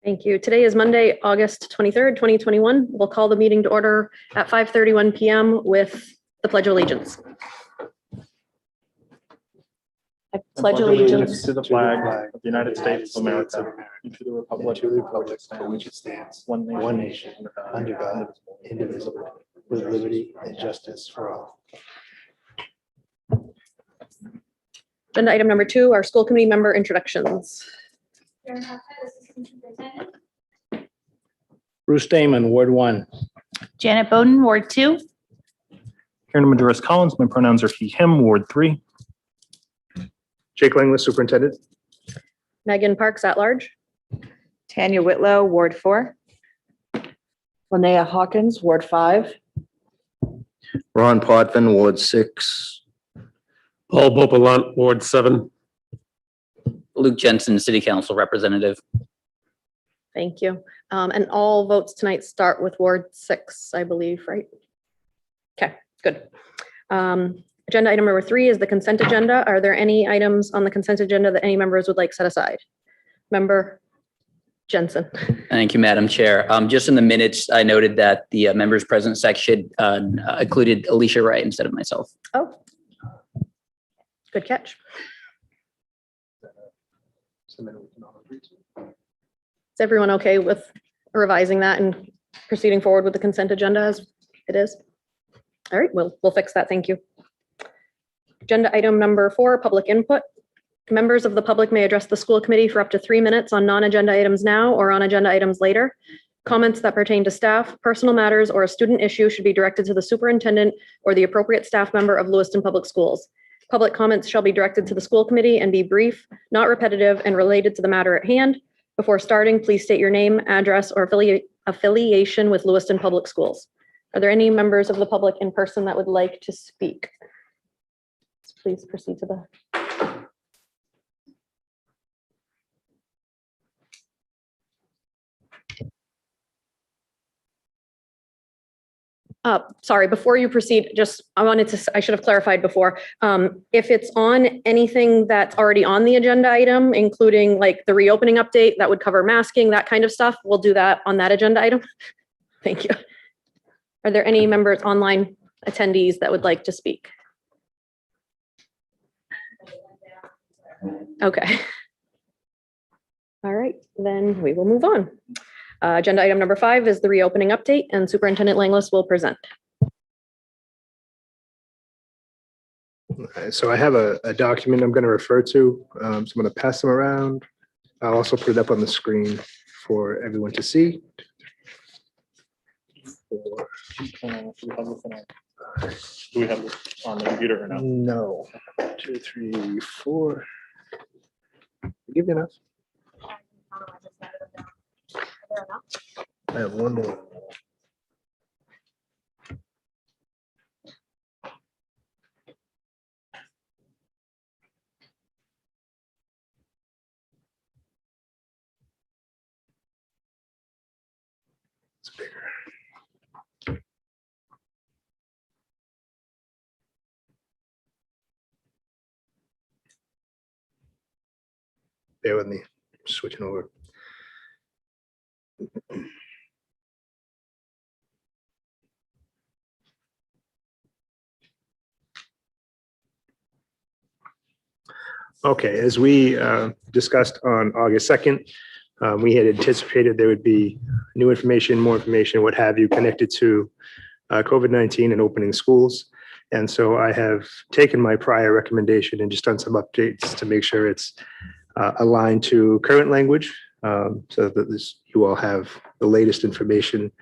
Thank you. Today is Monday, August 23rd, 2021. We'll call the meeting to order at 5:31 p.m. with the Pledge of Allegiance. I pledge allegiance to the flag of the United States of America and to the republic for which it stands, one nation, under God, indivisible, with liberty and justice for all. Agenda item number 2, our school committee member introductions. Bruce Damon, Ward 1. Janet Bowden, Ward 2. Karen Maduris Collins, my pronouns are he, him, Ward 3. Jake Langley, Superintendent. Megan Parks at large. Tanya Whitlow, Ward 4. Linnea Hawkins, Ward 5. Ron Potvin, Ward 6. Paul Bopalant, Ward 7. Luke Jensen, City Council Representative. Thank you. And all votes tonight start with Ward 6, I believe, right? Okay, good. Agenda item number 3 is the consent agenda. Are there any items on the consent agenda that any members would like set aside? Member Jensen. Thank you, Madam Chair. Just in the minutes, I noted that the members present section included Alicia Wright instead of myself. Oh, good catch. Is everyone okay with revising that and proceeding forward with the consent agenda as it is? All right, we'll fix that. Thank you. Agenda item number 4, public input. Members of the public may address the school committee for up to 3 minutes on non-agenda items now or on agenda items later. Comments that pertain to staff, personal matters, or a student issue should be directed to the superintendent or the appropriate staff member of Lewiston Public Schools. Public comments shall be directed to the school committee and be brief, not repetitive, and related to the matter at hand. Before starting, please state your name, address, or affiliation with Lewiston Public Schools. Are there any members of the public in person that would like to speak? Please proceed to the. Sorry, before you proceed, I should have clarified before. If it's on anything that's already on the agenda item, including like the reopening update, that would cover masking, that kind of stuff, we'll do that on that agenda item. Thank you. Are there any members, online attendees that would like to speak? Okay. All right, then we will move on. Agenda item number 5 is the reopening update, and Superintendent Langlis will present. So I have a document I'm going to refer to. So I'm going to pass them around. I'll also put it up on the screen for everyone to see. Do we have this on the computer or no? No. 2, 3, 4. Give you enough. I have one more. It's bigger. Bear with me, switching over. Okay, as we discussed on August 2nd, we had anticipated there would be new information, more information, what have you, connected to COVID-19 and opening schools. And so I have taken my prior recommendation and just done some updates to make sure it's aligned to current language, so that you all have the latest information,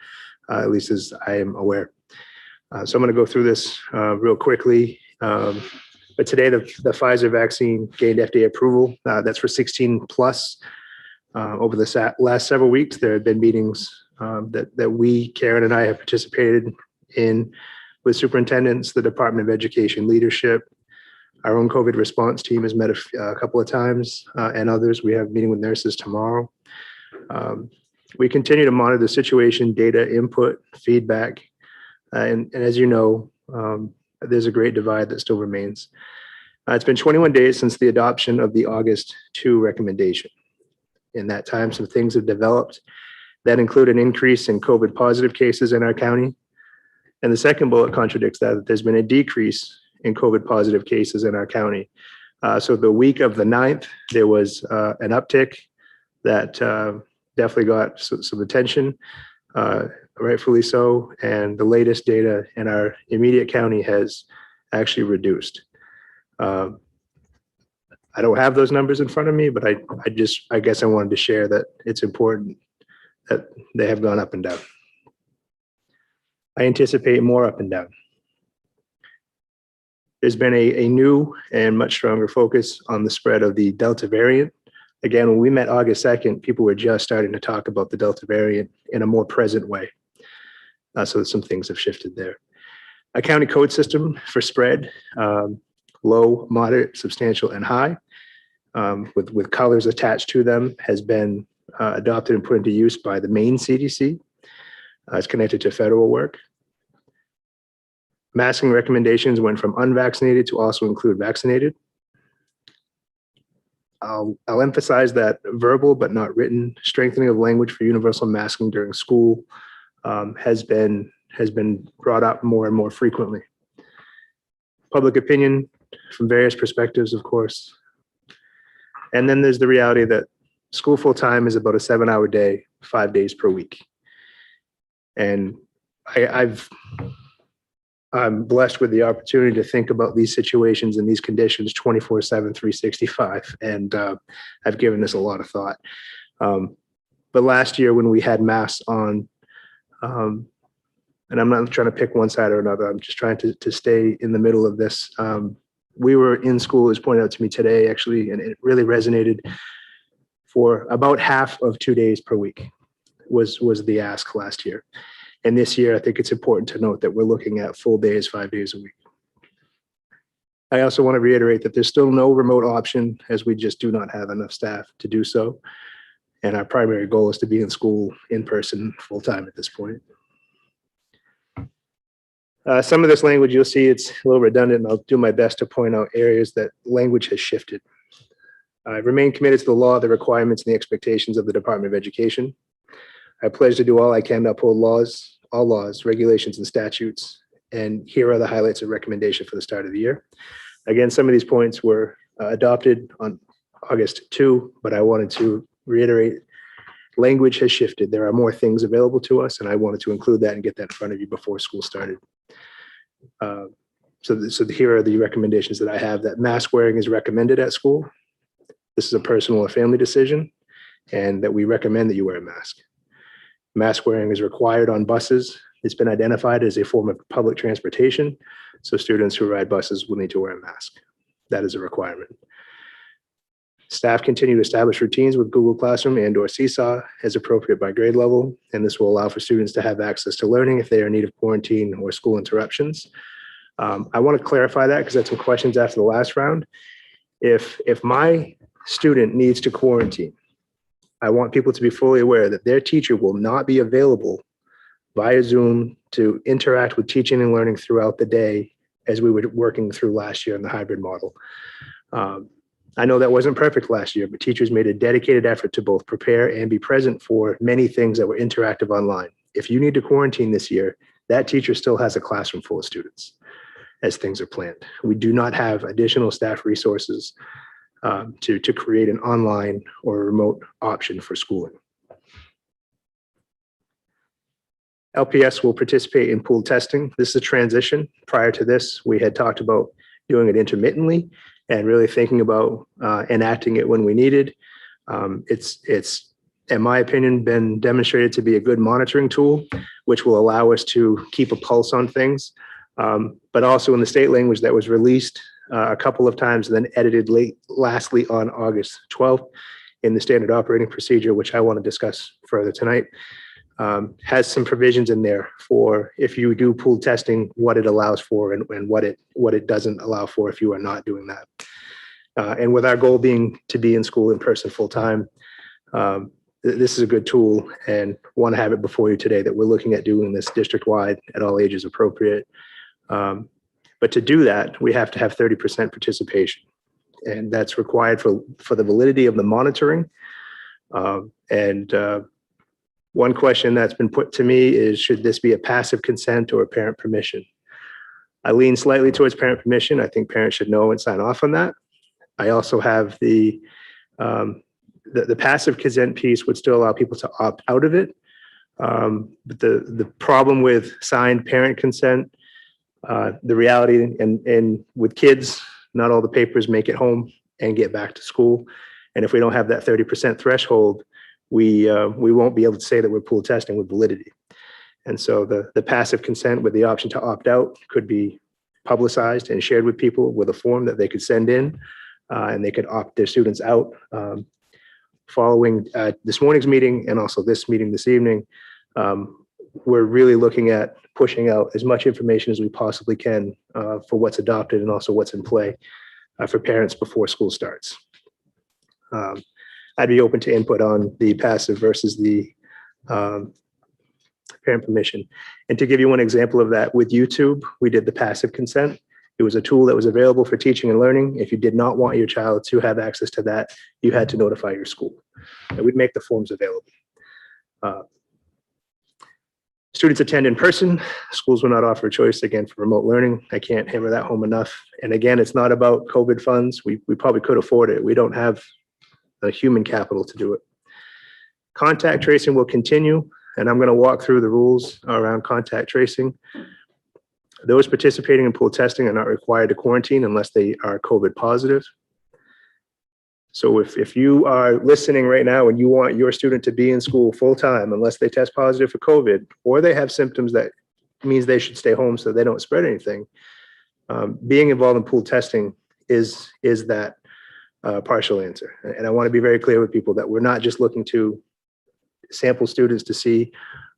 at least as I am aware. So I'm going to go through this real quickly. But today, the Pfizer vaccine gained FDA approval. That's for 16 plus. Over the last several weeks, there have been meetings that we, Karen and I, have participated in with superintendents, the Department of Education leadership. Our own COVID response team has met a couple of times, and others. We have a meeting with nurses tomorrow. We continue to monitor the situation, data input, feedback, and as you know, there's a great divide that still remains. It's been 21 days since the adoption of the August 2 recommendation. in that time, some things have developed that include an increase in COVID positive cases in our county. And the second bullet contradicts that there's been a decrease in COVID positive cases in our county. So the week of the 9th, there was an uptick that definitely got some attention, rightfully so. And the latest data in our immediate county has actually reduced. I don't have those numbers in front of me, but I guess I wanted to share that it's important that they have gone up and down. I anticipate more up and down. There's been a new and much stronger focus on the spread of the Delta variant. Again, when we met August 2nd, people were just starting to talk about the Delta variant in a more present way. So some things have shifted there. A county code system for spread, low, moderate, substantial, and high, with colors attached to them, has been adopted and put into use by the Maine CDC. It's connected to federal work. Masking recommendations went from unvaccinated to also include vaccinated. I'll emphasize that verbal but not written strengthening of language for universal masking during school has been brought up more and more frequently. Public opinion from various perspectives, of course. And then there's the reality that school full-time is about a 7-hour day, 5 days per week. And I'm blessed with the opportunity to think about these situations and these conditions 24/7, 365. And I've given this a lot of thought. But last year when we had masks on, and I'm not trying to pick one side or another, I'm just trying to stay in the middle of this. We were in school, as pointed out to me today, actually, and it really resonated. For about half of 2 days per week was the ask last year. And this year, I think it's important to note that we're looking at full days, 5 days a week. I also want to reiterate that there's still no remote option, as we just do not have enough staff to do so. And our primary goal is to be in school in person full time at this point. Some of this language you'll see, it's a little redundant, and I'll do my best to point out areas that language has shifted. I remain committed to the law, the requirements, and the expectations of the Department of Education. I pledge to do all I can to uphold laws, all laws, regulations, and statutes. And here are the highlights and recommendation for the start of the year. Again, some of these points were adopted on August 2, but I wanted to reiterate, language has shifted. There are more things available to us, and I wanted to include that and get that in front of you before school started. So here are the recommendations that I have. That mask wearing is recommended at school. This is a personal or family decision, and that we recommend that you wear a mask. Mask wearing is required on buses. It's been identified as a form of public transportation, so students who ride buses will need to wear a mask. That is a requirement. Staff continue to establish routines with Google Classroom and/or Seesaw as appropriate by grade level, and this will allow for students to have access to learning if they are in need of quarantine or school interruptions. I want to clarify that because I had some questions after the last round. If my student needs to quarantine, I want people to be fully aware that their teacher will not be available via Zoom to interact with teaching and learning throughout the day as we were working through last year in the hybrid model. I know that wasn't perfect last year, but teachers made a dedicated effort to both prepare and be present for many things that were interactive online. If you need to quarantine this year, that teacher still has a classroom full of students as things are planned. We do not have additional staff resources to create an online or a remote option for schooling. LPS will participate in pooled testing. This is a transition. Prior to this, we had talked about doing it intermittently and really thinking about enacting it when we needed. It's, in my opinion, been demonstrated to be a good monitoring tool, which will allow us to keep a pulse on things. But also in the state language that was released a couple of times and then edited lastly on August 12th in the standard operating procedure, which I want to discuss further tonight, has some provisions in there for if you do pooled testing, what it allows for and what it doesn't allow for if you are not doing that. And with our goal being to be in school in person full time, this is a good tool and want to have it before you today that we're looking at doing this district wide at all ages appropriate. But to do that, we have to have 30% participation. And that's required for the validity of the monitoring, And one question that's been put to me is, should this be a passive consent or a parent permission? I lean slightly towards parent permission. I think parents should know and sign off on that. I also have the passive consent piece would still allow people to opt out of it. But the problem with signed parent consent, the reality and with kids, not all the papers make it home and get back to school. And if we don't have that 30% threshold, we won't be able to say that we're pool testing with validity. And so the passive consent with the option to opt out could be publicized and shared with people with a form that they could send in, and they could opt their students out. Following this morning's meeting and also this meeting this evening, we're really looking at pushing out as much information as we possibly can for what's adopted and also what's in play for parents before school starts. I'd be open to input on the passive versus the parent permission. And to give you one example of that, with YouTube, we did the passive consent. It was a tool that was available for teaching and learning. If you did not want your child to have access to that, you had to notify your school. And we'd make the forms available. Students attend in person. Schools will not offer a choice, again, for remote learning. I can't hammer that home enough. And again, it's not about COVID funds. We probably could afford it. We don't have the human capital to do it. Contact tracing will continue, and I'm going to walk through the rules around contact tracing. Those participating in pool testing are not required to quarantine unless they are COVID positive. So if you are listening right now and you want your student to be in school full time, unless they test positive for COVID, or they have symptoms that means they should stay home so they don't spread anything, being involved in pool testing is that partial answer. And I want to be very clear with people that we're not just looking to sample students to see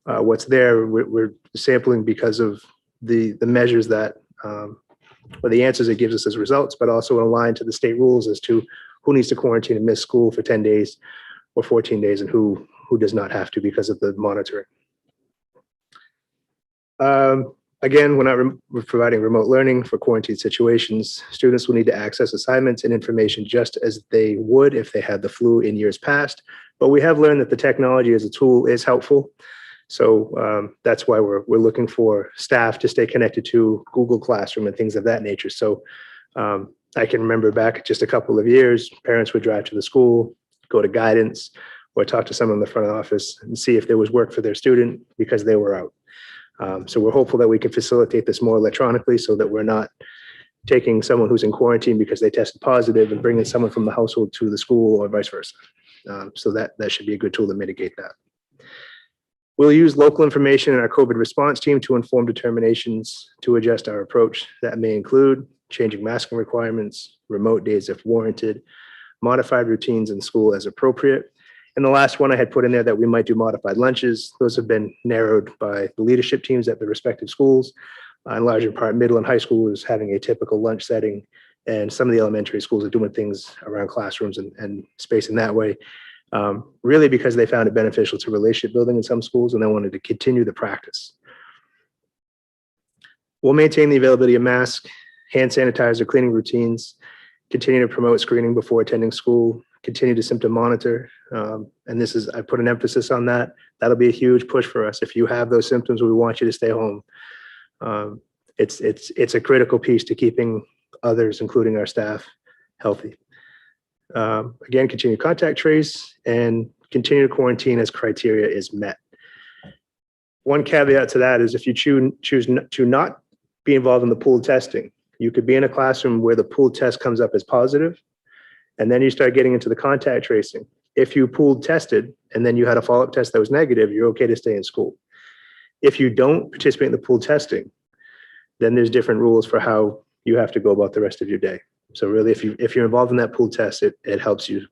what's there. We're sampling because of the measures that, or the answers it gives us as results, but also aligned to the state rules as to who needs to quarantine and miss school for 10 days or 14 days and who does not have to because of the monitoring. Again, we're providing remote learning for quarantine situations. Students will need to access assignments and information just as they would if they had the flu in years past. But we have learned that the technology as a tool is helpful. So that's why we're looking for staff to stay connected to Google Classroom and things of that nature. So I can remember back just a couple of years, parents would drive to the school, go to guidance, or talk to someone in the front office and see if there was work for their student because they were out. So we're hopeful that we can facilitate this more electronically so that we're not taking someone who's in quarantine because they tested positive and bringing someone from the household to the school or vice versa. So that should be a good tool to mitigate that. We'll use local information in our COVID response team to inform determinations to adjust our approach. That may include changing masking requirements, remote days if warranted, modified routines in school as appropriate. And the last one I had put in there that we might do modified lunches. Those have been narrowed by the leadership teams at the respective schools. In large part, middle and high school is having a typical lunch setting, and some of the elementary schools are doing things around classrooms and space in that way. Really because they found it beneficial to relationship building in some schools and they wanted to continue the practice. We'll maintain the availability of masks, hand sanitizer, cleaning routines, continue to promote screening before attending school, continue to symptom monitor. And this is, I put an emphasis on that. That'll be a huge push for us. If you have those symptoms, we want you to stay home. It's a critical piece to keeping others, including our staff, healthy. Again, continue contact trace and continue to quarantine as criteria is met. One caveat to that is if you choose to not be involved in the pool testing, you could be in a classroom where the pool test comes up as positive, and then you start getting into the contact tracing. If you pool tested and then you had a follow-up test that was negative, you're okay to stay in school. If you don't participate in the pool testing, then there's different rules for how you have to go about the rest of your day. So really, if you're involved in that pool test, it helps you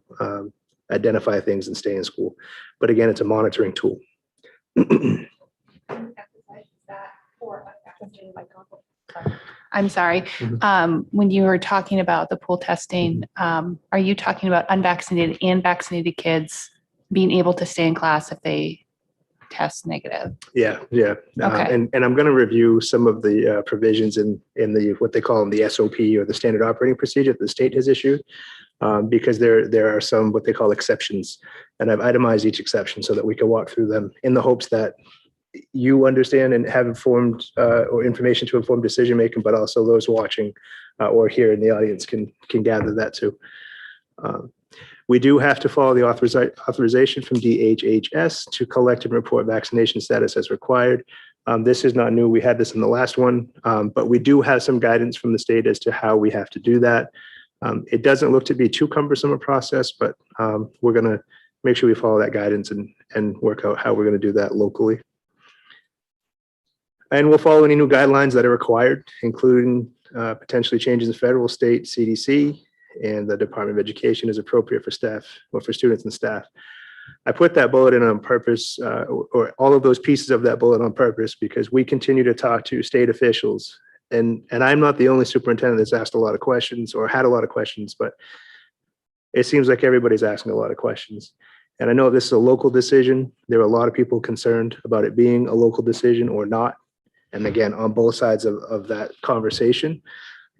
identify things and stay in school. But again, it's a monitoring tool. I'm sorry. When you were talking about the pool testing, are you talking about unvaccinated and vaccinated kids being able to stay in class if they test negative. Yeah, yeah. Okay. And I'm going to review some of the provisions in the, what they call them, the SOP or the standard operating procedure that the state has issued. Because there are some, what they call exceptions. And I've itemized each exception so that we can walk through them in the hopes that you understand and have informed or information to inform decision-making, but also those watching or here in the audience can gather that too. We do have to follow the authorization from DHHS to collect and report vaccination status as required. This is not new. We had this in the last one, but we do have some guidance from the state as to how we have to do that. It doesn't look to be too cumbersome a process, but we're going to make sure we follow that guidance and work out how we're going to do that locally. And we'll follow any new guidelines that are required, including potentially changes in federal, state, CDC, and the Department of Education as appropriate for staff or for students and staff. I put that bullet in on purpose, or all of those pieces of that bullet on purpose, because we continue to talk to state officials. And I'm not the only superintendent that's asked a lot of questions or had a lot of questions, but it seems like everybody's asking a lot of questions. And I know this is a local decision. There are a lot of people concerned about it being a local decision or not. And again, on both sides of that conversation,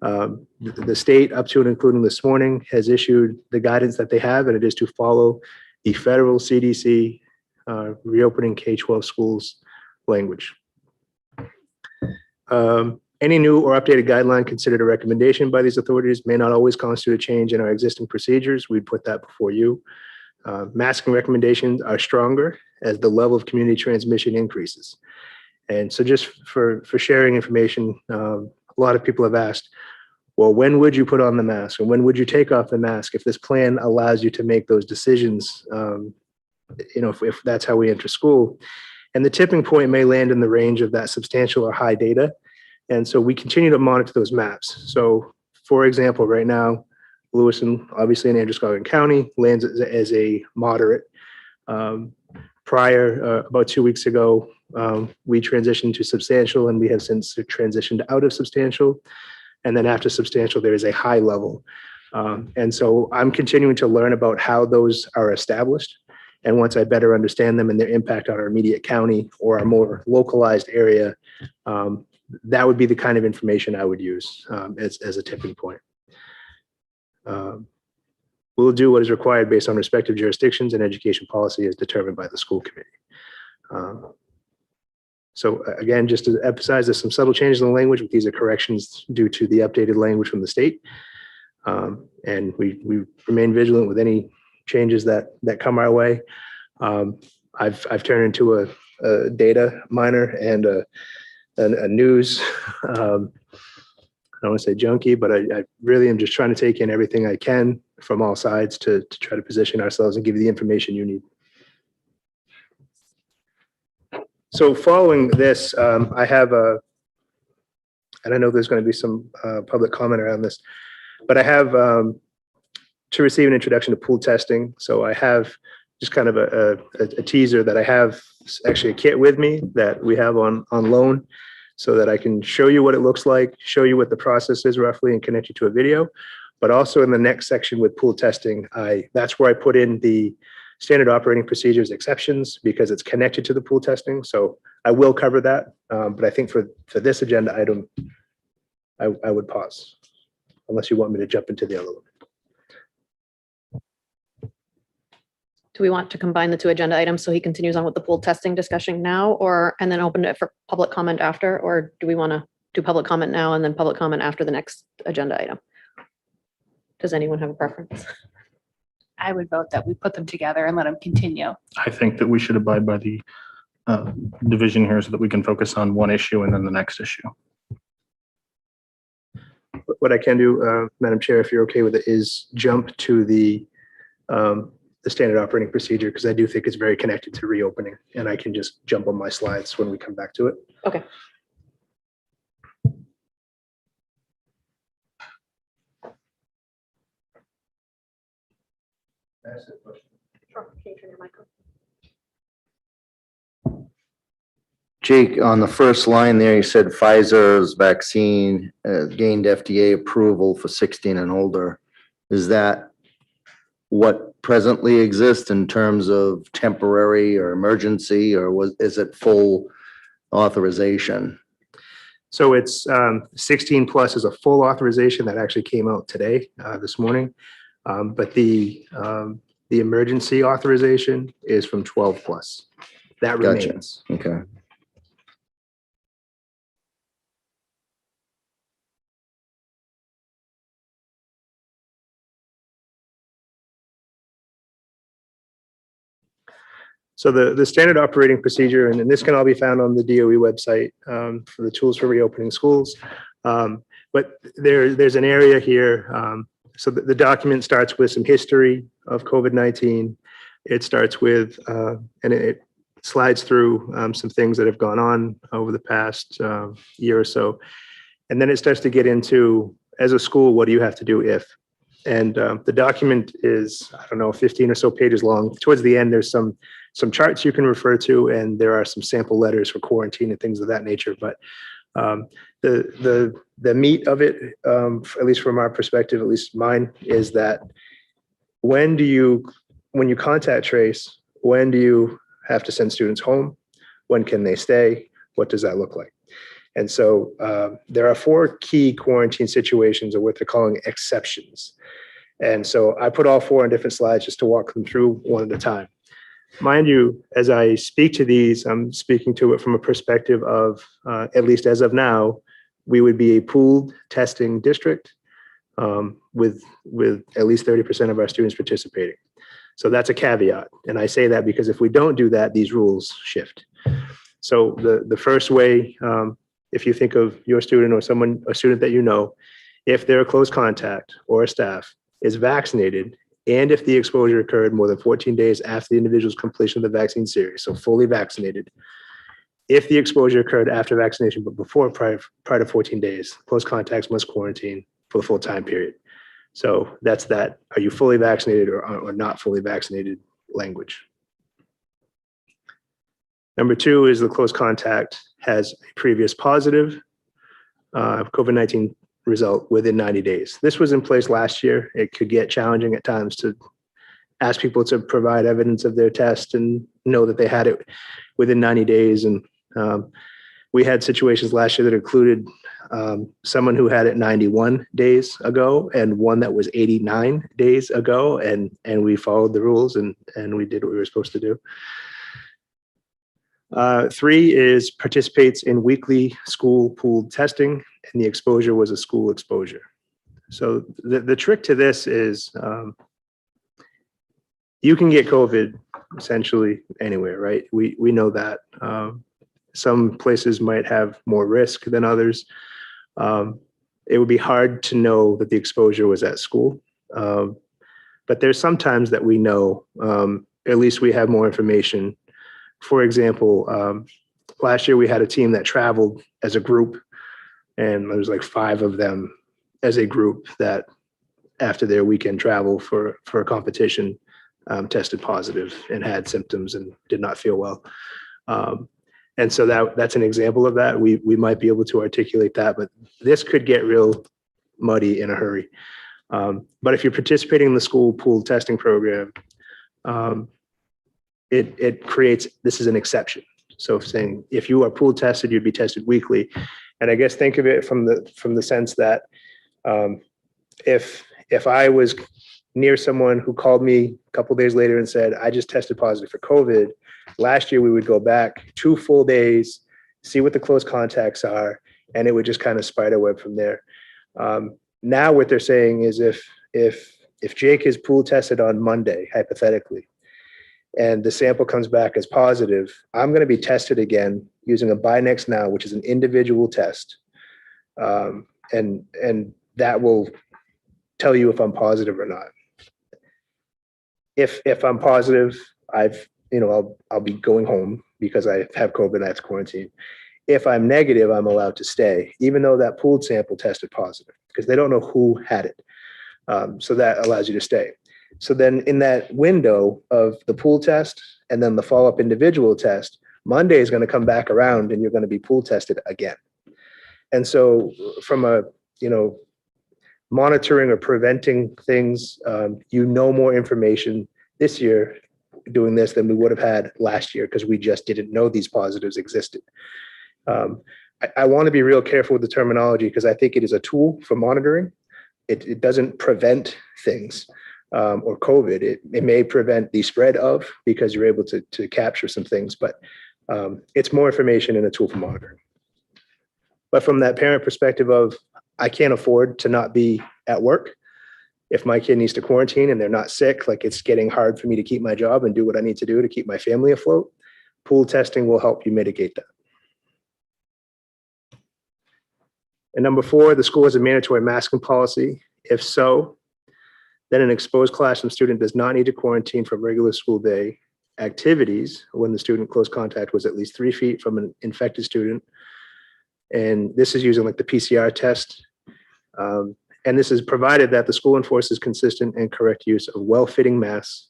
the state, up to and including this morning, has issued the guidance that they have, and it is to follow the federal CDC reopening K-12 schools language. Any new or updated guideline considered a recommendation by these authorities may not always constitute a change in our existing procedures. We'd put that before you. Masking recommendations are stronger as the level of community transmission increases. And so just for sharing information, a lot of people have asked, well, when would you put on the mask? And when would you take off the mask if this plan allows you to make those decisions, if that's how we enter school? And the tipping point may land in the range of that substantial or high data. And so we continue to monitor those maps. So for example, right now, Lewiston, obviously in Androscoggin County, lands as a moderate. Prior, about 2 weeks ago, we transitioned to substantial, and we have since transitioned out of substantial. And then after substantial, there is a high level. And so I'm continuing to learn about how those are established. And once I better understand them and their impact on our immediate county or our more localized area, that would be the kind of information I would use as a tipping point. We'll do what is required based on respective jurisdictions and education policy as determined by the school committee. So again, just to emphasize, there's some subtle changes in the language, but these are corrections due to the updated language from the state. And we remain vigilant with any changes that come our way. I've turned into a data miner and a news, I don't want to say junkie, but I really am just trying to take in everything I can from all sides to try to position ourselves and give you the information you need. So following this, I have and I know there's going to be some public comment around this, but I have to receive an introduction to pool testing. So I have just kind of a teaser that I have actually a kit with me that we have on loan so that I can show you what it looks like, show you what the process is roughly, and connect you to a video. But also in the next section with pool testing, that's where I put in the standard operating procedures exceptions because it's connected to the pool testing. So I will cover that. But I think for this agenda item, I would pause unless you want me to jump into the other one. Do we want to combine the two agenda items so he continues on with the pool testing discussion now, and then open it for public comment after? Or do we want to do public comment now and then public comment after the next agenda item? Does anyone have a preference? I would vote that we put them together and let them continue. I think that we should abide by the division here so that we can focus on one issue and then the next issue. What I can do, Madam Chair, if you're okay with it, is jump to the standard operating procedure, because I do think it's very connected to reopening, and I can just jump on my slides when we come back to it. Okay. Sure. Can you turn your mic on? Jake, on the first line there, you said Pfizer's vaccine gained FDA approval for 16 and older. Is that what presently exist in terms of temporary or emergency, or is it full authorization? So it's 16 plus is a full authorization that actually came out today, this morning. But the emergency authorization is from 12 plus. That Gotcha. remains. Okay. So the standard operating procedure, and this can all be found on the DOE website for the tools for reopening schools. But there's an area here. So the document starts with some history of COVID-19. It starts with, and it slides through some things that have gone on over the past year or so. And then it starts to get into, as a school, what do you have to do if? And the document is, I don't know, 15 or so pages long. Towards the end, there's some charts you can refer to, and there are some sample letters for quarantine and things of that nature. But the meat of it, at least from our perspective, at least mine, is that when you contact trace, when do you have to send students home? When can they stay? What does that look like? And so there are 4 key quarantine situations, or what they're calling exceptions. And so I put all 4 on different slides just to walk them through one at a time. Mind you, as I speak to these, I'm speaking to it from a perspective of, at least as of now, we would be a pooled testing district with at least 30% of our students participating. So that's a caveat. And I say that because if we don't do that, these rules shift. So the first way, if you think of your student or a student that you know, if they're a close contact or a staff is vaccinated, and if the exposure occurred more than 14 days after the individual's completion of the vaccine series, so fully vaccinated, if the exposure occurred after vaccination but before prior to 14 days, close contacts must quarantine for the full time period. So that's that. Are you fully vaccinated or not fully vaccinated language? Number 2 is the close contact has a previous positive COVID-19 result within 90 days. This was in place last year. It could get challenging at times to ask people to provide evidence of their test and know that they had it within 90 days. And we had situations last year that included someone who had it 91 days ago and one that was 89 days ago. And we followed the rules and we did what we were supposed to do. 3 is participates in weekly school pooled testing, and the exposure was a school exposure. So the trick to this is you can get COVID essentially anywhere, right? We know that. Some places might have more risk than others. It would be hard to know that the exposure was at school. But there's sometimes that we know, at least we have more information. For example, last year we had a team that traveled as a group, and there was like 5 of them as a group that after their weekend travel for a competition tested positive and had symptoms and did not feel well. And so that's an example of that. We might be able to articulate that, but this could get real muddy in a hurry. But if you're participating in the school pooled testing program, it creates, this is an exception. So saying if you are pool tested, you'd be tested weekly. And I guess think of it from the sense that if I was near someone who called me a couple of days later and said, I just tested positive for COVID, last year we would go back 2 full days, see what the close contacts are, and it would just kind of spider web from there. Now what they're saying is if Jake is pool tested on Monday, hypothetically, and the sample comes back as positive, I'm going to be tested again using a Binex Now, which is an individual test. And that will tell you if I'm positive or not. If I'm positive, I'll be going home because I have COVID, I have to quarantine. If I'm negative, I'm allowed to stay, even though that pooled sample tested positive, because they don't know who had it. So that allows you to stay. So then in that window of the pool test and then the follow-up individual test, Monday is going to come back around and you're going to be pool tested again. And so from a, monitoring or preventing things, more information this year doing this than we would have had last year because we just didn't know these positives existed. I want to be real careful with the terminology because I think it is a tool for monitoring. It doesn't prevent things or COVID. It may prevent the spread of because you're able to capture some things, but it's more information and a tool for monitoring. But from that parent perspective of, I can't afford to not be at work. If my kid needs to quarantine and they're not sick, like it's getting hard for me to keep my job and do what I need to do to keep my family afloat, pool testing will help you mitigate that. And number 4, the school has a mandatory masking policy. If so, then an exposed classroom student does not need to quarantine from regular school day activities when the student close contact was at least 3 feet from an infected student. And this is using like the PCR test. And this is provided that the school enforces consistent and correct use of well-fitting masks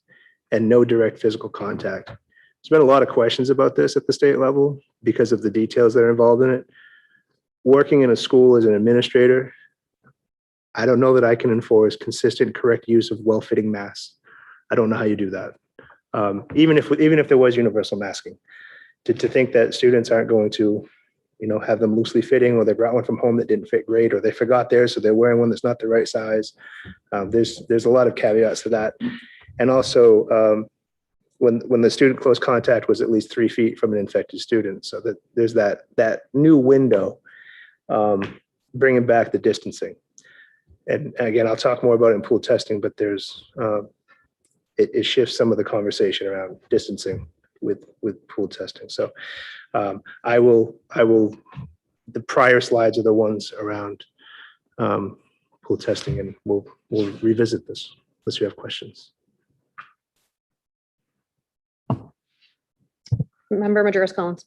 and no direct physical contact. There's been a lot of questions about this at the state level because of the details that are involved in it. Working in a school as an administrator, I don't know that I can enforce consistent, correct use of well-fitting masks. I don't know how you do that. Even if there was universal masking, to think that students aren't going to, have them loosely fitting, or they brought one from home that didn't fit great, or they forgot theirs, so they're wearing one that's not the right size. There's a lot of caveats to that. And also, when the student close contact was at least 3 feet from an infected student, so that there's that new window, bringing back the distancing. And again, I'll talk more about it in pool testing, but there's it shifts some of the conversation around distancing with pool testing. So I will, the prior slides are the ones around pool testing, and we'll revisit this unless you have questions. Member Majerus Collins.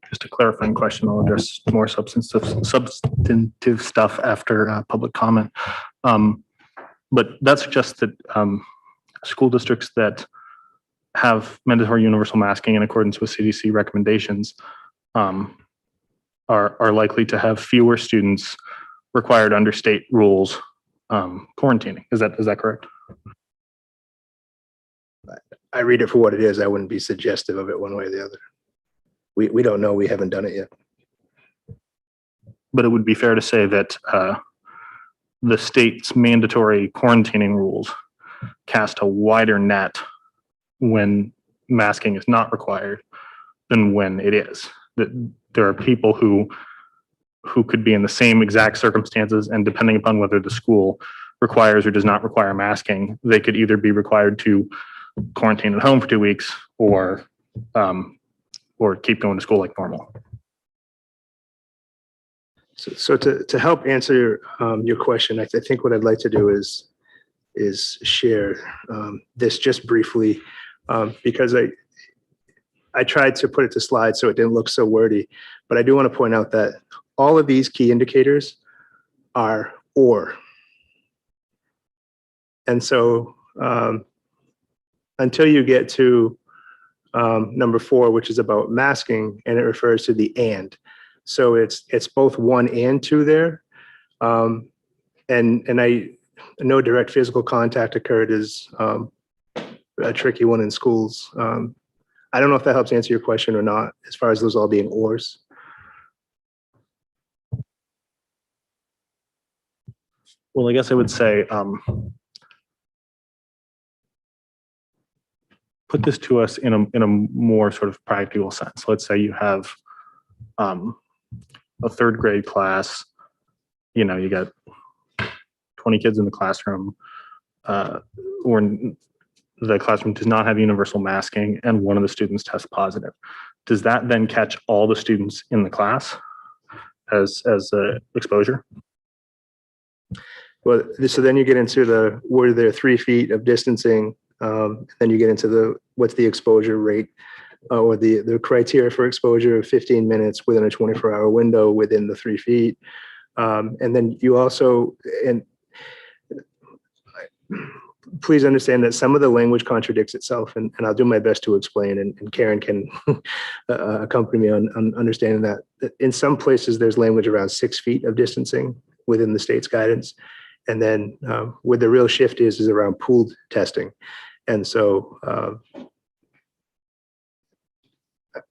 Just a clarifying question. I'll address more substantive stuff after public comment. But that suggests that school districts that have mandatory universal masking in accordance with CDC recommendations are likely to have fewer students required under state rules quarantining. Is that correct? I read it for what it is. I wouldn't be suggestive of it one way or the other. We don't know. We haven't done it yet. But it would be fair to say that the state's mandatory quarantining rules cast a wider net when masking is not required than when it is. That there are people who could be in the same exact circumstances, and depending upon whether the school requires or does not require masking, they could either be required to quarantine at home for 2 weeks or keep going to school like normal. So to help answer your question, I think what I'd like to do is share this just briefly, because I tried to put it to slides so it didn't look so wordy, but I do want to point out that all of these key indicators are or. And so until you get to number 4, which is about masking, and it refers to the and. So it's both 1 and 2 there. And no direct physical contact occurred is a tricky one in schools. I don't know if that helps answer your question or not, as far as those all being ors. Well, I guess I would say, put this to us in a more sort of practical sense. Let's say you have a 3rd grade class, you got 20 kids in the classroom, or the classroom does not have universal masking and one of the students tests positive. Does that then catch all the students in the class as exposure? Well, so then you get into were there 3 feet of distancing, then you get into what's the exposure rate, or the criteria for exposure of 15 minutes within a 24-hour window within the 3 feet. And then you also, and please understand that some of the language contradicts itself, and I'll do my best to explain, and Karen can accompany me on understanding that. In some places, there's language around 6 feet of distancing within the state's guidance. And then where the real shift is around pooled testing. And so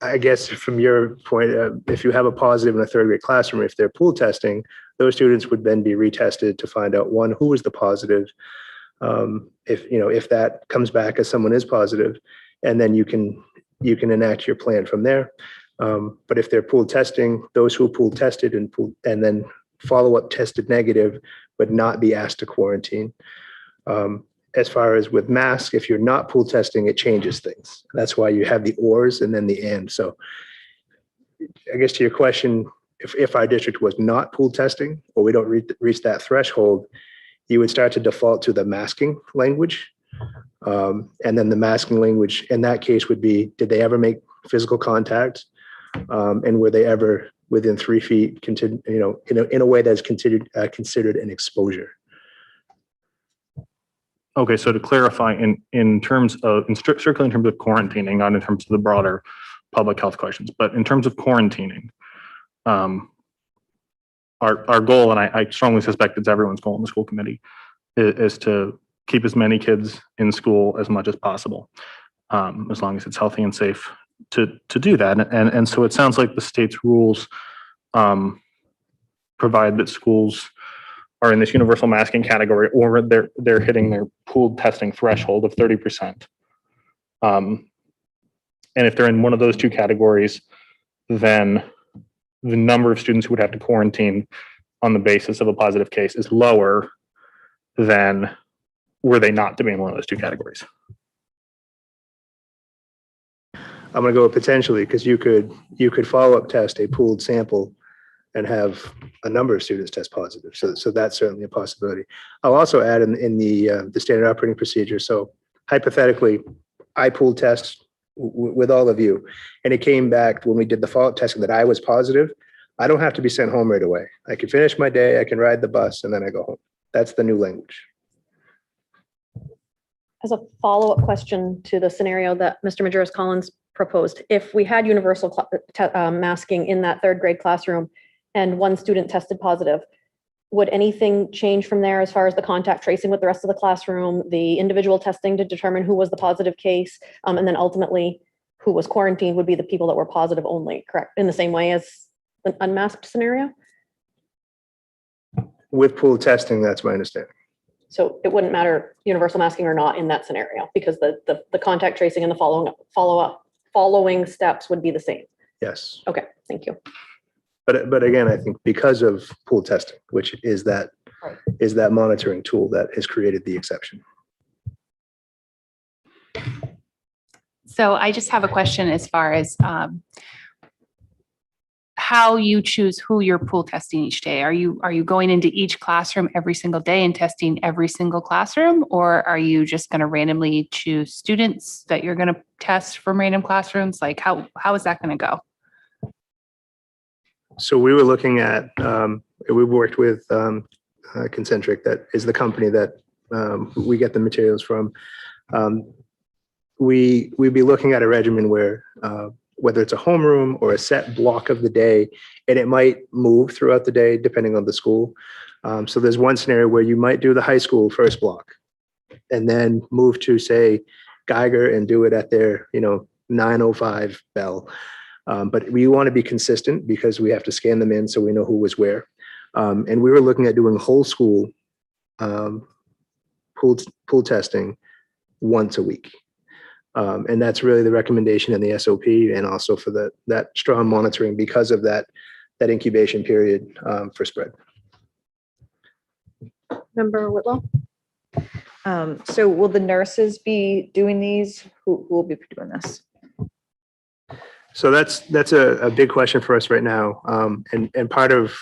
I guess from your point, if you have a positive in a third grade classroom, if they're pool testing, those students would then be retested to find out, one, who was the positive. If that comes back as someone is positive, and then you can enact your plan from there. But if they're pool testing, those who pool tested and then follow-up tested negative would not be asked to quarantine. As far as with masks, if you're not pool testing, it changes things. That's why you have the ors and then the and. So I guess to your question, if our district was not pool testing, or we don't reach that threshold, you would start to default to the masking language. And then the masking language in that case would be, did they ever make physical contact? And were they ever within 3 feet, in a way that's considered an exposure? Okay, so to clarify, in terms of, strictly in terms of quarantining, not in terms of the broader public health questions, but in terms of quarantining, our goal, and I strongly suspect it's everyone's goal in the school committee, is to keep as many kids in school as much as possible, as long as it's healthy and safe to do that. And so it sounds like the state's rules provide that schools are in this universal masking category, or they're hitting their pooled testing threshold of 30%. And if they're in one of those two categories, then the number of students who would have to quarantine on the basis of a positive case is lower than were they not to be in one of those two categories. I'm going to go with potentially, because you could follow-up test a pooled sample and have a number of students test positive. So that's certainly a possibility. I'll also add in the standard operating procedure. So hypothetically, I pooled test with all of you, and it came back when we did the follow-up testing that I was positive. I don't have to be sent home right away. I can finish my day, I can ride the bus, and then I go home. That's the new language. As a follow-up question to the scenario that Mr. Majerus Collins proposed, if we had universal masking in that third grade classroom and one student tested positive, would anything change from there as far as the contact tracing with the rest of the classroom, the individual testing to determine who was the positive case, and then ultimately who was quarantined would be the people that were positive only, correct? In the same way as an unmasked scenario? With pool testing, that's my understanding. So it wouldn't matter universal masking or not in that scenario, because the contact tracing and the following steps would be the same. Yes. Okay, thank you. But again, I think because of pool testing, which is that monitoring tool that has created the exception. So I just have a question as far as how you choose who you're pool testing each day. Are you going into each classroom every single day and testing every single classroom, or are you just going to randomly choose students that you're going to test from random classrooms? Like how is that going to go? So we were looking at, we worked with Concentric, that is the company that we get the materials from. We'd be looking at a regimen where whether it's a homeroom or a set block of the day, and it might move throughout the day depending on the school. So there's one scenario where you might do the high school first block and then move to, say, Geiger and do it at their 9:05 bell. But we want to be consistent because we have to scan them in so we know who was where. And we were looking at doing whole school pool testing once a week. And that's really the recommendation in the SOP, and also for that strong monitoring because of that incubation period for spread. Member Whitlow? So will the nurses be doing these? Who will be doing this? So that's a big question for us right now. And part of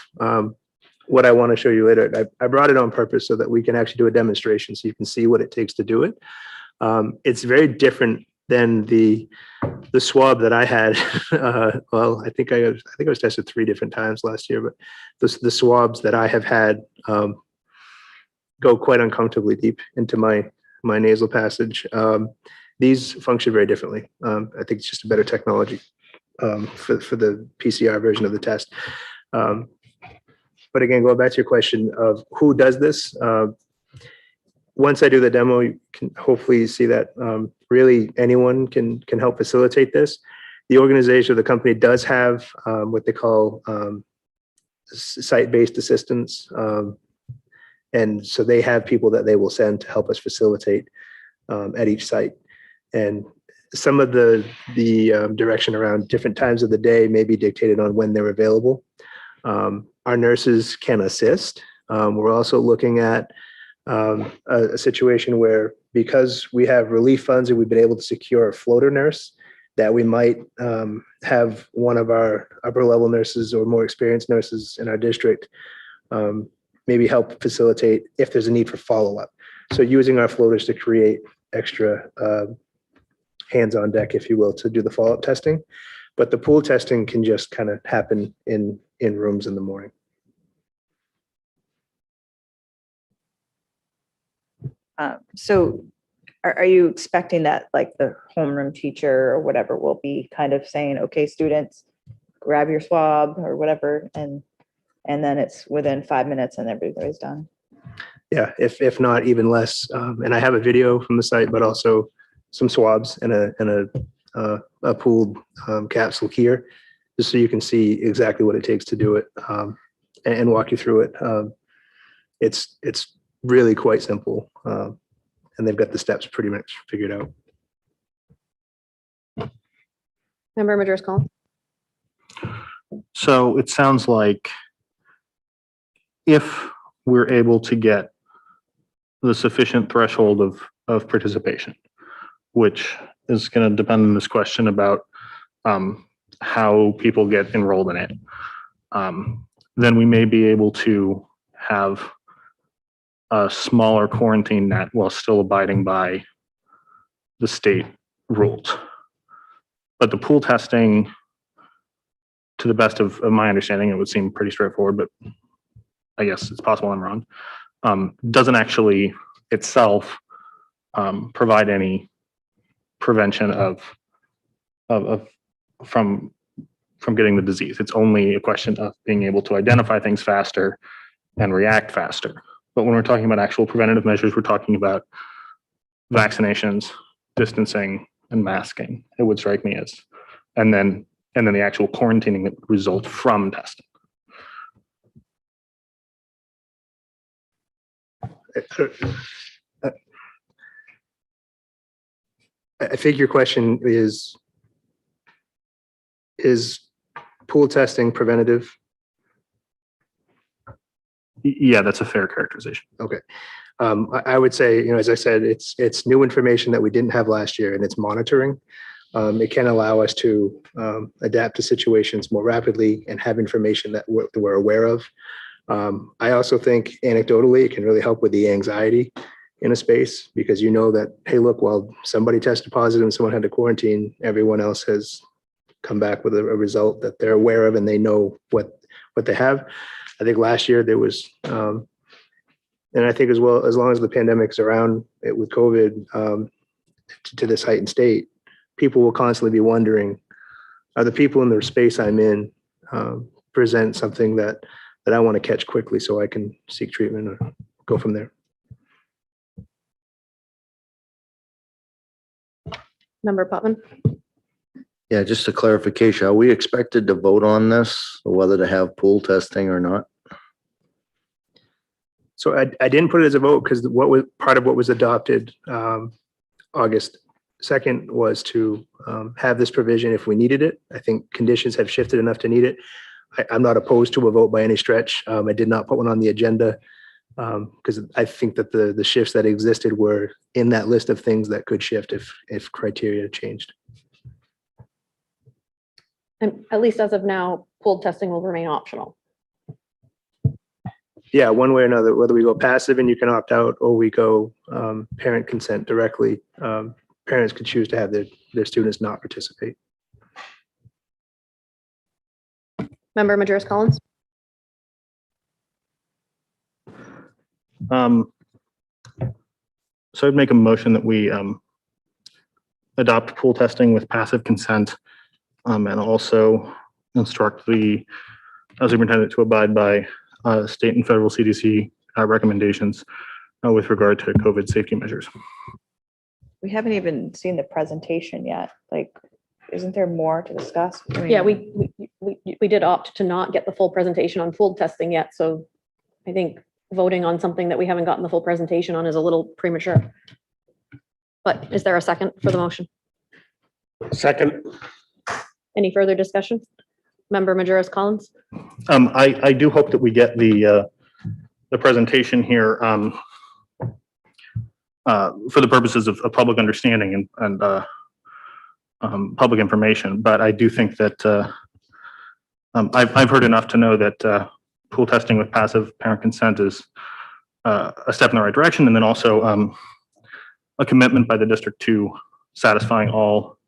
what I want to show you later, I brought it on purpose so that we can actually do a demonstration so you can see what it takes to do it. It's very different than the swab that I had. Well, I think I was tested 3 different times last year, but the swabs that I have had go quite uncomfortably deep into my nasal passage. These function very differently. I think it's just a better technology for the PCR version of the test. But again, going back to your question of who does this, once I do the demo, you can hopefully see that really anyone can help facilitate this. The organization, the company does have what they call site-based assistance. And so they have people that they will send to help us facilitate at each site. And some of the direction around different times of the day may be dictated on when they're available. Our nurses can assist. We're also looking at a situation where, because we have relief funds and we've been able to secure a floater nurse, that we might have one of our upper level nurses or more experienced nurses in our district maybe help facilitate if there's a need for follow-up. So using our floaters to create extra hands on deck, if you will, to do the follow-up testing. But the pool testing can just kind of happen in rooms in the morning. So are you expecting that like the homeroom teacher or whatever will be kind of saying, okay, students, grab your swab or whatever, and then it's within 5 minutes and everybody's done? Yeah, if not even less. And I have a video from the site, but also some swabs and a pooled capsule here, just so you can see exactly what it takes to do it and walk you through it. It's really quite simple, and they've got the steps pretty much figured out. Member Madris Collins. So it sounds like if we're able to get the sufficient threshold of participation, which is going to depend on this question about how people get enrolled in it, then we may be able to have a smaller quarantine net while still abiding by the state rules. But the pool testing, to the best of my understanding, it would seem pretty straightforward, but I guess it's possible I'm wrong, doesn't actually itself provide any prevention from getting the disease. It's only a question of being able to identify things faster and react faster. But when we're talking about actual preventative measures, we're talking about vaccinations, distancing, and masking, it would strike me as, and then the actual quarantining that would result from testing. I think your question is pool testing preventative? Yeah, that's a fair characterization. Okay. I would say, as I said, it's new information that we didn't have last year, and it's monitoring. It can allow us to adapt to situations more rapidly and have information that we're aware of. I also think anecdotally, it can really help with the anxiety in a space, because you know that, hey, look, while somebody tested positive and someone had to quarantine, everyone else has come back with a result that they're aware of and they know what they have. I think last year there was, and I think as well, as long as the pandemic's around with COVID to this heightened state, people will constantly be wondering, are the people in the space I'm in present something that I want to catch quickly so I can seek treatment or go from there. Member Potvin. Yeah, just a clarification. Are we expected to vote on this, whether to have pool testing or not? So I didn't put it as a vote because what was part of what was adopted August 2nd was to have this provision if we needed it. I think conditions have shifted enough to need it. I'm not opposed to a vote by any stretch. I did not put one on the agenda because I think that the shifts that existed were in that list of things that could shift if criteria changed. And at least as of now, pooled testing will remain optional. Yeah, one way or another, whether we go passive and you can opt out, or we go parent consent directly, parents could choose to have their students not participate. Member Madris Collins. So I'd make a motion that we adopt pool testing with passive consent, and also instruct the superintendent to abide by state and federal CDC recommendations with regard to COVID safety measures. We haven't even seen the presentation yet. Like, isn't there more to discuss? I mean, Yeah, we did opt to not get the full presentation on pool testing yet, so I think voting on something that we haven't gotten the full presentation on is a little premature. But is there a second for the motion? Second. Any further discussion? Member Majerus Collins? I do hope that we get the presentation here for the purposes of public understanding and public information, but I do think that I've heard enough to know that pool testing with passive parent consent is a step in the right direction, and then also a commitment by the district to satisfying all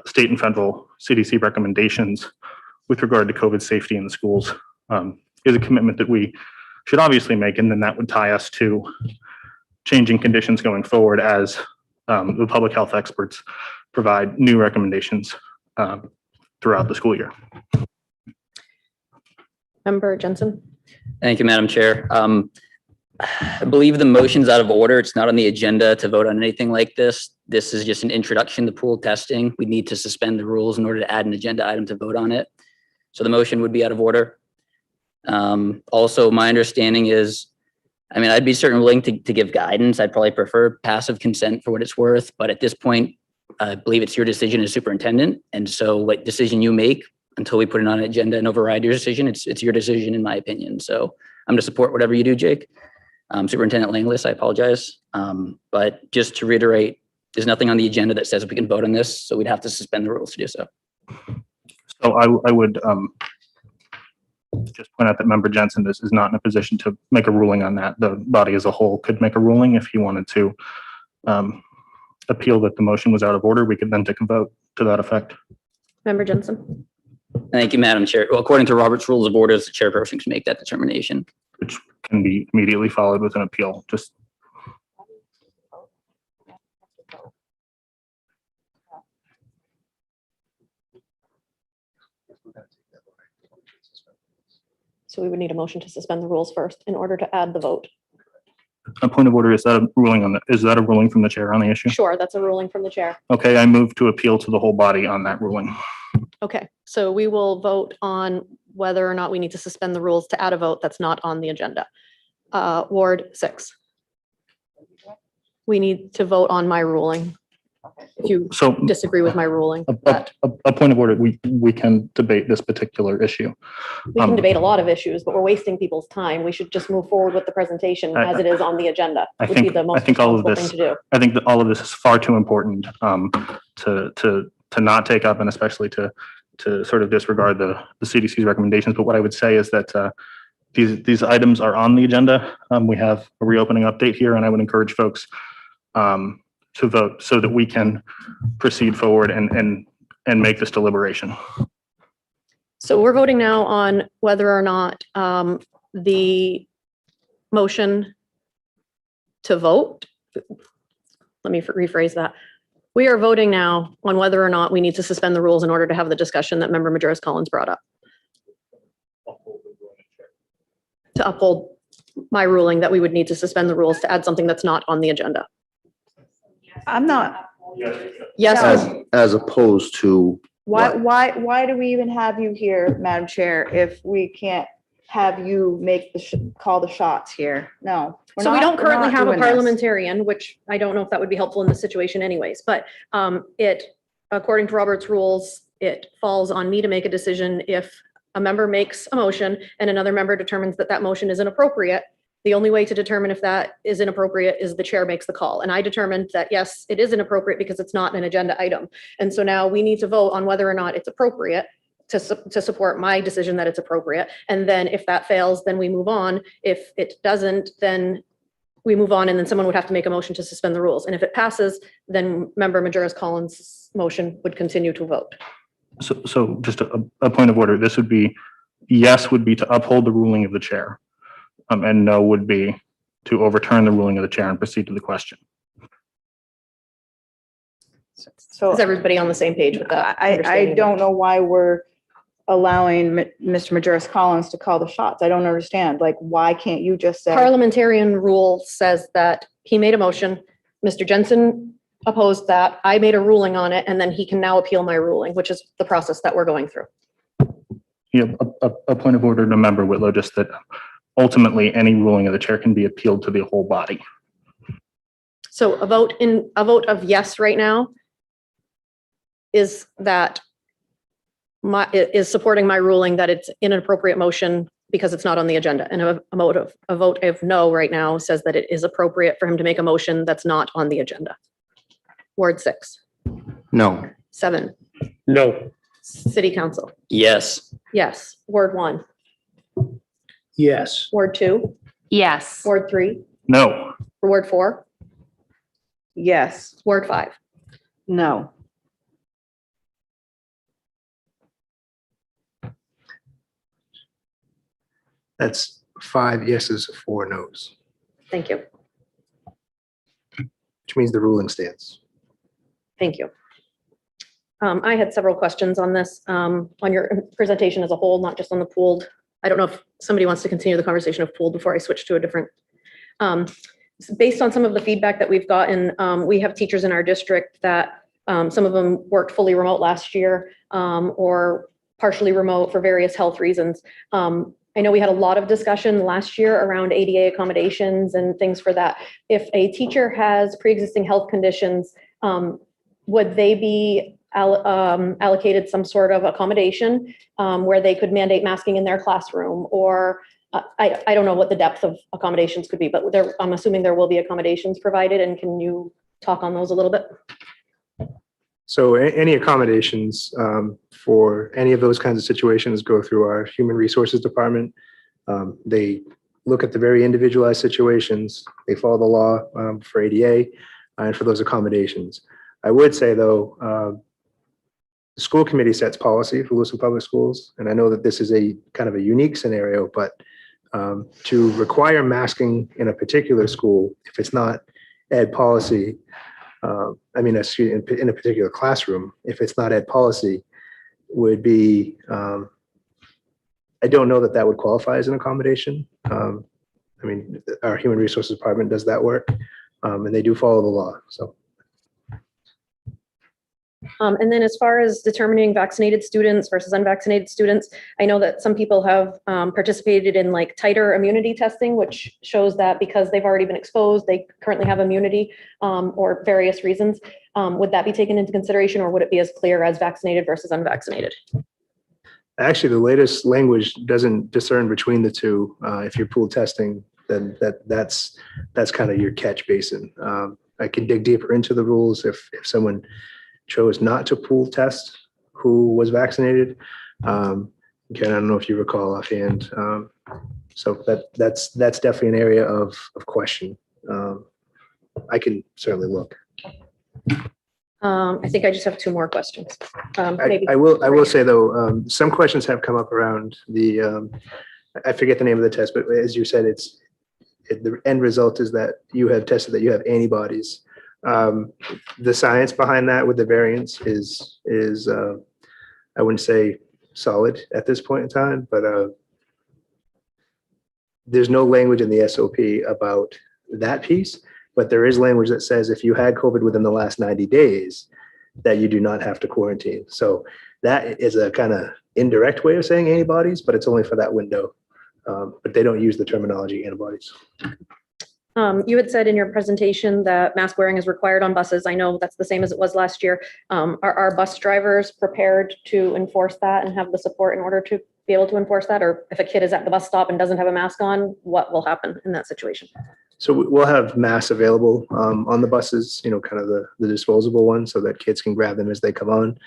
state and federal CDC recommendations with regard to COVID safety in the schools is a commitment that we should obviously make, and then that would tie us to changing conditions going forward as the public health experts provide new recommendations throughout the school year. Member Jensen? Thank you, Madam Chair. I believe the motion's out of order. It's not on the agenda to vote on anything like this. This is just an introduction to pool testing. We need to suspend the rules in order to add an agenda item to vote on it. So the motion would be out of order. Also, my understanding is, I mean, I'd be certainly willing to give guidance. I'd probably prefer passive consent for what it's worth, but at this point, I believe it's your decision as superintendent. And so what decision you make until we put it on an agenda and override your decision, it's your decision in my opinion. So I'm going to support whatever you do, Jake. Superintendent Langlis, I apologize. But just to reiterate, there's nothing on the agenda that says we can vote on this, so we'd have to suspend the rules to do so. So I would just point out that Member Jensen is not in a position to make a ruling on that. The body as a whole could make a ruling if he wanted to appeal that the motion was out of order. We could then take a vote to that effect. Member Jensen? Thank you, Madam Chair. Well, according to Robert's Rules of Orders, the chairperson can make that determination. Which can be immediately followed with an appeal. Just So we would need a motion to suspend the rules first in order to add the vote. a point of order, is that a ruling on the, is that a ruling from the chair on the issue? Sure, that's a ruling from the chair. Okay, I move to appeal to the whole body on that ruling. Okay, so we will vote on whether or not we need to suspend the rules to add a vote that's not on the agenda. Ward 6. We need to vote on my ruling. If you So disagree with my ruling, a point of order, we can debate this particular issue. we can debate a lot of issues, but we're wasting people's time. We should just move forward with the presentation as it is on the agenda. I Would be think- the I most think all of responsible thing this- to do. I think that all of this is far too important to not take up, and especially to sort of disregard the CDC's recommendations. But what I would say is that these items are on the agenda. We have a reopening update here, and I would encourage folks to vote so that we can proceed forward and make this deliberation. So we're voting now on whether or not the motion to vote. Let me rephrase that. We are voting now on whether or not we need to suspend the rules in order to have the discussion that Member Majerus Collins brought up. To uphold my ruling that we would need to suspend the rules to add something that's not on the agenda. I'm not, Yes, As opposed to, why do we even have you here, Madam Chair, if we can't have you make call the shots here? No. so we don't we're currently not have a doing this. parliamentarian, which I don't know if that would be helpful in this situation anyways, but according to Robert's rules, it falls on me to make a decision if a member makes a motion and another member determines that that motion is inappropriate. The only way to determine if that is inappropriate is the chair makes the call. And I determined that, yes, it is inappropriate because it's not an agenda item. And so now we need to vote on whether or not it's appropriate to support my decision that it's appropriate. And then if that fails, then we move on. If it doesn't, then we move on, and then someone would have to make a motion to suspend the rules. And if it passes, then Member Majerus Collins' motion would continue to vote. So just a point of order, this would be, yes would be to uphold the ruling of the chair. And no would be to overturn the ruling of the chair and proceed to the question. So Is everybody on the same page with that? I understanding? don't know why we're allowing Mr. Majoris Collins to call the shots. I don't understand. Like, why can't you just say? Parliamentarian rule says that he made a motion, Mr. Jensen opposed that, I made a ruling on it, and then he can now appeal my ruling, which is the process that we're going through. Yeah, a point of order to Member Whitlow, just that ultimately any ruling of the chair can be appealed to the whole body. So a vote of yes right now is that is supporting my ruling that it's an inappropriate motion because it's not on the agenda. And a vote of no right now says that it is appropriate for him to make a motion that's not on the agenda. Ward 6, No. 7, No. City Council. Yes. Yes. Ward 1, Yes. Ward 2, Yes. Ward 3, No. Ward 4, Yes. Ward 5. No. That's 5 yeses, 4 nos, Thank you. which means the ruling stands. Thank you. I had several questions on this, on your presentation as a whole, not just on the pooled. I don't know if somebody wants to continue the conversation of pooled before I switch to a different. Based on some of the feedback that we've gotten, we have teachers in our district that some of them worked fully remote last year or partially remote for various health reasons. I know we had a lot of discussion last year around ADA accommodations and things for that. If a teacher has pre-existing health conditions, would they be allocated some sort of accommodation where they could mandate masking in their classroom? Or I don't know what the depth of accommodations could be, but I'm assuming there will be accommodations provided. And can you talk on those a little bit? So any accommodations for any of those kinds of situations go through our Human Resources Department. They look at the very individualized situations. They follow the law for ADA and for those accommodations. I would say, though, the school committee sets policy for Lewiston Public Schools, and I know that this is a kind of a unique scenario, but to require masking in a particular school, if it's not ed policy, in a particular classroom, if it's not ed policy, would be, I don't know that would qualify as an accommodation. Our Human Resources Department does that work, and they do follow the law, so. And then as far as determining vaccinated students versus unvaccinated students, I know that some people have participated in like tighter immunity testing, which shows that because they've already been exposed, they currently have immunity or various reasons. Would that be taken into consideration, or would it be as clear as vaccinated versus unvaccinated? Actually, the latest language doesn't discern between the two. If you're pool testing, then that's kind of your catch basin. I can dig deeper into the rules if someone chose not to pool test who was vaccinated. Again, I don't know if you recall offhand. So that's definitely an area of question. I can certainly look. I think I just have 2 more questions. Maybe. I will say though, some questions have come up around the, I forget the name of the test, but as you said, the end result is that you have tested that you have antibodies. The science behind that with the variants is I wouldn't say solid at this point in time, but there's no language in the SOP about that piece, but there is language that says if you had COVID within the last 90 days, that you do not have to quarantine. So that is a kind of indirect way of saying antibodies, but it's only for that window. But they don't use the terminology antibodies. You had said in your presentation that mask wearing is required on buses. I know that's the same as it was last year. Are our bus drivers prepared to enforce that and have the support in order to be able to enforce that? Or if a kid is at the bus stop and doesn't have a mask on, what will happen in that situation? So we'll have masks available on the buses, kind of the disposable ones so that kids can grab them as they come on.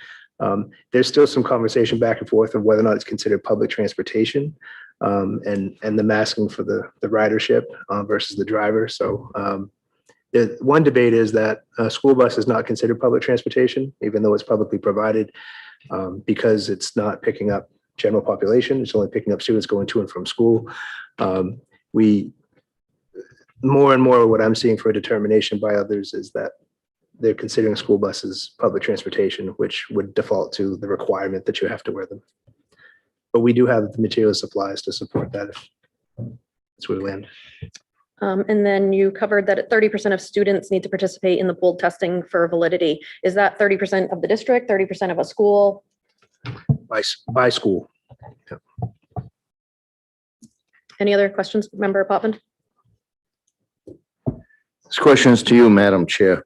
There's still some conversation back and forth of whether or not it's considered public transportation. And the masking for the ridership versus the driver. So the one debate is that a school bus is not considered public transportation, even though it's publicly provided, because it's not picking up general population. It's only picking up students going to and from school. More and more what I'm seeing for a determination by others is that they're considering school buses public transportation, which would default to the requirement that you have to wear them. But we do have the material supplies to support that if that's where we land. And then you covered that 30% of students need to participate in the pooled testing for validity. Is that 30% of the district, 30% of a school? By school. Any other questions, Member Potvin? This question is to you, Madam Chair.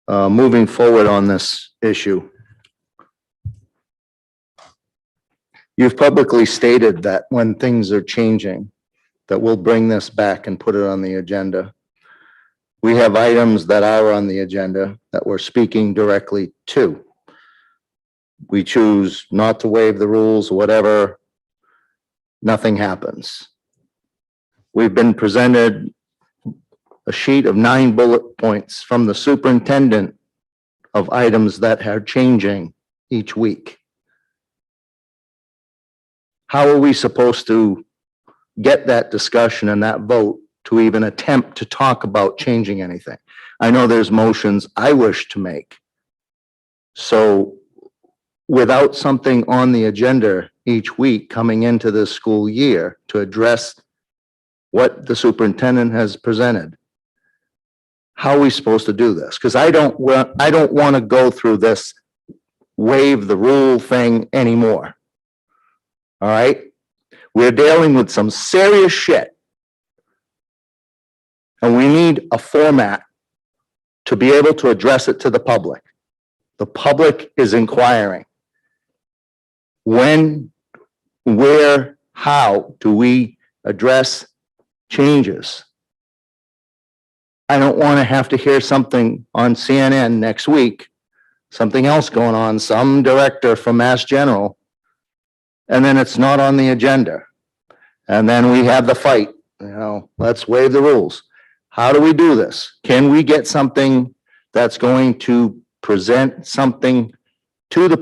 Moving forward on this issue. You've publicly stated that when things are changing, that we'll bring this back and put it on the agenda. We have items that are on the agenda that we're speaking directly to. We choose not to waive the rules, whatever, nothing happens. We've been presented a sheet of 9 bullet points from the superintendent of items that are changing each week. How are we supposed to get that discussion and that vote to even attempt to talk about changing anything? I know there's motions I wish to make. So without something on the agenda each week coming into this school year to address what the superintendent has presented, how are we supposed to do this? Because I don't want to go through this waive the rule thing anymore. All right? We're dealing with some serious shit. And we need a format to be able to address it to the public. The public is inquiring. When, where, how do we address changes? I don't want to have to hear something on CNN next week, something else going on, some director from Mass General, and then it's not on the agenda. And then we have the fight, let's waive the rules. How do we do this? Can we get something that's going to present something to the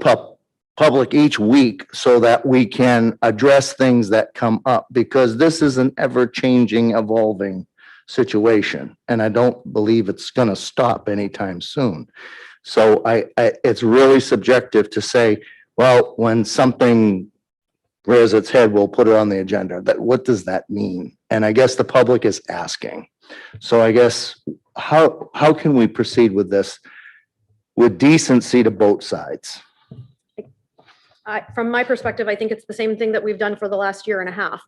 public each week so that we can address things that come up? Because this is an ever-changing, evolving situation, and I don't believe it's going to stop anytime soon. So it's really subjective to say, well, when something rears its head, we'll put it on the agenda. What does that mean? And I guess the public is asking. So I guess how can we proceed with this with decency to both sides? From my perspective, I think it's the same thing that we've done for the last year and a half.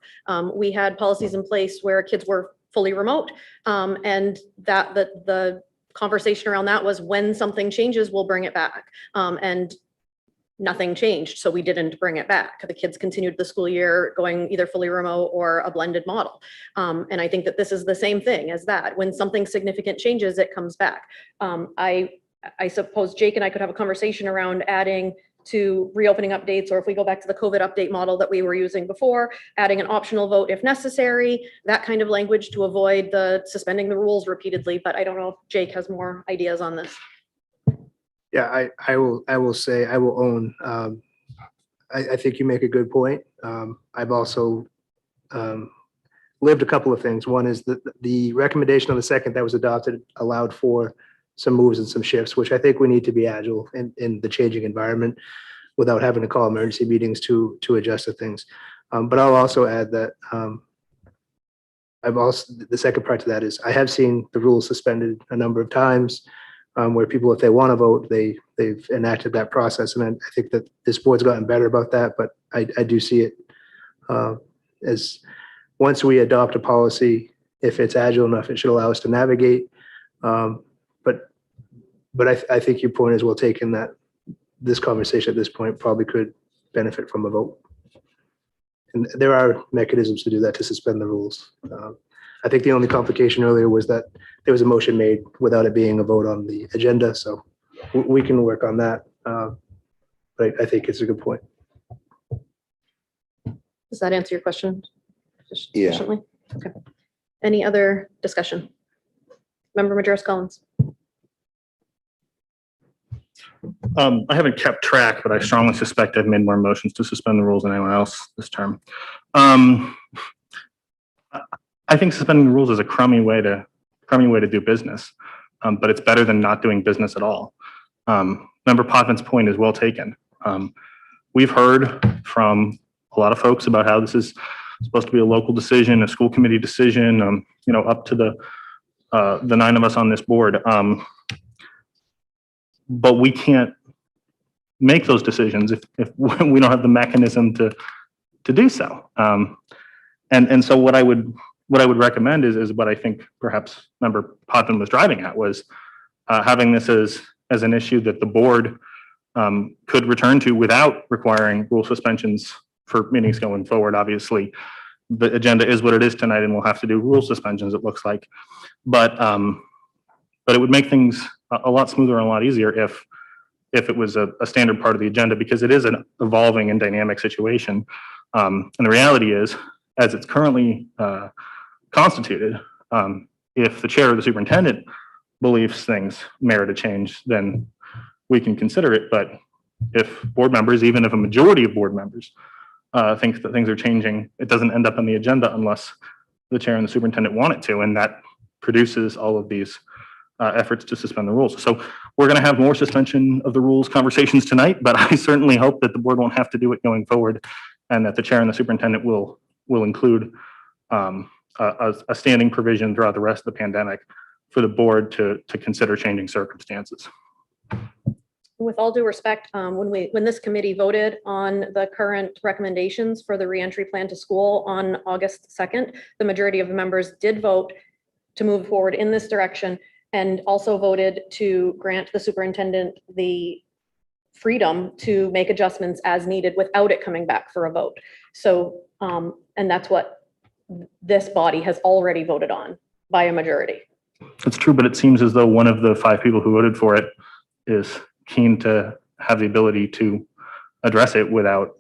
We had policies in place where kids were fully remote, and that the conversation around that was when something changes, we'll bring it back. And nothing changed, so we didn't bring it back. The kids continued the school year going either fully remote or a blended model. And I think that this is the same thing as that. When something significant changes, it comes back. I suppose Jake and I could have a conversation around adding to reopening updates, or if we go back to the COVID update model that we were using before, adding an optional vote if necessary, that kind of language to avoid the suspending the rules repeatedly. But I don't know if Jake has more ideas on this. Yeah, I will own. I think you make a good point. I've also lived a couple of things. One is that the recommendation on the second that was adopted allowed for some moves and some shifts, which I think we need to be agile in the changing environment without having to call emergency meetings to adjust to things. But I'll also add that the second part to that is I have seen the rules suspended a number of times where people, if they want to vote, they've enacted that process. And I think that this board's gotten better about that, but I do see it as once we adopt a policy, if it's agile enough, it should allow us to navigate. But I think your point is well taken that this conversation at this point probably could benefit from a vote. And there are mechanisms to do that, to suspend the rules. I think the only complication earlier was that there was a motion made without it being a vote on the agenda. So we can work on that. But I think it's a good point. Does that answer your question Yeah. sufficiently? Okay. Any other discussion? Member Majoris Collins. I haven't kept track, but I strongly suspect I've made more motions to suspend the rules than anyone else this term. I think suspending the rules is a crummy way to do business, but it's better than not doing business at all. Member Potvin's point is well taken. we've heard from a lot of folks about how this is supposed to be a local decision, a school committee decision, up to the 9 of us on this board. But we can't make those decisions if we don't have the mechanism to do so. And so what I would recommend is what I think perhaps Member Potvin was driving at was having this as an issue that the board could return to without requiring rule suspensions for meetings going forward. Obviously, the agenda is what it is tonight, and we'll have to do rule suspensions, it looks like. But it would make things a lot smoother and a lot easier if it was a standard part of the agenda, because it is an evolving and dynamic situation. And the reality is, as it's currently constituted, if the chair or the superintendent believes things merit a change, then we can consider it. But if board members, even if a majority of board members think that things are changing, it doesn't end up on the agenda unless the chair and the superintendent want it to, and that produces all of these efforts to suspend the rules. So we're going to have more suspension of the rules conversations tonight, but I certainly hope that the board won't have to do it going forward, and that the chair and the superintendent will include a standing provision throughout the rest of the pandemic for the board to consider changing circumstances. With all due respect, when this committee voted on the current recommendations for the reentry plan to school on August 2nd, the majority of the members did vote to move forward in this direction, and also voted to grant the superintendent the freedom to make adjustments as needed without it coming back for a vote. So, and that's what this body has already voted on by a majority. It's true, but it seems as though one of the 5 people who voted for it is keen to have the ability to address it without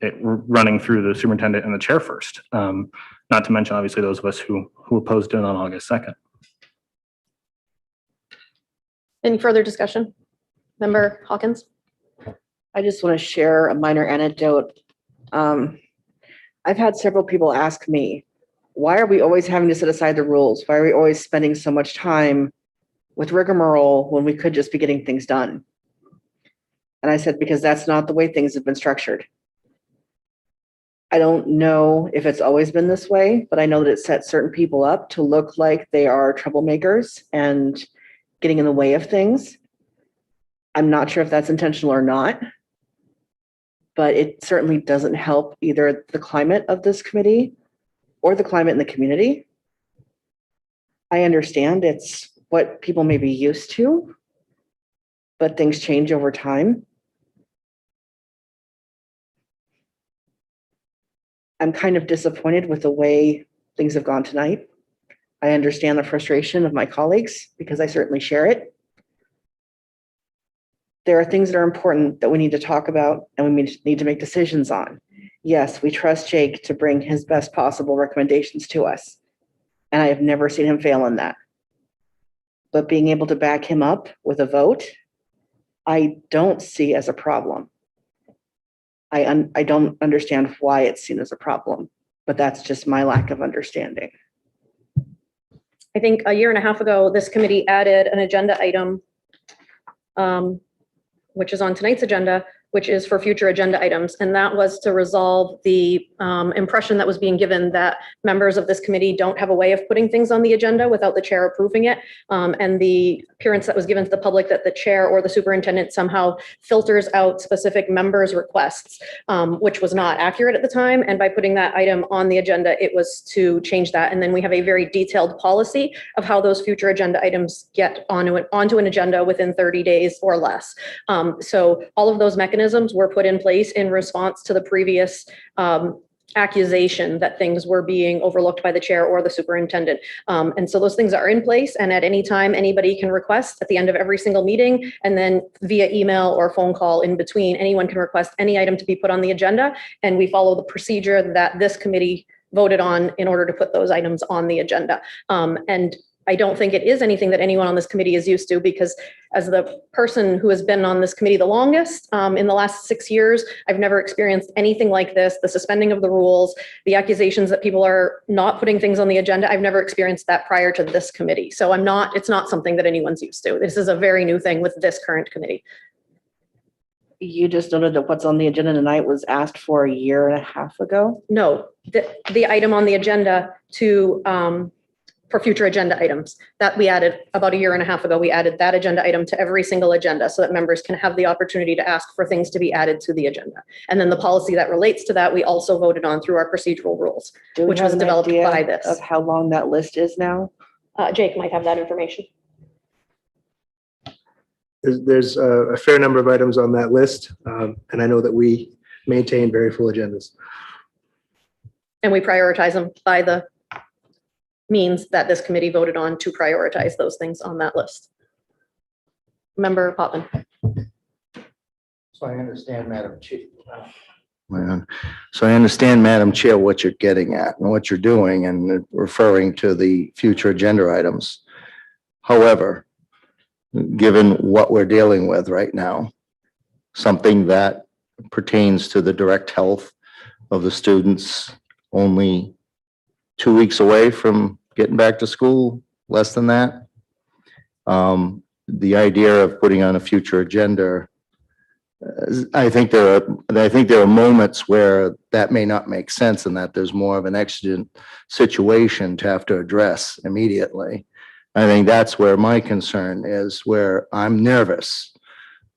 it running through the superintendent and the chair first. Not to mention, obviously, those of us who opposed it on August 2nd. Any further discussion? Member Hawkins? I just want to share a minor anecdote. I've had several people ask me, why are we always having to set aside the rules? Why are we always spending so much time with rigmarole when we could just be getting things done? And I said, because that's not the way things have been structured. I don't know if it's always been this way, but I know that it sets certain people up to look like they are troublemakers and getting in the way of things. I'm not sure if that's intentional or not, but it certainly doesn't help either the climate of this committee or the climate in the community. I understand it's what people may be used to, but things change over time. I'm kind of disappointed with the way things have gone tonight. I understand the frustration of my colleagues because I certainly share it. There are things that are important that we need to talk about and we need to make decisions on. Yes, we trust Jake to bring his best possible recommendations to us. And I have never seen him fail in that. But being able to back him up with a vote, I don't see as a problem. I don't understand why it's seen as a problem, but that's just my lack of understanding. I think a year and a half ago, this committee added an agenda item, which is on tonight's agenda, which is for future agenda items. And that was to resolve the impression that was being given that members of this committee don't have a way of putting things on the agenda without the chair approving it. And the appearance that was given to the public that the chair or the superintendent somehow filters out specific members' requests, which was not accurate at the time. And by putting that item on the agenda, it was to change that. And then we have a very detailed policy of how those future agenda items get onto an agenda within 30 days or less. So all of those mechanisms were put in place in response to the previous accusation that things were being overlooked by the chair or the superintendent. And so those things are in place, and at any time, anybody can request at the end of every single meeting, and then via email or phone call in between, anyone can request any item to be put on the agenda, and we follow the procedure that this committee voted on in order to put those items on the agenda. And I don't think it is anything that anyone on this committee is used to, because as the person who has been on this committee the longest, in the last 6 years, I've never experienced anything like this, the suspending of the rules, the accusations that people are not putting things on the agenda. I've never experienced that prior to this committee. So it's not something that anyone's used to. This is a very new thing with this current committee. you just noted that what's on the agenda tonight was asked for a year and a half ago. No, the item on the agenda to, for future agenda items that we added about a year and a half ago, we added that agenda item to every single agenda so that members can have the opportunity to ask for things to be added to the agenda. And then the policy that relates to that, we also voted on through our procedural rules, Do we which have was an developed idea by this. of how long that list is now? Jake might have that information. There's a fair number of items on that list, and I know that we maintain very full agendas. And we prioritize them by the means that this committee voted on to prioritize those things on that list. Member Potvin. So I understand, Madam Chief. So I understand, Madam Chair, what you're getting at and what you're doing and referring to the future agenda items. However, given what we're dealing with right now, something that pertains to the direct health of the students, only 2 weeks away from getting back to school, less than that. The idea of putting on a future agenda, I think there are moments where that may not make sense and that there's more of an exigent situation to have to address immediately. I think that's where my concern is, where I'm nervous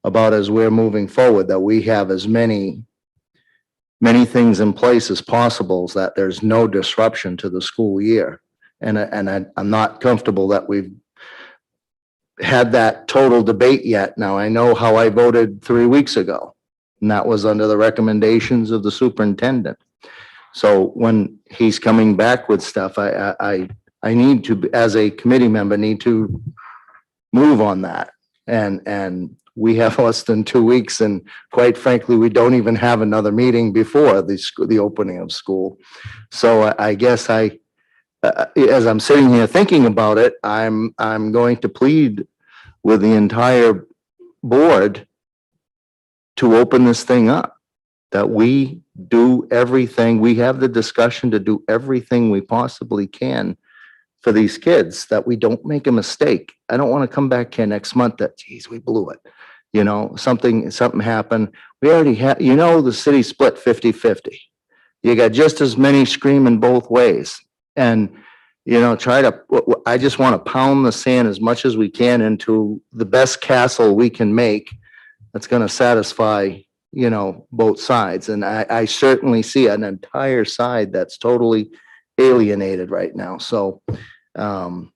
about as we're moving forward, that we have as many things in place as possible so that there's no disruption to the school year. And I'm not comfortable that we've had that total debate yet. Now, I know how I voted 3 weeks ago, and that was under the recommendations of the superintendent. So when he's coming back with stuff, I need to, as a committee member, need to move on that. And we have less than 2 weeks, and quite frankly, we don't even have another meeting before the opening of school. So I guess as I'm sitting here thinking about it, I'm going to plead with the entire board to open this thing up, that we do everything, we have the discussion to do everything we possibly can for these kids, that we don't make a mistake. I don't want to come back here next month that, geez, we blew it. You know, something happened. We already have, the city split 50-50. You got just as many screaming both ways. And, I just want to pound the sand as much as we can into the best castle we can make that's going to satisfy, both sides. And I certainly see an entire side that's totally alienated right now. So, and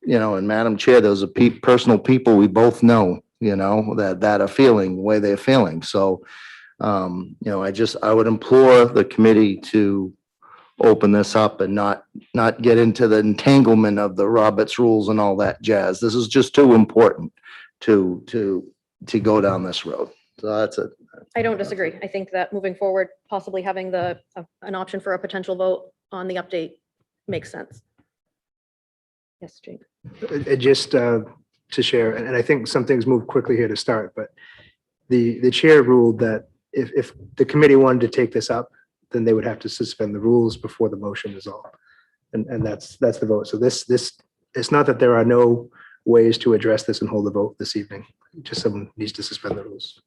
Madam Chair, those are personal people we both know, that are feeling the way they're feeling. So, I would implore the committee to open this up and not get into the entanglement of the Roberts rules and all that jazz. This is just too important to go down this road. So that's it. I don't disagree. I think that moving forward, possibly having an option for a potential vote on the update makes sense. Yes, Jake. Just to share, and I think some things move quickly here to start, but the chair ruled that if the committee wanted to take this up, then they would have to suspend the rules before the motion is all. And that's the vote. So this it's not that there are no ways to address this and hold the vote this evening. Just someone needs to suspend the rules.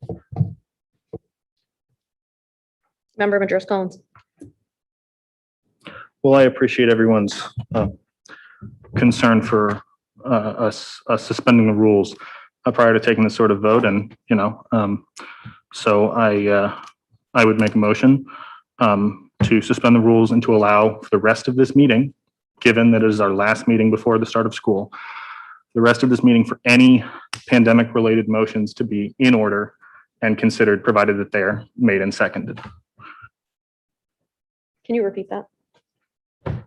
Member Madras Collins. Well, I appreciate everyone's concern for us suspending the rules prior to taking this sort of vote. And, so I would make a motion to suspend the rules and to allow for the rest of this meeting, given that it is our last meeting before the start of school, the rest of this meeting for any pandemic related motions to be in order and considered, provided that they're made and seconded. Can you repeat that?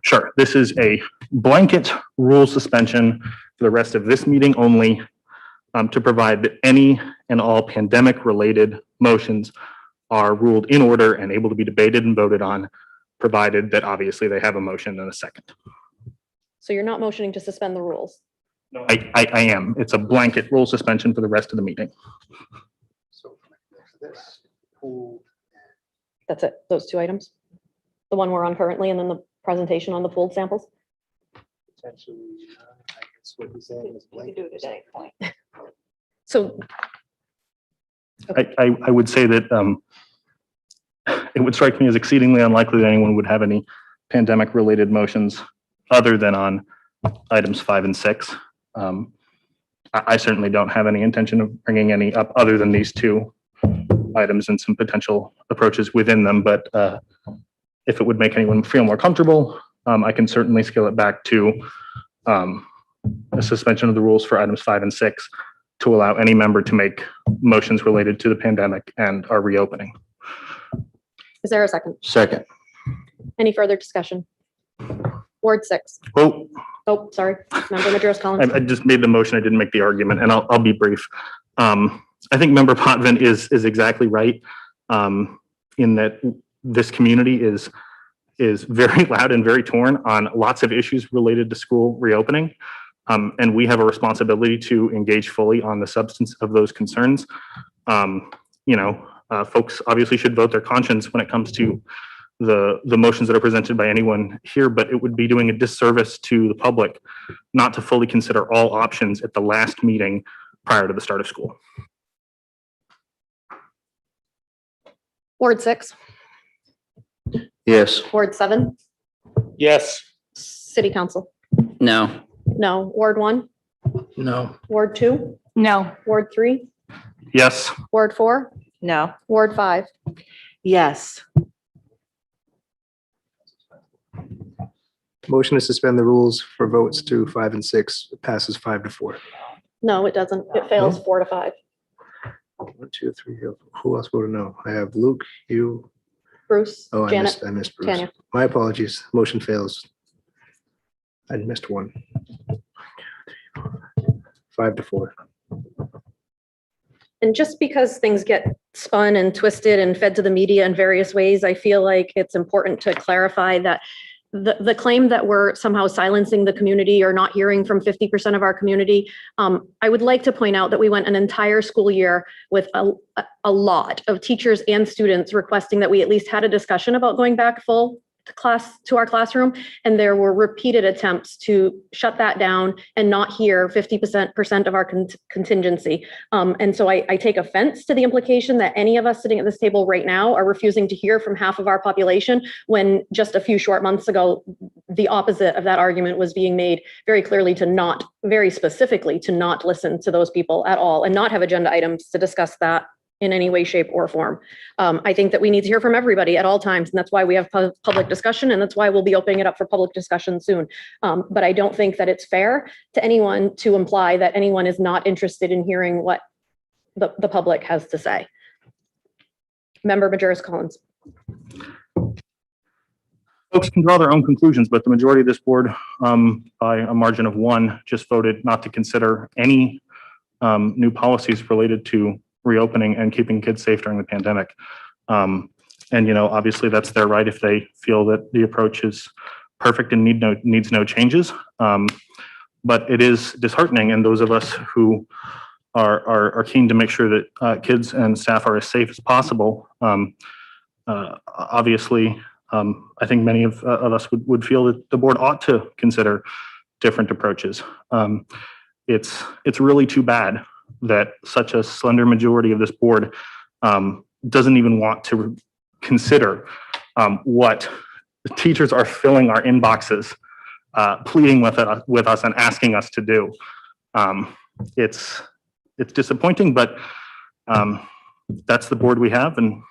Sure. This is a blanket rule suspension for the rest of this meeting only, to provide that any and all pandemic related motions are ruled in order and able to be debated and voted on, provided that obviously they have a motion and a second. So you're not motioning to suspend the rules? No, I am. It's a blanket rule suspension for the rest of the meeting. So this pool. That's it, those two items? The one we're on currently and then the presentation on the pooled samples? Potentially, I guess what he's saying is blanket. do it at any point. So I would say that it would strike me as exceedingly unlikely that anyone would have any pandemic-related motions other than on items 5 and 6. I certainly don't have any intention of bringing any up other than these two items and some potential approaches within them. But if it would make anyone feel more comfortable, I can certainly scale it back to a suspension of the rules for items 5 and 6 to allow any member to make motions related to the pandemic and our reopening. Is there a second? Second. Any further discussion? Ward 6. Oh, Sorry. Member Madros Collins. I just made the motion. I didn't make the argument, and I'll be brief. I think Member Potvin is exactly right in that this community is very loud and very torn on lots of issues related to school reopening. And we have a responsibility to engage fully on the substance of those concerns. Folks obviously should vote their conscience when it comes to the motions that are presented by anyone here, but it would be doing a disservice to the public not to fully consider all options at the last meeting prior to the start of school. Ward 6. Yes. Ward 7. Yes. City Council. No. No. Ward 1. No. Ward 2. No. Ward 3. Yes. Ward 4. No. Ward 5. Yes. Motion to suspend the rules for votes to 5 and 6 passes 5-4. No, it doesn't. It fails 4 to 5. 1, 2, 3. Who else voted no? I have Luke, you. Bruce, Oh, Janet, I missed Bruce. Tanya. My apologies. Motion fails. I missed one. 5-4. And just because things get spun and twisted and fed to the media in various ways, I feel like it's important to clarify that the claim that we're somehow silencing the community or not hearing from 50% of our community, I would like to point out that we went an entire school year with a lot of teachers and students requesting that we at least had a discussion about going back full to our classroom, and there were repeated attempts to shut that down and not hear 50% of our contingency. And so I take offense to the implication that any of us sitting at this table right now are refusing to hear from half of our population, when just a few short months ago, the opposite of that argument was being made very clearly, to not, very specifically, to not listen to those people at all and not have agenda items to discuss that in any way, shape, or form. I think that we need to hear from everybody at all times, and that's why we have public discussion, and that's why we'll be opening it up for public discussion soon. But I don't think that it's fair to anyone to imply that anyone is not interested in hearing what the public has to say. Member Majerus Collins. Folks can draw their own conclusions, but the majority of this board, by a margin of 1, just voted not to consider any new policies related to reopening and keeping kids safe during the pandemic. And, obviously that's their right if they feel that the approach is perfect and needs no changes. But it is disheartening, and those of us who are keen to make sure that kids and staff are as safe as possible, obviously, I think many of us would feel that the board ought to consider different approaches. It's really too bad that such a slender majority of this board doesn't even want to consider what teachers are filling our inboxes, pleading with us and asking us to do. It's disappointing, but that's the board we have, and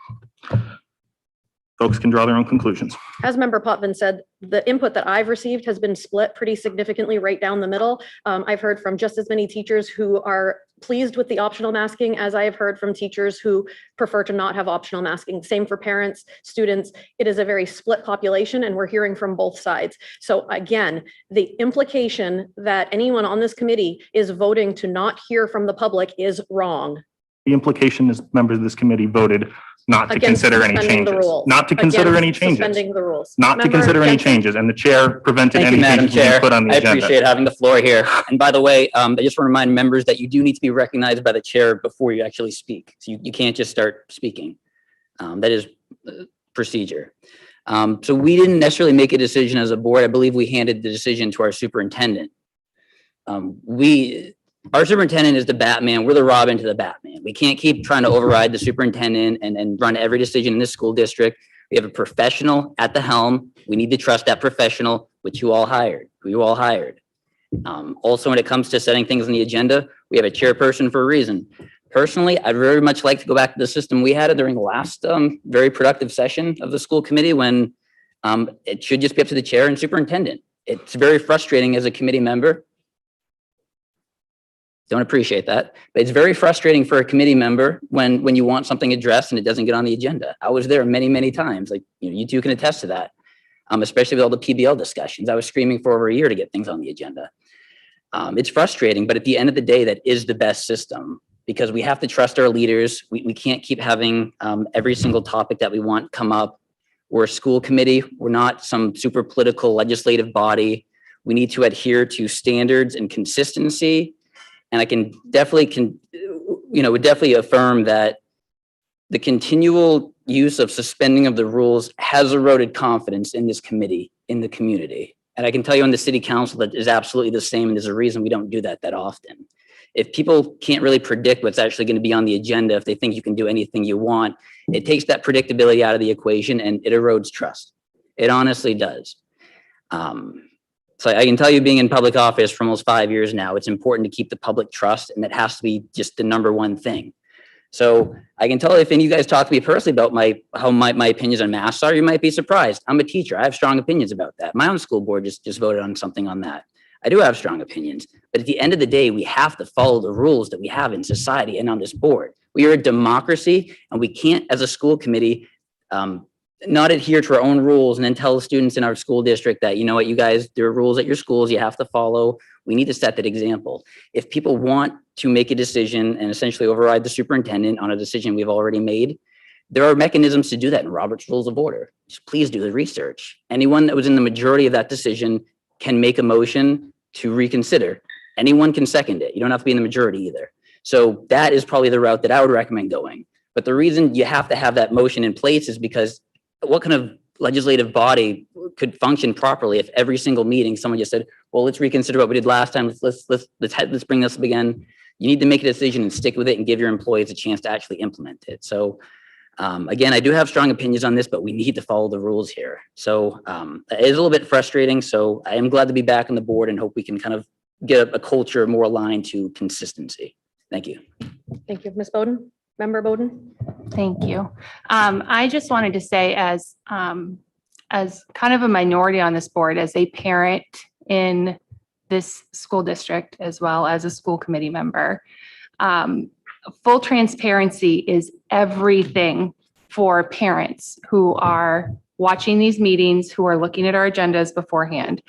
folks can draw their own conclusions. As Member Potvin said, the input that I've received has been split pretty significantly right down the middle. I've heard from just as many teachers who are pleased with the optional masking as I have heard from teachers who prefer to not have optional masking. Same for parents, students. It is a very split population, and we're hearing from both sides. So again, the implication that anyone on this committee is voting to not hear from the public is wrong. The implication is members of this committee voted not to Against consider any suspending the changes, rules. not to consider Against any changes, Suspending the rules. not to Member consider any Jensen? changes, and the chair prevented Thank any you, Madam changes being Chair. put on the I agenda. appreciate having the floor here. And by the way, I just want to remind members that you do need to be recognized by the chair before you actually speak. So you can't just start speaking. That is procedure. So we didn't necessarily make a decision as a board. I believe we handed the decision to our superintendent. Our superintendent is the Batman. We're the Robin to the Batman. important. We can't keep trying to override the superintendent and run every decision in the school district. We have a professional at the helm. We need to trust that professional, which you all hired, who you all hired. Also, when it comes to setting things on the agenda, we have a chairperson for a reason. Personally, I'd very much like to go back to the system we had during the last very productive session of the school committee when it should just be up to the chair and superintendent. It's very frustrating as a committee member. Don't appreciate that, but it's very frustrating for a committee member when you want something addressed and it doesn't get on the agenda. I was there many, many times. Like, you two can attest to that, especially with all the PBL discussions. I was screaming for over a year to get things on the agenda. It's frustrating, but at the end of the day, that is the best system because we have to trust our leaders. We can't keep having every single topic that we want come up. We're a school committee. We're not some super political legislative body. We need to adhere to standards and consistency. And I can definitely, would definitely affirm that the continual use of suspending of the rules has eroded confidence in this committee, in the community. And I can tell you on the city council that is absolutely the same. And there's a reason we don't do that often. If people can't really predict what's actually going to be on the agenda, if they think you can do anything you want, it takes that predictability out of the equation and it erodes trust. It honestly does. So I can tell you, being in public office for almost 5 years now, it's important to keep the public trust, and that has to be just the number one thing. So I can tell if any of you guys talk to me personally about how my opinions on masks are, you might be surprised. I'm a teacher. I have strong opinions about that. My own school board just voted on something on that. I do have strong opinions, but at the end of the day, we have to follow the rules that we have in society and on this board. We are a democracy, and we can't, as a school committee, not adhere to our own rules and then tell the students in our school district that, you know what, you guys, there are rules at your schools you have to follow. We need to set that example. If people want to make a decision and essentially override the superintendent on a decision we've already made, there are mechanisms to do that in Robert's Rules of Order. Just please do the research. Anyone that was in the majority of that decision can make a motion to reconsider. Anyone can second it. You don't have to be in the majority either. So that is probably the route that I would recommend going. But the reason you have to have that motion in place is because what kind of legislative body could function properly if every single meeting someone just said, well, let's reconsider what we did last time. Let's bring this up again. You need to make a decision and stick with it and give your employees a chance to actually implement it. So again, I do have strong opinions on this, but we need to follow the rules here. So it is a little bit frustrating. So I am glad to be back on the board and hope we can kind of get a culture more aligned to consistency. Thank you. Thank you, Ms. Bowden. Member Bowden? Thank you. I just wanted to say, as kind of a minority on this board, as a parent in this school district, as well as a school committee member, full transparency is everything for parents who are watching these meetings, who are looking at our agendas beforehand.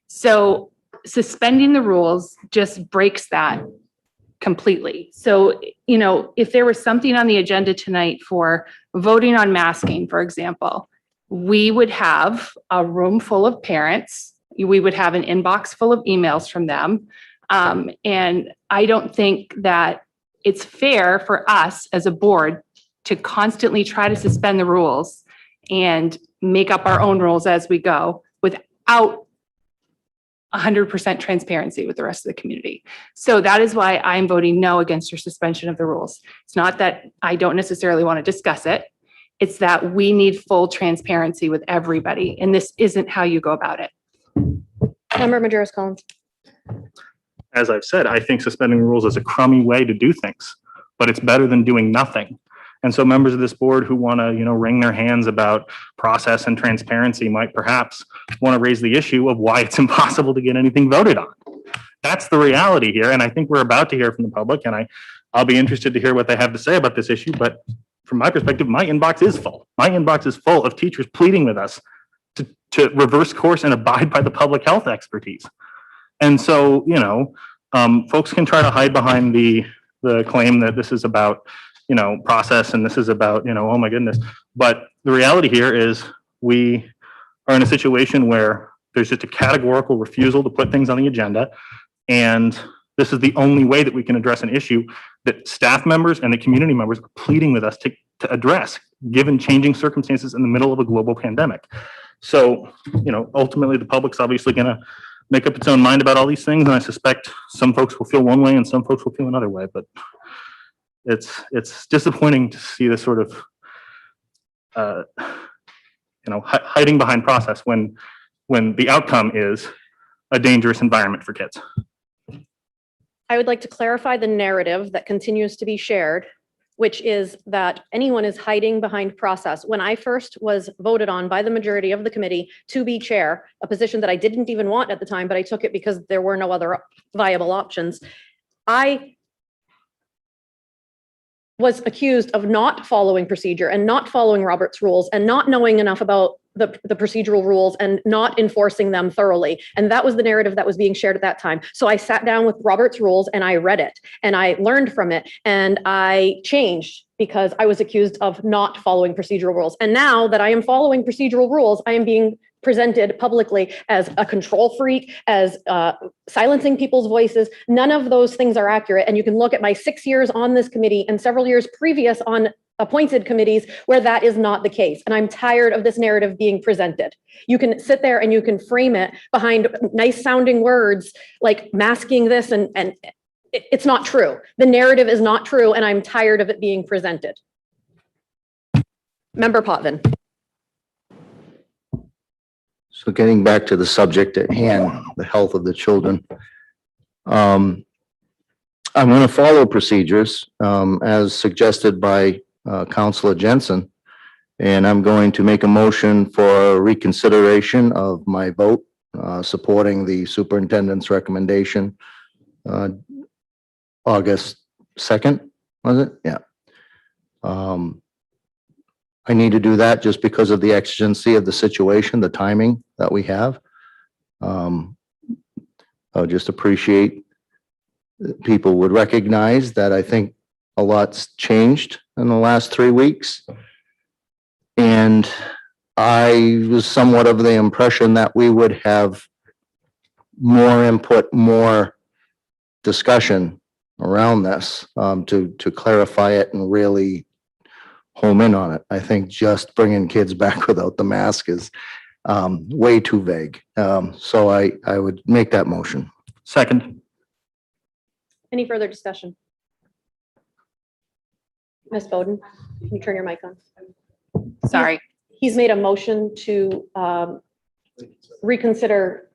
So suspending the rules just breaks that completely. So, if there was something on the agenda tonight for voting on masking, for example, we would have a room full of parents. We would have an inbox full of emails from them. And I don't think that it's fair for us as a board to constantly try to suspend the rules and make up our own rules as we go without 100% transparency with the rest of the community. So that is why I'm voting no against your suspension of the rules. It's not that I don't necessarily want to discuss it. It's that we need full transparency with everybody, and this isn't how you go about it. Member Majerus-Collins? As I've said, I think suspending rules is a crummy way to do things, but it's better than doing nothing. And so members of this board who want to, wring their hands about process and transparency might perhaps want to raise the issue of why it's impossible to get anything voted on. That's the reality here. And I think we're about to hear from the public, and I'll be interested to hear what they have to say about this issue. But from my perspective, my inbox is full. My inbox is full of teachers pleading with us to reverse course and abide by the public health expertise. And so, folks can try to hide behind the claim that this is about process and this is about, oh my goodness. But the reality here is we are in a situation where there's just a categorical refusal to put things on the agenda. And this is the only way that we can address an issue that staff members and the community members are pleading with us to address, given changing circumstances in the middle of a global pandemic. So, ultimately the public's obviously going to make up its own mind about all these things. And I suspect some folks will feel one way and some folks will feel another way, but it's disappointing to see this sort of, hiding behind process when the outcome is a dangerous environment for kids. I would like to clarify the narrative that continues to be shared, which is that anyone is hiding behind process. When I first was voted on by the majority of the committee to be chair, a position that I didn't even want at the time, but I took it because there were no other viable options, I was accused of not following procedure and not following Robert's rules and not knowing enough about the procedural rules and not enforcing them thoroughly. And that was the narrative that was being shared at that time. So I sat down with Robert's rules and I read it and I learned from it and I changed because I was accused of not following procedural rules. And now that I am following procedural rules, I am being presented publicly as a control freak, as silencing people's voices. None of those things are accurate. And you can look at my 6 years on this committee and several years previous on appointed committees where that is not the case. And I'm tired of this narrative being presented. You can sit there and you can frame it behind nice sounding words like masking this and it's not true. The narrative is not true and I'm tired of it being presented. Member Potvin. So getting back to the subject at hand, the health of the children. I'm going to follow procedures as suggested by Councilor Jensen. And I'm going to make a motion for reconsideration of my vote supporting the superintendent's recommendation. August 2nd, was it? Yeah. I need to do that just because of the exigency of the situation, the timing that we have. I would just appreciate that people would recognize that I think a lot's changed in the last 3 weeks. And I was somewhat of the impression that we would have more input, more discussion around this to clarify it and really home in on it. I think just bringing kids back without the mask is way too vague. So I would make that motion. Second. Any further discussion? Ms. Bowden, can you turn your mic on? Sorry. He's made a motion to reconsider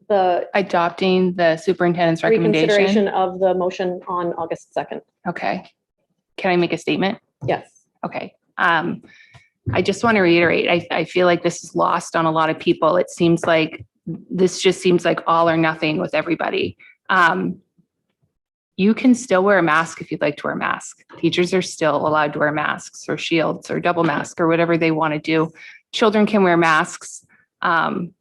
the Adopting the superintendent's recommendation. reconsideration of the motion on August 2nd. Okay. Can I make a statement? Yes. Okay. I just want to reiterate, I feel like this is lost on a lot of people. It seems like this just seems like all or nothing with everybody. You can still wear a mask if you'd like to wear a mask. Teachers are still allowed to wear masks or shields or double mask or whatever they want to do. Children can wear masks. And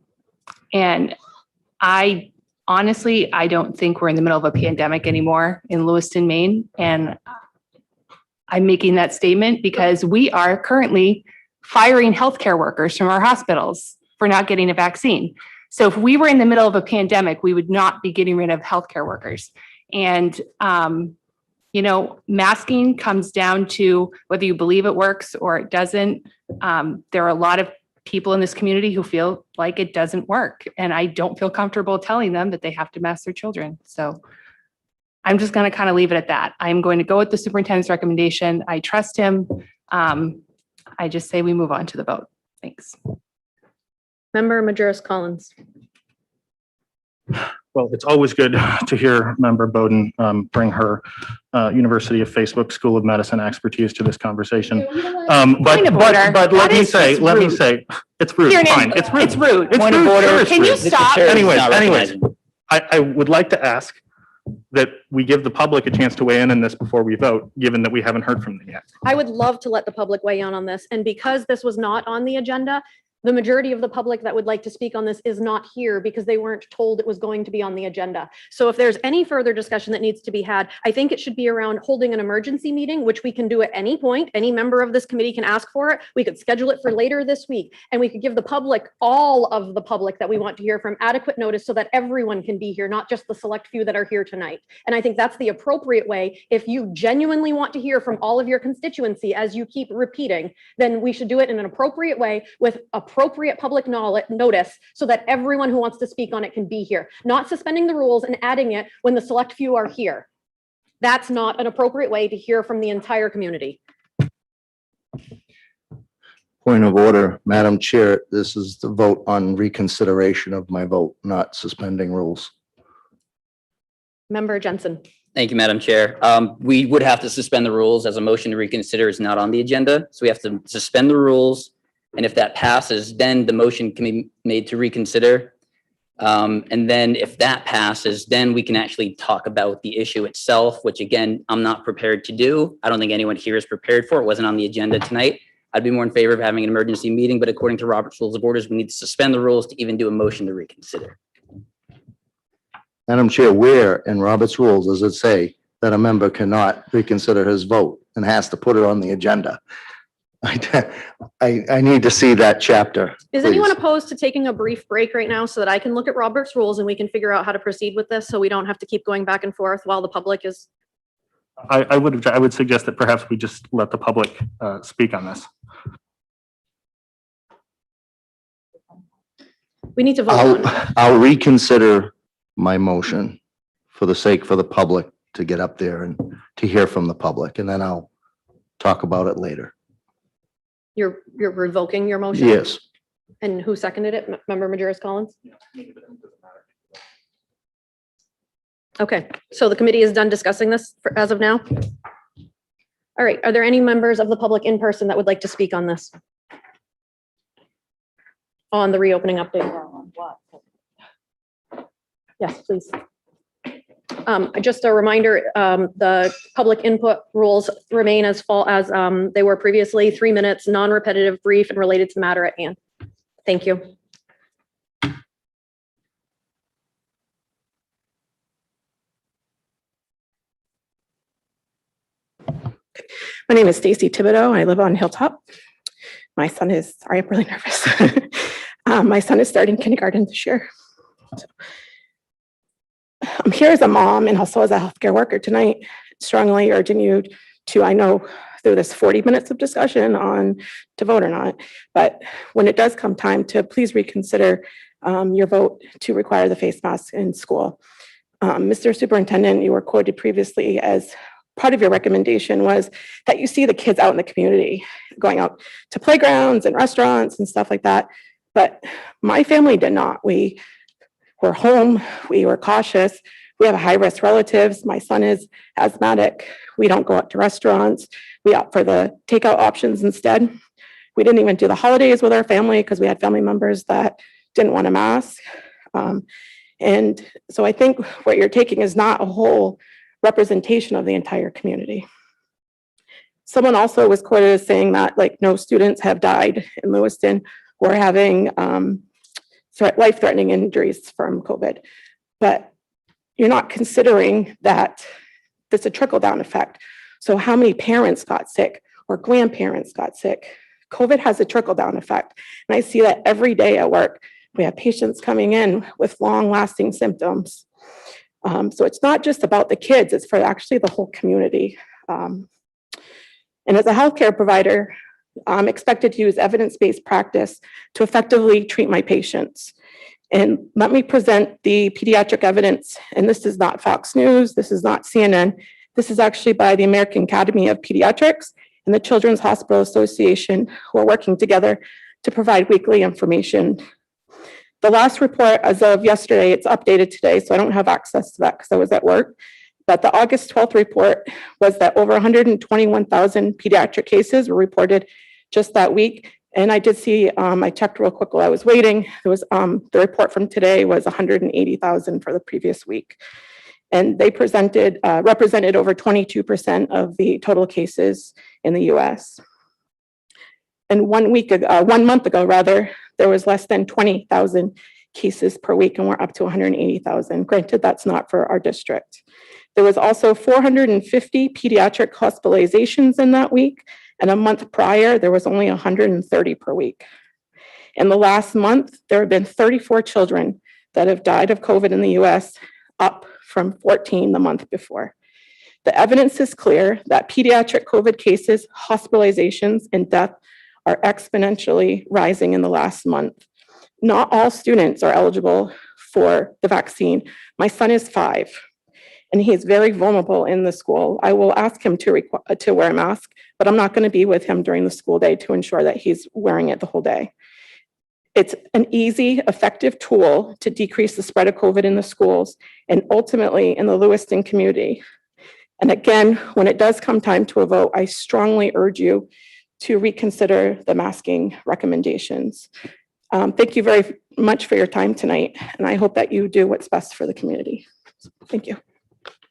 I honestly don't think we're in the middle of a pandemic anymore in Lewiston, Maine. And I'm making that statement because we are currently firing healthcare workers from our hospitals for not getting a vaccine. So if we were in the middle of a pandemic, we would not be getting rid of healthcare workers. And, masking comes down to whether you believe it works or it doesn't. There are a lot of people in this community who feel like it doesn't work. And I don't feel comfortable telling them that they have to mask their children. So I'm just going to kind of leave it at that. I'm going to go with the superintendent's recommendation. I trust him. I just say we move on to the vote. Thanks. Member Majerus Collins. Well, it's always good to hear Member Bowden bring her University of Facebook School of Medicine expertise to this conversation. But let me say, it's rude. Fine, it's rude. It's rude. It's Point rude. of order. Sure, it's Can you rude. stop? Anyways, I would like to ask that we give the public a chance to weigh in on this before we vote, given that we haven't heard from them yet. I would love to let the public weigh in on this. And because this was not on the agenda, the majority of the public that would like to speak on this is not here because they weren't told it was going to be on the agenda. So if there's any further discussion that needs to be had, I think it should be around holding an emergency meeting, which we can do at any point. Any member of this committee can ask for it. We could schedule it for later this week, and we could give the public, all of the public that we want to hear from, adequate notice so that everyone can be here, not just the select few that are here tonight. And I think that's the appropriate way. If you genuinely want to hear from all of your constituency, as you keep repeating, then we should do it in an appropriate way with appropriate public notice so that everyone who wants to speak on it can be here, not suspending the rules and adding it when the select few are here. That's not an appropriate way to hear from the entire community. Point of order, Madam Chair, this is the vote on reconsideration of my vote, not suspending rules. Member Jensen. Thank you, Madam Chair. We would have to suspend the rules as a motion to reconsider is not on the agenda. So we have to suspend the rules. And if that passes, then the motion can be made to reconsider. And then if that passes, then we can actually talk about the issue itself, which again, I'm not prepared to do. I don't think anyone here is prepared for it. It wasn't on the agenda tonight. I'd be more in favor of having an emergency meeting, but according to Robert's Rules of Orders, we need to suspend the rules to even do a motion to reconsider. Madam Chair, where in Robert's rules does it say that a member cannot reconsider his vote and has to put it on the agenda? I need to see that chapter. Is anyone please. opposed to taking a brief break right now so that I can look at Robert's rules and we can figure out how to proceed with this so we don't have to keep going back and forth while the public is. I would suggest that perhaps we just let the public speak on this. We need to vote on it. I'll reconsider my motion for the public to get up there and to hear from the public, and then I'll talk about it later. You're revoking your motion? Yes. And who seconded it? Member Majerus Collins? Okay, so the committee is done discussing this as of now? All right, are there any members of the public in person that would like to speak on this? On the reopening update? Yes, please. Just a reminder, the public input rules remain as they were previously, 3 minutes, non-repetitive, brief, and related to the matter at hand. Thank you. My name is Stacy Thibodeau. I live on Hilltop. My son is, sorry, I'm really nervous. My son is starting kindergarten this year. So, I'm here as a mom and also as a healthcare worker tonight, strongly urging you to, I know through this 40 minutes of discussion on to vote or not, but when it does come time to please reconsider your vote to require the face mask in school. Mr. Superintendent, you were quoted previously as part of your recommendation was that you see the kids out in the community going out to playgrounds and restaurants and stuff like that. But my family did not. We were home, we were cautious. We have high-risk relatives. My son is asthmatic. We don't go out to restaurants. We opt for the takeout options instead. We didn't even do the holidays with our family because we had family members that didn't want a mask. And so I think what you're taking is not a whole representation of the entire community. Someone also was quoted as saying that like no students have died in Lewiston or having life-threatening injuries from COVID, but you're not considering that there's a trickle-down effect. So how many parents got sick or grandparents got sick? COVID has a trickle-down effect. And I see that every day at work. We have patients coming in with long-lasting symptoms. So it's not just about the kids, it's for actually the whole community. And as a healthcare provider, I'm expected to use evidence-based practice to effectively treat my patients. And let me present the pediatric evidence. And this is not Fox News, this is not CNN. This is actually by the American Academy of Pediatrics and the Children's Hospital Association, who are working together to provide weekly information. The last report as of yesterday, it's updated today, so I don't have access to that because I was at work. But the August 12th report was that over 121,000 pediatric cases were reported just that week. And I did see, I checked real quick while I was waiting. It was the report from today was 180,000 for the previous week. And they represented over 22% of the total cases in the US. And 1 month ago, rather, there was less than 20,000 cases per week, and we're up to 180,000. Granted, that's not for our district. There was also 450 pediatric hospitalizations in that week, and a month prior, there was only 130 per week. In the last month, there have been 34 children that have died of COVID in the US, up from 14 the month before. The evidence is clear that pediatric COVID cases, hospitalizations, and death are exponentially rising in the last month. Not all students are eligible for the vaccine. My son is 5, and he is very vulnerable in the school. I will ask him to wear a mask, but I'm not going to be with him during the school day to ensure that he's wearing it the whole day. It's an easy, effective tool to decrease the spread of COVID in the schools and ultimately in the Lewiston community. And again, when it does come time to a vote, I strongly urge you to reconsider the masking recommendations. Thank you very much for your time tonight, and I hope that you do what's best for the community. Thank you.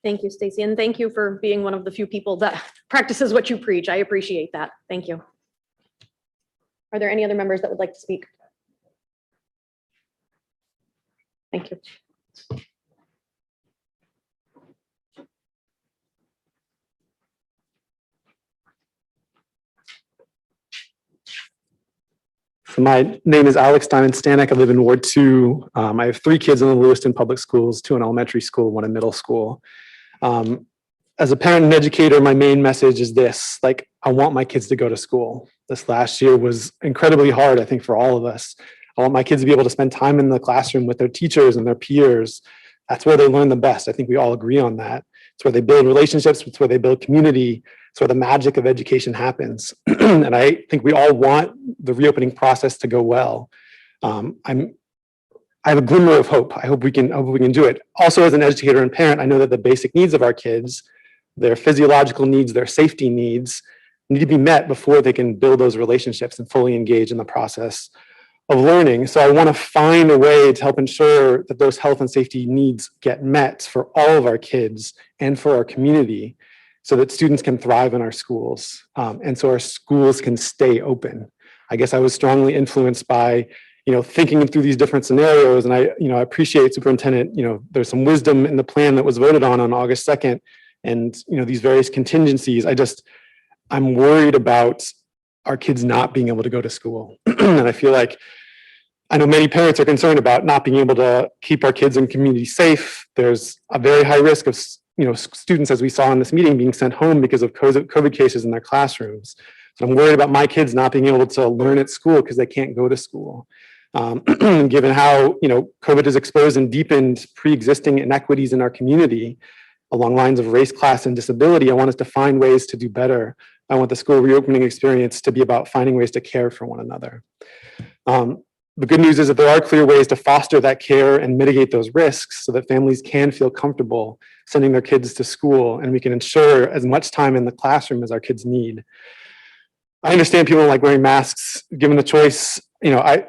Thank you, Stacy, and thank you for being one of the few people that practices what you preach. I appreciate that. Thank you. Are there any other members that would like to speak? Thank you. So my name is Alex Diamond Stanek. I live in Ward 2. I have 3 kids in the Lewiston Public Schools, 2 in elementary school, 1 in middle school. As a parent and educator, my main message is this: like, I want my kids to go to school. This last year was incredibly hard, I think, for all of us. I want my kids to be able to spend time in the classroom with their teachers and their peers. That's where they learn the best. I think we all agree on that. It's where they build relationships. It's where they build community. It's where the magic of education happens. And I think we all want the reopening process to go well. I have a glimmer of hope. I hope we can do it. Also, as an educator and parent, I know that the basic needs of our kids, their physiological needs, their safety needs, need to be met before they can build those relationships and fully engage in the process of learning. So I want to find a way to help ensure that those health and safety needs get met for all of our kids and for our community, so that students can thrive in our schools, and so our schools can stay open. I guess I was strongly influenced by, thinking through these different scenarios, and I appreciate Superintendent, there's some wisdom in the plan that was voted on August 2nd, and these various contingencies. I'm worried about our kids not being able to go to school. And I feel like, I know many parents are concerned about not being able to keep our kids and community safe. There's a very high risk of, students, as we saw in this meeting, being sent home because of COVID cases in their classrooms. So I'm worried about my kids not being able to learn at school because they can't go to school. Given how, COVID has exposed and deepened pre-existing inequities in our community along lines of race, class, and disability, I want us to find ways to do better. I want the school reopening experience to be about finding ways to care for one another. The good news is that there are clear ways to foster that care and mitigate those risks so that families can feel comfortable sending their kids to school, and we can ensure as much time in the classroom as our kids need. I understand people don't like wearing masks. Given the choice, a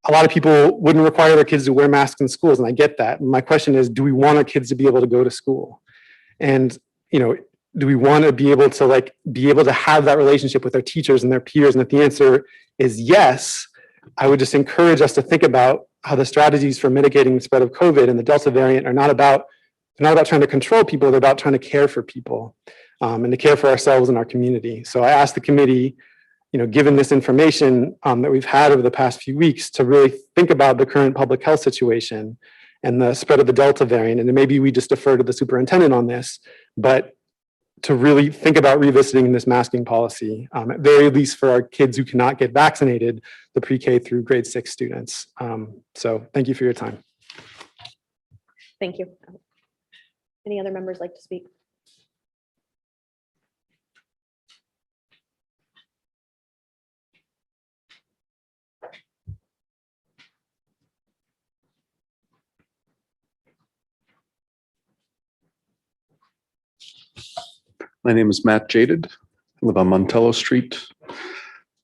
lot of people wouldn't require their kids to wear masks in schools, and I get that. My question is, do we want our kids to be able to go to school? And, do we want to be able to have that relationship with their teachers and their peers? And if the answer is yes, I would just encourage us to think about how the strategies for mitigating the spread of COVID and the Delta variant are not about trying to control people, they're about trying to care for people, and to care for ourselves and our community. So I asked the committee, given this information that we've had over the past few weeks, to really think about the current public health situation and the spread of the Delta variant. And maybe we just defer to the superintendent on this, but to really think about revisiting this masking policy, at very least for our kids who cannot get vaccinated, the pre-K through grade 6 students. So thank you for your time. Thank you. Any other members like to speak? My name is Matt Jaded. I live on Montello Street.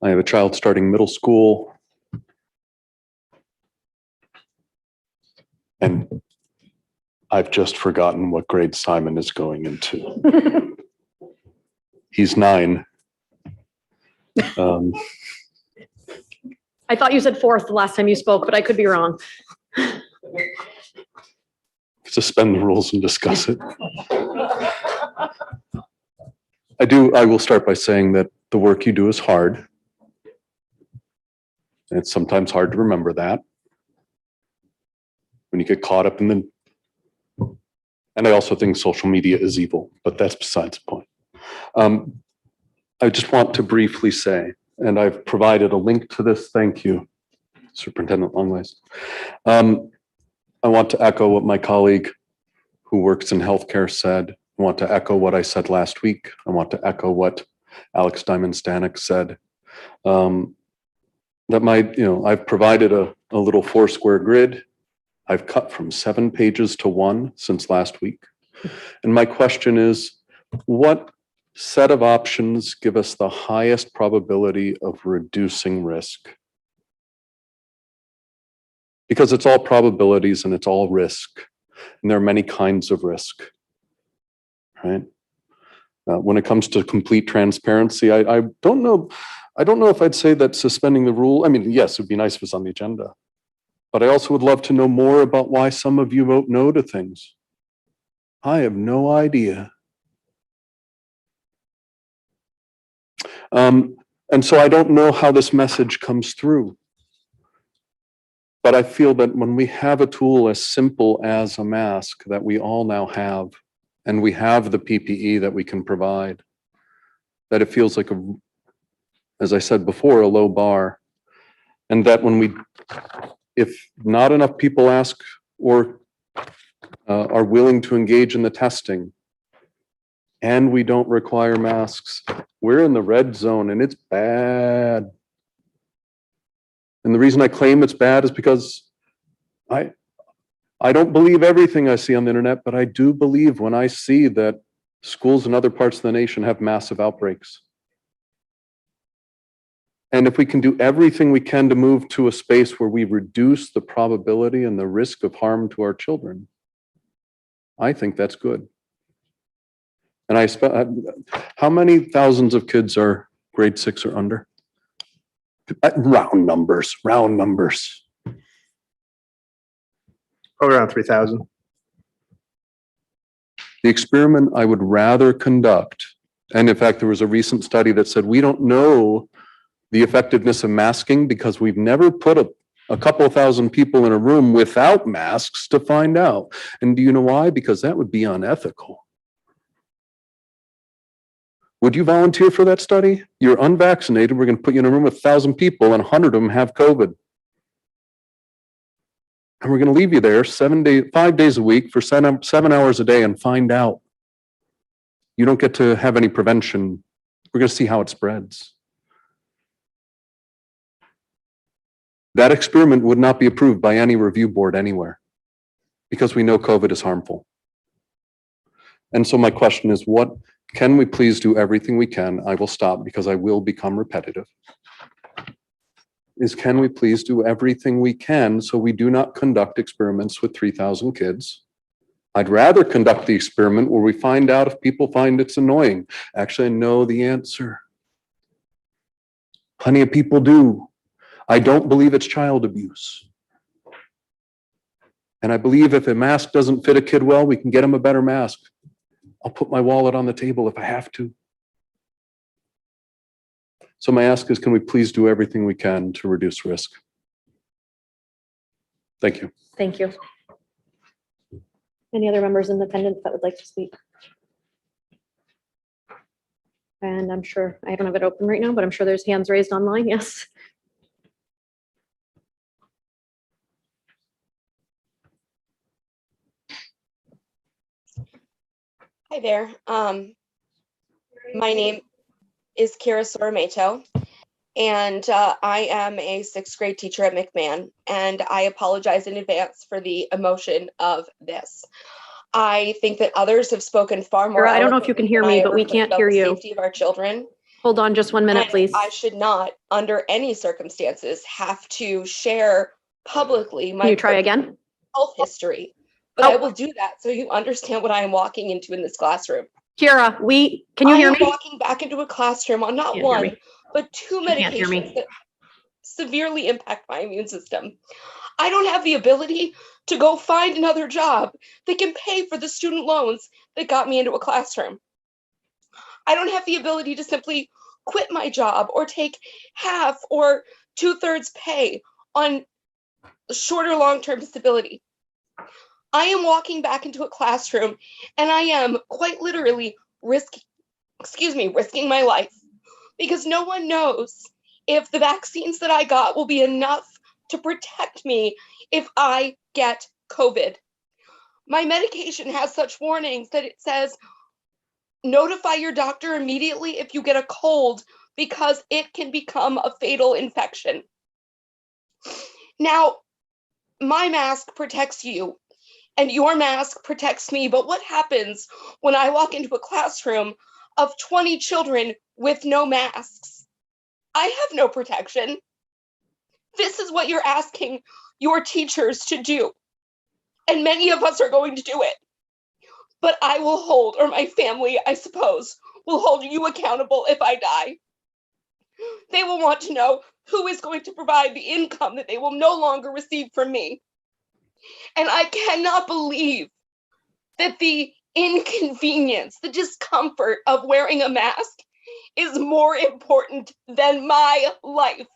I have a child starting middle school. And I've just forgotten what grade Simon is going into. He's 9. I thought you said 4th the last time you spoke, but I could be wrong. Suspend the rules and discuss it. I will start by saying that the work you do is hard. And it's sometimes hard to remember that when you get caught up in the, and I also think social media is evil, but that's besides the point. I just want to briefly say, and I've provided a link to this, thank you, Superintendent Longways. I want to echo what my colleague who works in healthcare said. I want to echo what I said last week. I want to echo what Alex Diamond Stanek said. I've provided a little 4-square grid. I've cut from 7 pages to 1 since last week. And my question is, what set of options give us the highest probability of reducing risk? Because it's all probabilities and it's all risk. And there are many kinds of risk, right? When it comes to complete transparency, I don't know if I'd say that suspending the rule, I mean, yes, it'd be nice if it's on the agenda, but I also would love to know more about why some of you vote no to things. I have no idea. And so I don't know how this message comes through. But I feel that when we have a tool as simple as a mask that we all now have, and we have the PPE that we can provide, that it feels like as I said before, a low bar. And that if not enough people ask or are willing to engage in the testing, and we don't require masks, we're in the red zone and it's bad. And the reason I claim it's bad is because I don't believe everything I see on the internet, but I do believe when I see that schools in other parts of the nation have massive outbreaks. And if we can do everything we can to move to a space where we reduce the probability and the risk of harm to our children, I think that's good. And how many thousands of kids are grade 6 or under? Round numbers. Around 3,000. The experiment I would rather conduct, and in fact, there was a recent study that said we don't know the effectiveness of masking because we've never put a couple thousand people in a room without masks to find out. And do you know why? Because that would be unethical. Would you volunteer for that study? You're unvaccinated. We're going to put you in a room with 1,000 people and 100 of them have COVID. And we're going to leave you there 5 days a week for 7 hours a day and find out. You don't get to have any prevention. We're going to see how it spreads. That experiment would not be approved by any review board anywhere because we know COVID is harmful. And so my question is, can we please do everything we can? I will stop because I will become repetitive. Can we please do everything we can so we do not conduct experiments with 3,000 kids? I'd rather conduct the experiment where we find out if people find it's annoying. Actually, I know the answer. Plenty of people do. I don't believe it's child abuse. And I believe if a mask doesn't fit a kid well, we can get him a better mask. I'll put my wallet on the table if I have to. So my ask is, can we please do everything we can to reduce risk? Thank you. Thank you. Any other members in attendance that would like to speak? And I'm sure, I don't have it open right now, but I'm sure there's hands raised online. Yes. Hi there. My name is Kira Soramato, and I am a 6th grade teacher at McMahon, and I apologize in advance for the emotion of this. I think that others have spoken far more. Kira, I don't know if you can hear me, but we can't hear you. Safety of our children. Hold on just 1 minute, please. I should not, under any circumstances, have to share publicly my Can you try again? health history. But I will do that so you understand what I am walking into in this classroom. Kira, can you hear me? I am walking back into a classroom on not one, but 2 medications that severely impact my immune system. I don't have the ability to go find another job that can pay for the student loans that got me into a classroom. I don't have the ability to simply quit my job or take half or 2/3 pay on short or long-term disability. I am walking back into a classroom and I am quite literally risking my life because no one knows if the vaccines that I got will be enough to protect me if I get COVID. My medication has such warnings that it says, notify your doctor immediately if you get a cold because it can become a fatal infection. Now, my mask protects you and your mask protects me, but what happens when I walk into a classroom of 20 children with no masks? I have no protection. This is what you're asking your teachers to do, and many of us are going to do it. But I will hold, or my family, I suppose, will hold you accountable if I die. They will want to know who is going to provide the income that they will no longer receive from me. And I cannot believe that the inconvenience, the discomfort of wearing a mask is more important than my life.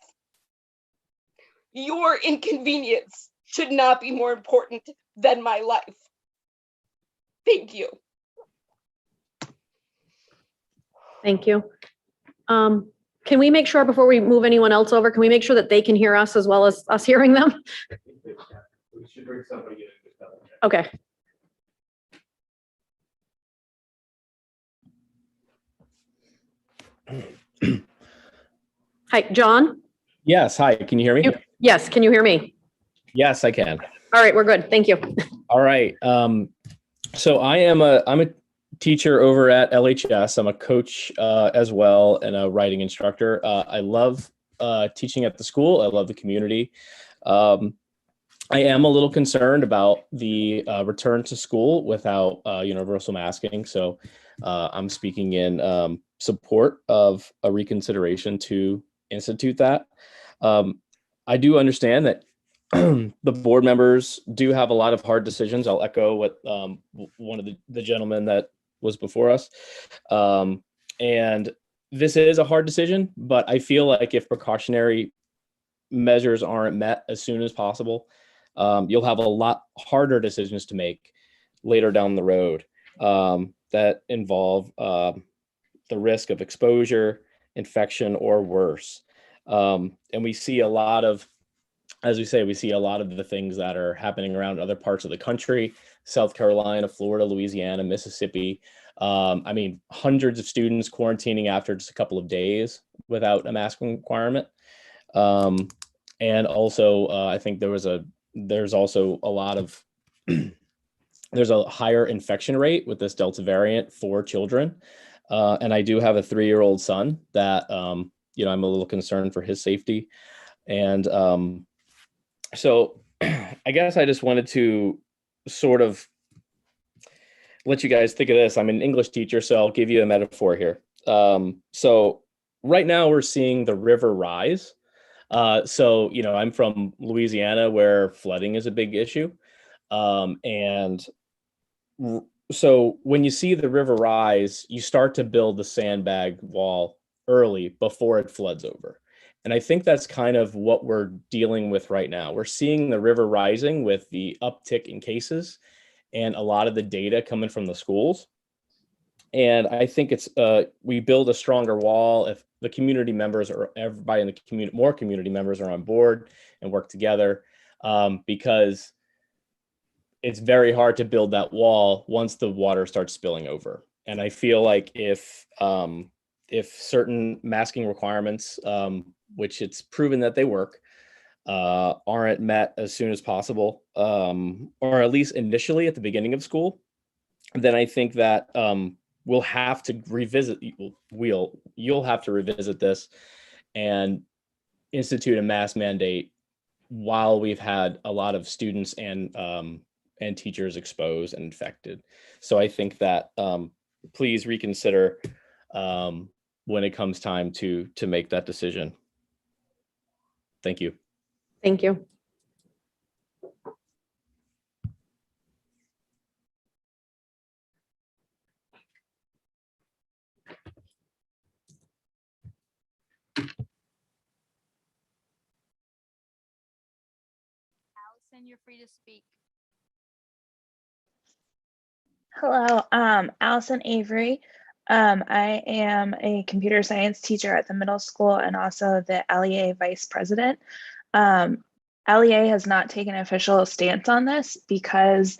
Your inconvenience should not be more important than my life. Thank you. Thank you. Can we make sure before we move anyone else over, can we make sure that they can hear us as well as us hearing them? We should bring somebody in. Okay. Hi, John? Yes, hi, can you hear me? Yes, can you hear me? Yes, I can. All right, we're good. Thank you. All right. So I'm a teacher over at LHS. I'm a coach as well and a writing instructor. I love teaching at the school. I love the community. I am a little concerned about the return to school without universal masking. So I'm speaking in support of a reconsideration to institute that. I do understand that the board members do have a lot of hard decisions. I'll echo what one of the gentlemen that was before us. And this is a hard decision, but I feel like if precautionary measures aren't met as soon as possible, you'll have a lot harder decisions to make later down the road that involve the risk of exposure, infection, or worse. And we see a lot of, as we say, we see a lot of the things that are happening around other parts of the country, South Carolina, Florida, Louisiana, Mississippi. I mean, hundreds of students quarantining after just a couple of days without a masking requirement. And also, I think there's also a lot of, there's a higher infection rate with this Delta variant for children. And I do have a 3-year-old son that, I'm a little concerned for his safety. And so I guess I just wanted to sort of let you guys think of this. I'm an English teacher, so I'll give you a metaphor here. So right now we're seeing the river rise. So, I'm from Louisiana where flooding is a big issue. So when you see the river rise, you start to build the sandbag wall early before it floods over. And I think that's kind of what we're dealing with right now. We're seeing the river rising with the uptick in cases and a lot of the data coming from the schools. And I think it's we build a stronger wall if the community members or everybody in the community, more community members are on board and work together, because it's very hard to build that wall once the water starts spilling over. And I feel like if certain masking requirements, which it's proven that they work, aren't met as soon as possible, or at least initially at the beginning of school, then I think that we'll have to revisit, you'll have to revisit this and institute a mask mandate while we've had a lot of students and teachers exposed and infected. So I think that please reconsider when it comes time to make that decision. Thank you. Thank you. Allison, you're free to speak. Hello, Allison Avery. I am a computer science teacher at the middle school and also the LEA vice president. LEA has not taken an official stance on this because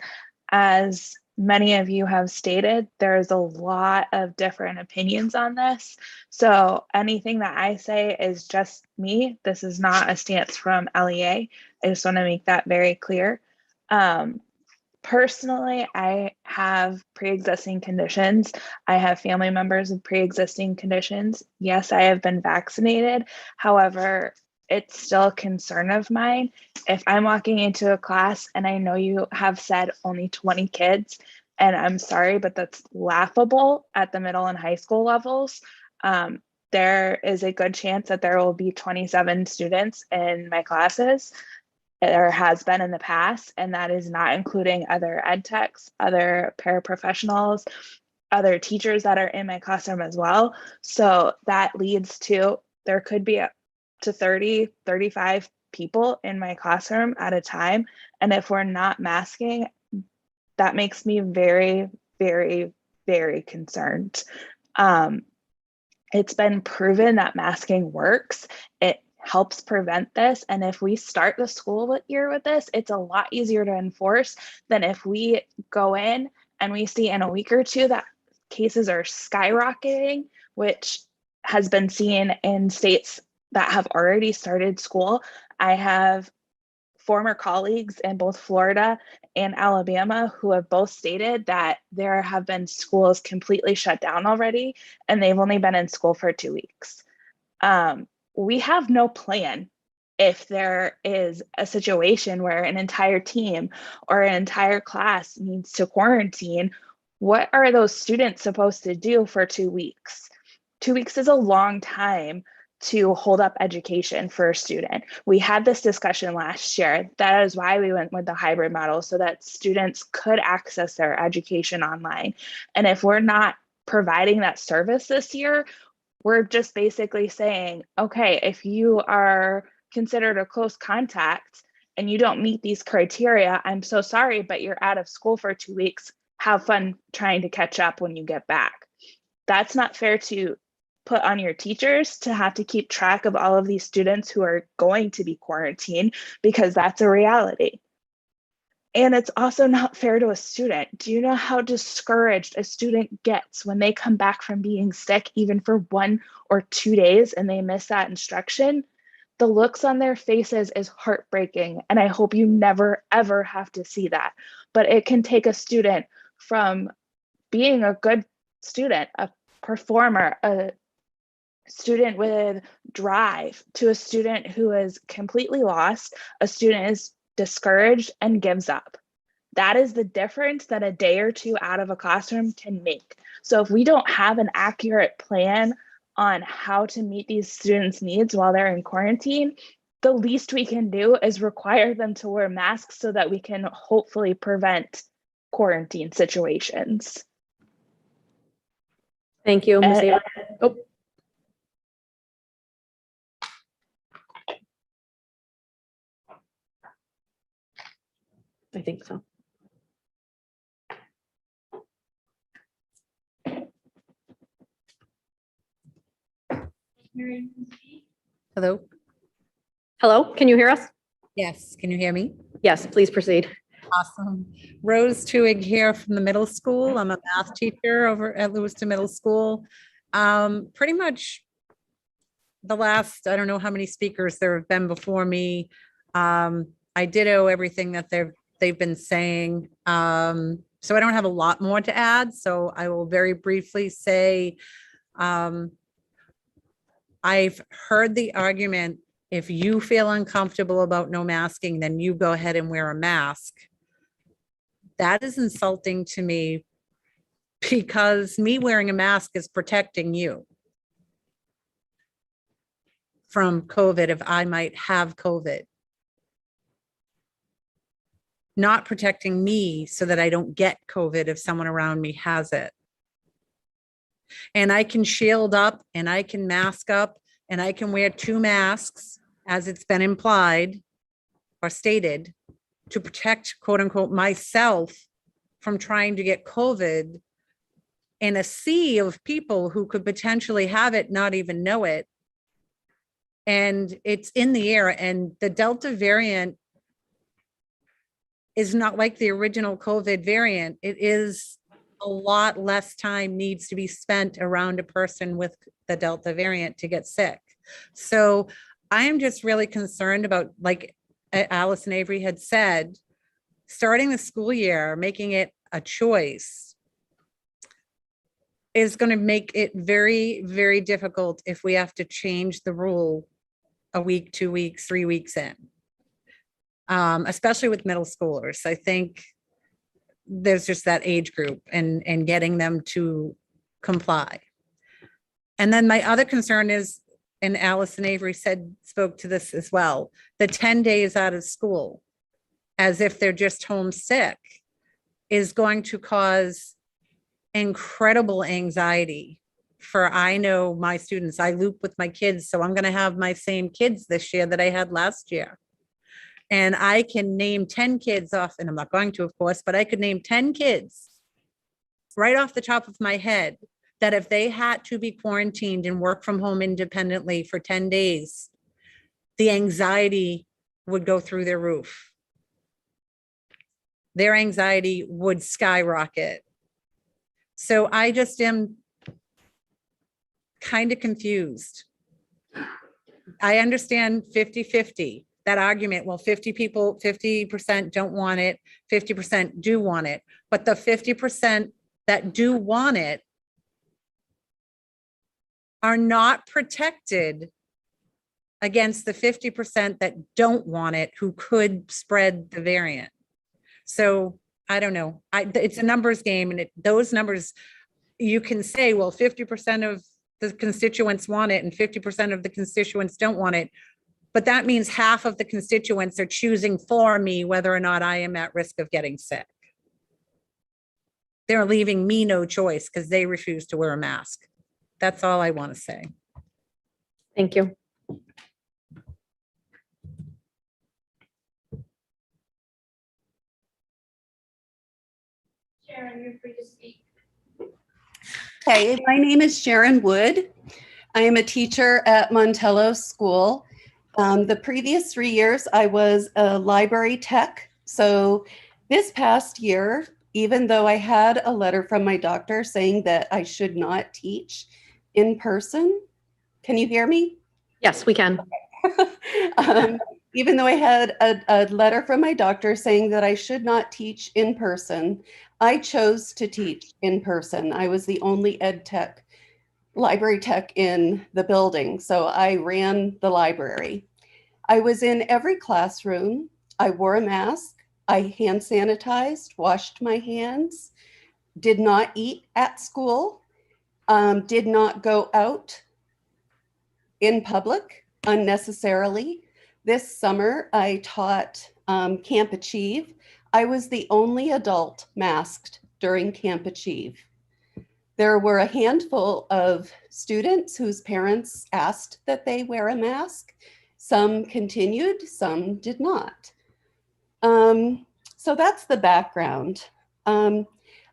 as many of you have stated, there's a lot of different opinions on this. So anything that I say is just me. This is not a stance from LEA. I just want to make that very clear. Personally, I have pre-existing conditions. I have family members with pre-existing conditions. Yes, I have been vaccinated. However, it's still a concern of mine. If I'm walking into a class and I know you have said only 20 kids, and I'm sorry, but that's laughable at the middle and high school levels. There is a good chance that there will be 27 students in my classes. There has been in the past, and that is not including other ed techs, other paraprofessionals, other teachers that are in my classroom as well. So that leads to, there could be up to 30, 35 people in my classroom at a time. And if we're not masking, that makes me very, very, very concerned. It's been proven that masking works. It helps prevent this. And if we start the school year with this, it's a lot easier to enforce than if we go in and we see in a week or two that cases are skyrocketing, which has been seen in states that have already started school. I have former colleagues in both Florida and Alabama who have both stated that there have been schools completely shut down already, and they've only been in school for 2 weeks. We have no plan if there is a situation where an entire team or an entire class needs to quarantine. What are those students supposed to do for 2 weeks? 2 weeks is a long time to hold up education for a student. We had this discussion last year. That is why we went with the hybrid model, so that students could access their education online. And if we're not providing that service this year, we're just basically saying, okay, if you are considered a close contact and you don't meet these criteria, I'm so sorry, but you're out of school for 2 weeks. Have fun trying to catch up when you get back. That's not fair to put on your teachers to have to keep track of all of these students who are going to be quarantined, because that's a reality. And it's also not fair to a student. Do you know how discouraged a student gets when they come back from being sick, even for 1 or 2 days, and they miss that instruction? The looks on their faces is heartbreaking. And I hope you never, ever have to see that. But it can take a student from being a good student, a performer, a student with drive, to a student who is completely lost. A student is discouraged and gives up. That is the difference that a day or two out of a classroom can make. So if we don't have an accurate plan on how to meet these students' needs while they're in quarantine, the least we can do is require them to wear masks so that we can hopefully prevent quarantine situations. Thank you, Ms. Avery. Oh. I think so. Hello? Hello, can you hear us? Yes, can you hear me? Yes, please proceed. Awesome. Rose Tuig here from the middle school. I'm a math teacher over at Lewiston Middle School. Pretty much the last, I don't know how many speakers there have been before me. I ditto everything that they've been saying. So I don't have a lot more to add. So I will very briefly say, I've heard the argument, if you feel uncomfortable about no masking, then you go ahead and wear a mask. That is insulting to me, because me wearing a mask is protecting you from COVID if I might have COVID. Not protecting me so that I don't get COVID if someone around me has it. And I can shield up and I can mask up and I can wear 2 masks, as it's been implied or stated, to protect, quote unquote, myself from trying to get COVID in a sea of people who could potentially have it, not even know it. And it's in the air, and the Delta variant is not like the original COVID variant. It is a lot less time needs to be spent around a person with the Delta variant to get sick. So I am just really concerned about, like Allison Avery had said, starting the school year, making it a choice is going to make it very, very difficult if we have to change the rule a week, 2 weeks, 3 weeks in. Especially with middle schoolers. I think there's just that age group and getting them to comply. And then my other concern is, and Allison Avery spoke to this as well, the 10 days out of school, as if they're just homesick, is going to cause incredible anxiety for, I know my students, I loop with my kids, so I'm going to have my same kids this year that I had last year. And I can name 10 kids off, and I'm not going to, of course, but I could name 10 kids right off the top of my head that if they had to be quarantined and work from home independently for 10 days, the anxiety would go through their roof. Their anxiety would skyrocket. So I just am kind of confused. I understand 50-50. That argument, well, 50% don't want it, 50% do want it. But the 50% that do want it are not protected against the 50% that don't want it, who could spread the variant. So I don't know. It's a numbers game, and those numbers, you can say, well, 50% of the constituents want it and 50% of the constituents don't want it. But that means half of the constituents are choosing for me whether or not I am at risk of getting sick. They're leaving me no choice because they refuse to wear a mask. That's all I want to say. Thank you. Sharon, you're free to speak. Okay, my name is Sharon Wood. I am a teacher at Montello School. The previous 3 years, I was a library tech. So this past year, even though I had a letter from my doctor saying that I should not teach in person, can you hear me? Yes, we can. Even though I had a letter from my doctor saying that I should not teach in person, I chose to teach in person. I was the only ed tech, library tech in the building, so I ran the library. I was in every classroom. I wore a mask. I hand sanitized, washed my hands, did not eat at school, did not go out in public unnecessarily. This summer, I taught Camp Achieve. I was the only adult masked during Camp Achieve. There were a handful of students whose parents asked that they wear a mask. Some continued, some did not. So that's the background.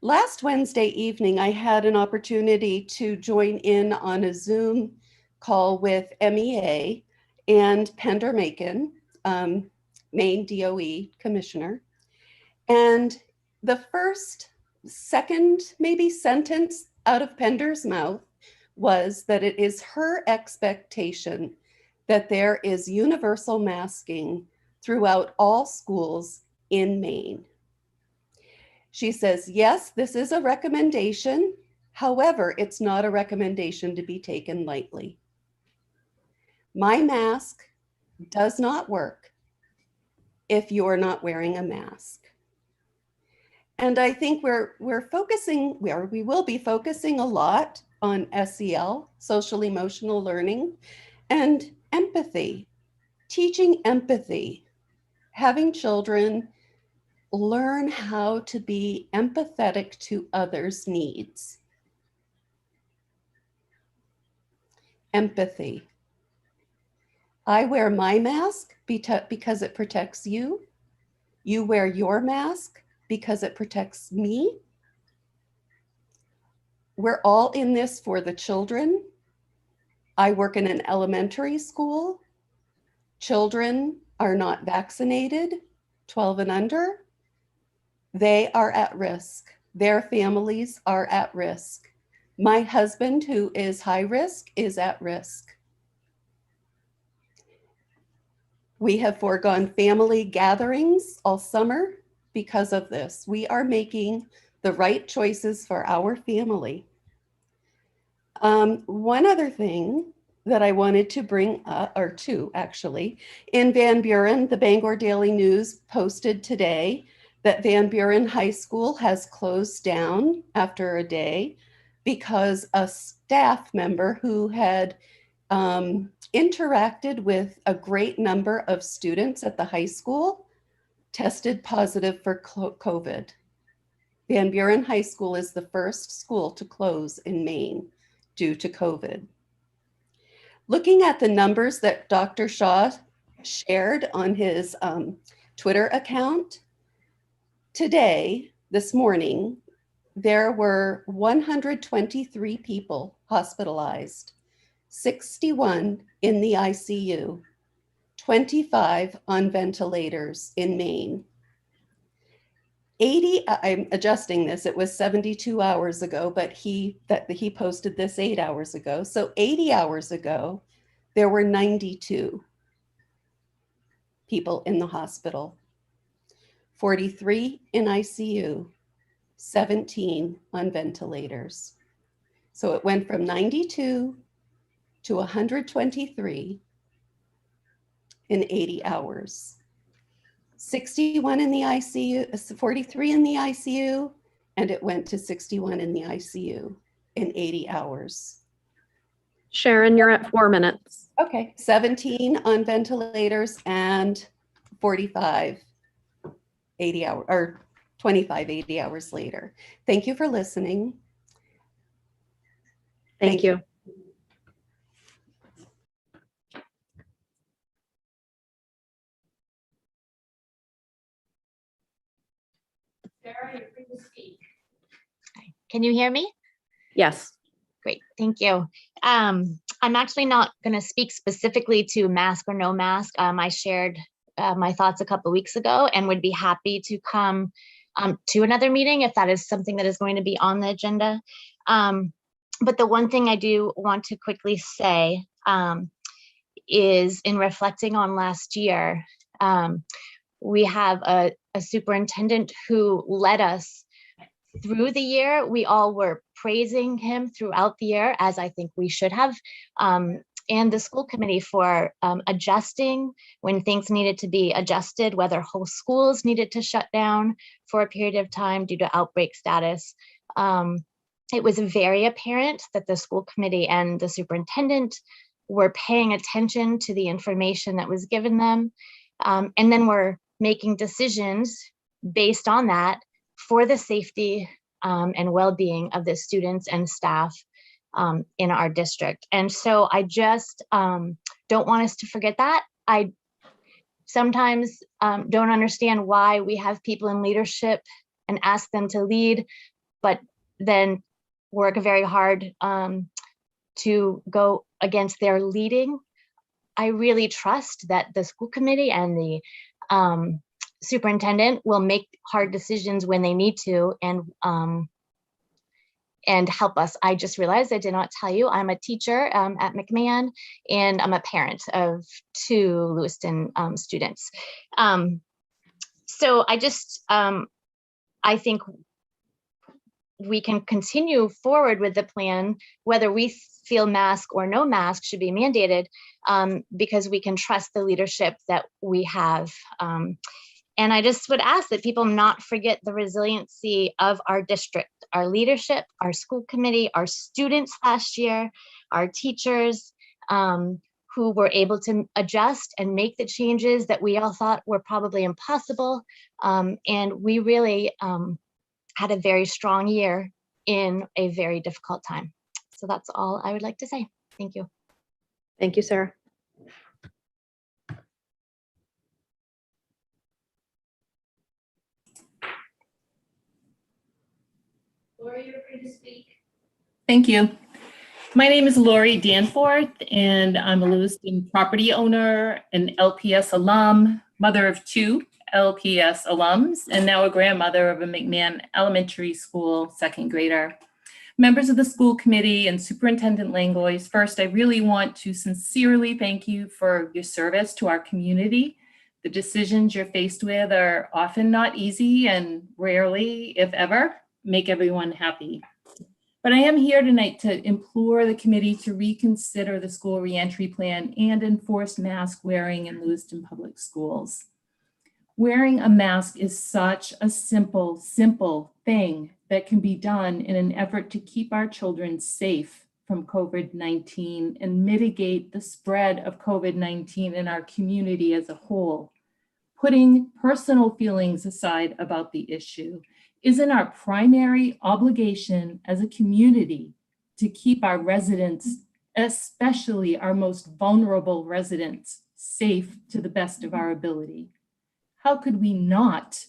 Last Wednesday evening, I had an opportunity to join in on a Zoom call with MEA and Pender Macon, Maine DOE Commissioner. And the second maybe sentence out of Pender's mouth was that it is her expectation that there is universal masking throughout all schools in Maine. She says, yes, this is a recommendation. However, it's not a recommendation to be taken lightly. My mask does not work if you're not wearing a mask. And I think we're focusing, we will be focusing a lot on SEL, social emotional learning, and empathy, teaching empathy, having children learn how to be empathetic to others' needs. Empathy. I wear my mask because it protects you. You wear your mask because it protects me. We're all in this for the children. I work in an elementary school. Children are not vaccinated, 12 and under. They are at risk. Their families are at risk. My husband, who is high risk, is at risk. We have foregone family gatherings all summer because of this. We are making the right choices for our family. One other thing that I wanted to bring up, or two actually, in Van Buren, the Bangor Daily News posted today that Van Buren High School has closed down after a day because a staff member who had interacted with a great number of students at the high school tested positive for COVID. Van Buren High School is the first school to close in Maine due to COVID. Looking at the numbers that Dr. Shaw shared on his Twitter account, today, this morning, there were 123 people hospitalized, 61 in the ICU, 25 on ventilators in Maine. 80, I'm adjusting this, it was 72 hours ago, but he posted this 8 hours ago. So 80 hours ago, there were 92 people in the hospital, 43 in ICU, 17 on ventilators. So it went from 92 to 123 in 80 hours. 61 in the ICU, 43 in the ICU, and it went to 61 in the ICU in 80 hours. Sharon, you're at 4 minutes. Okay, 17 on ventilators and 45, 80 hours, or 25, 80 hours later. Thank you for listening. Thank you. Sarah, you're free to speak. Can you hear me? Yes. Great, thank you. I'm actually not going to speak specifically to mask or no mask. I shared my thoughts a couple of weeks ago and would be happy to come to another meeting if that is something that is going to be on the agenda. But the one thing I do want to quickly say is in reflecting on last year, we have a superintendent who led us through the year. We all were praising him throughout the year, as I think we should have, and the school committee for adjusting when things needed to be adjusted, whether whole schools needed to shut down for a period of time due to outbreak status. It was very apparent that the school committee and the superintendent were paying attention to the information that was given them, and then were making decisions based on that for the safety and well-being of the students and staff in our district. And so I just don't want us to forget that. I sometimes don't understand why we have people in leadership and ask them to lead, but then work very hard to go against their leading. I really trust that the school committee and the superintendent will make hard decisions when they need to and help us. I just realized I did not tell you, I'm a teacher at McMahon, and I'm a parent of 2 Lewiston students. So I just, I think we can continue forward with the plan, whether we feel mask or no mask should be mandated, because we can trust the leadership that we have. And I just would ask that people not forget the resiliency of our district, our leadership, our school committee, our students last year, our teachers who were able to adjust and make the changes that we all thought were probably impossible. And we really had a very strong year in a very difficult time. So that's all I would like to say. Thank you. Thank you, Sarah. Lori, you're free to speak. Thank you. My name is Lori Danforth, and I'm a Lewiston property owner, an LPS alum, mother of 2 LPS alums and now a grandmother of a McMahon Elementary School second grader. Members of the school committee and Superintendent Langlois, first, I really want to sincerely thank you for your service to our community. The decisions you're faced with are often not easy and rarely, if ever, make everyone happy. But I am here tonight to implore the committee to reconsider the school reentry plan and enforce mask wearing in Lewiston Public Schools. Wearing a mask is such a simple thing that can be done in an effort to keep our children safe from COVID-19 and mitigate the spread of COVID-19 in our community as a whole. Putting personal feelings aside about the issue, isn't our primary obligation as a community to keep our residents, especially our most vulnerable residents, safe to the best of our ability? How could we not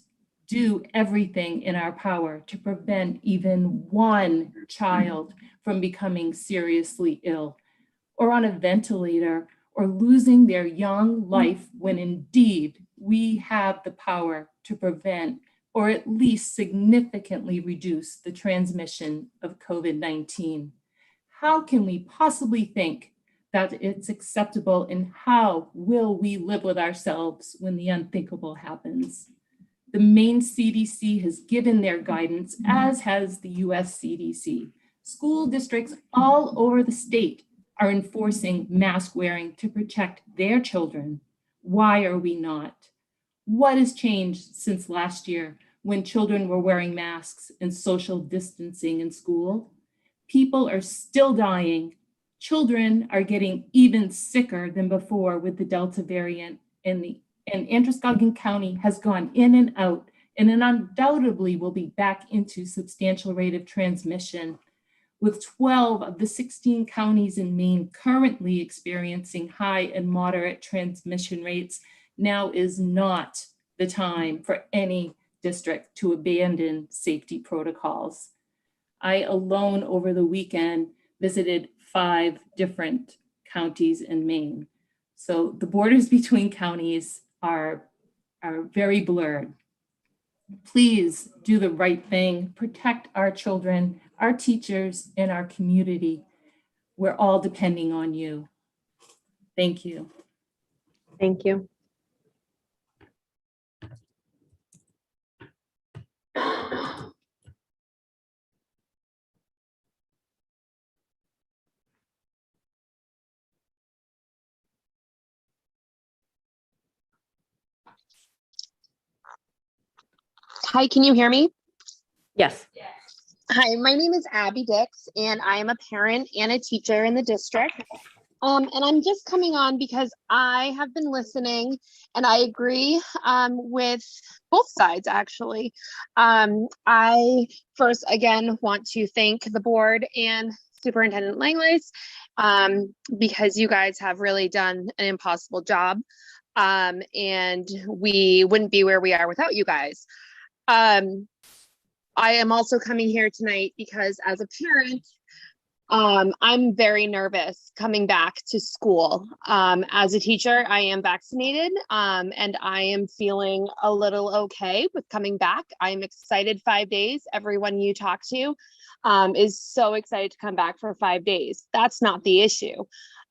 do everything in our power to prevent even one child from becoming seriously ill or on a ventilator or losing their young life when indeed we have the power to prevent or at least significantly reduce the transmission of COVID-19? How can we possibly think that it's acceptable, and how will we live with ourselves when the unthinkable happens? The Maine CDC has given their guidance, as has the US CDC. School districts all over the state are enforcing mask wearing to protect their children. Why are we not? What has changed since last year when children were wearing masks and social distancing in school? People are still dying. Children are getting even sicker than before with the Delta variant, and Androscoggin County has gone in and out, and it undoubtedly will be back into substantial rate of transmission, with 12 of the 16 counties in Maine currently experiencing high and moderate transmission rates. Now is not the time for any district to abandon safety protocols. I alone over the weekend visited 5 different counties in Maine. So the borders between counties are very blurred. Please do the right thing, protect our children, our teachers, and our community. We're all depending on you. Thank you. Thank you. Hi, can you hear me? Yes. Hi, my name is Abby Dix, and I am a parent and a teacher in the district. And I'm just coming on because I have been listening and I agree with both sides, actually. I first, again, want to thank the board and Superintendent Langlois because you guys have really done an impossible job. And we wouldn't be where we are without you guys. I am also coming here tonight because as a parent, I'm very nervous coming back to school. As a teacher, I am vaccinated and I am feeling a little okay with coming back. I'm excited 5 days. Everyone you talk to is so excited to come back for 5 days. That's not the issue.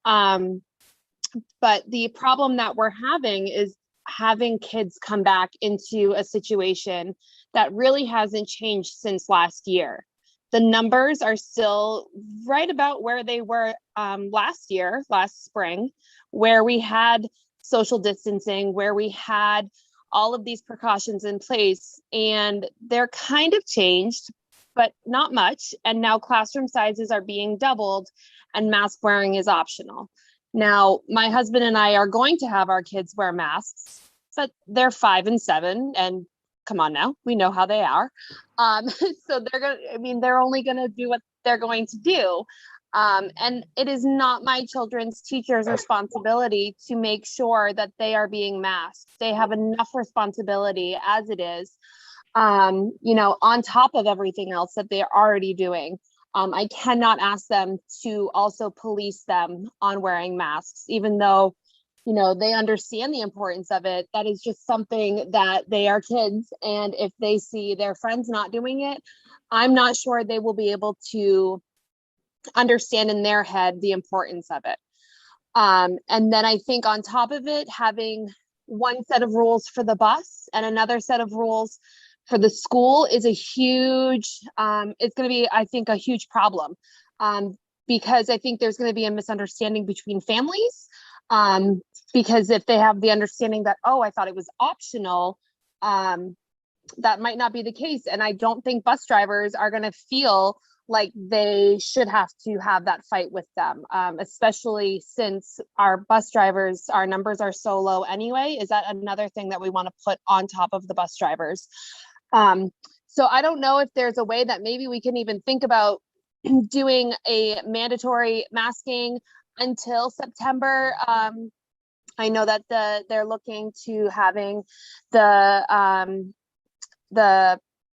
But the problem that we're having is having kids come back into a situation that really hasn't changed since last year. The numbers are still right about where they were last spring, where we had social distancing, where we had all of these precautions in place, and they're kind of changed, but not much. And now classroom sizes are being doubled and mask wearing is optional. Now, my husband and I are going to have our kids wear masks, but they're 5 and 7, and come on now, we know how they are. So they're only gonna do what they're going to do. And it is not my children's teachers' responsibility to make sure that they are being masked. They have enough responsibility as it is, on top of everything else that they're already doing. I cannot ask them to also police them on wearing masks, even though they understand the importance of it. That is just something that they are kids. And if they see their friends not doing it, I'm not sure they will be able to understand in their head the importance of it. And then I think on top of it, having one set of rules for the bus and another set of rules for the school is a huge, it's going to be, I think, a huge problem. Because I think there's going to be a misunderstanding between families. Because if they have the understanding that, oh, I thought it was optional, that might not be the case. And I don't think bus drivers are going to feel like they should have to have that fight with them, especially since our bus drivers, our numbers are so low anyway. Is that another thing that we want to put on top of the bus drivers? So I don't know if there's a way that maybe we can even think about doing a mandatory masking until September. I know that they're looking to having the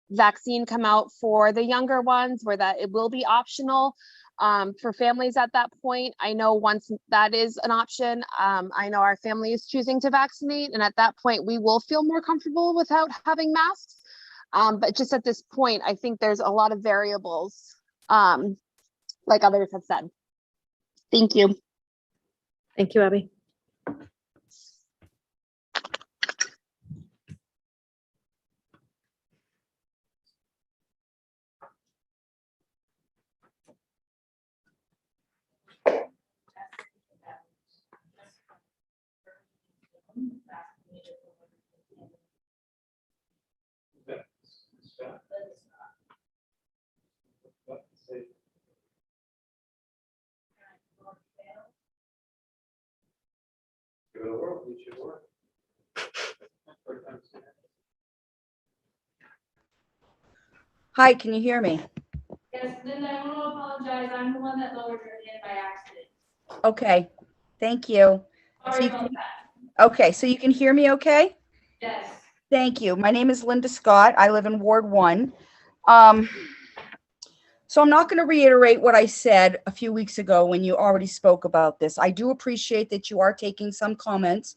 vaccine come out for the younger ones, where that it will be optional for families at that point. I know once that is an option, I know our family is choosing to vaccinate, and at that point we will feel more comfortable without having masks. But just at this point, I think there's a lot of variables, like others have said. Thank you. Thank you, Abby. Hi, can you hear me? Yes, Linda, I want to apologize. I'm the one that lowered your hand by accident. Okay, thank you. Sorry about that. Okay, so you can hear me okay? Yes. Thank you. My name is Linda Scott. I live in Ward 1. So I'm not going to reiterate what I said a few weeks ago when you already spoke about this. I do appreciate that you are taking some comments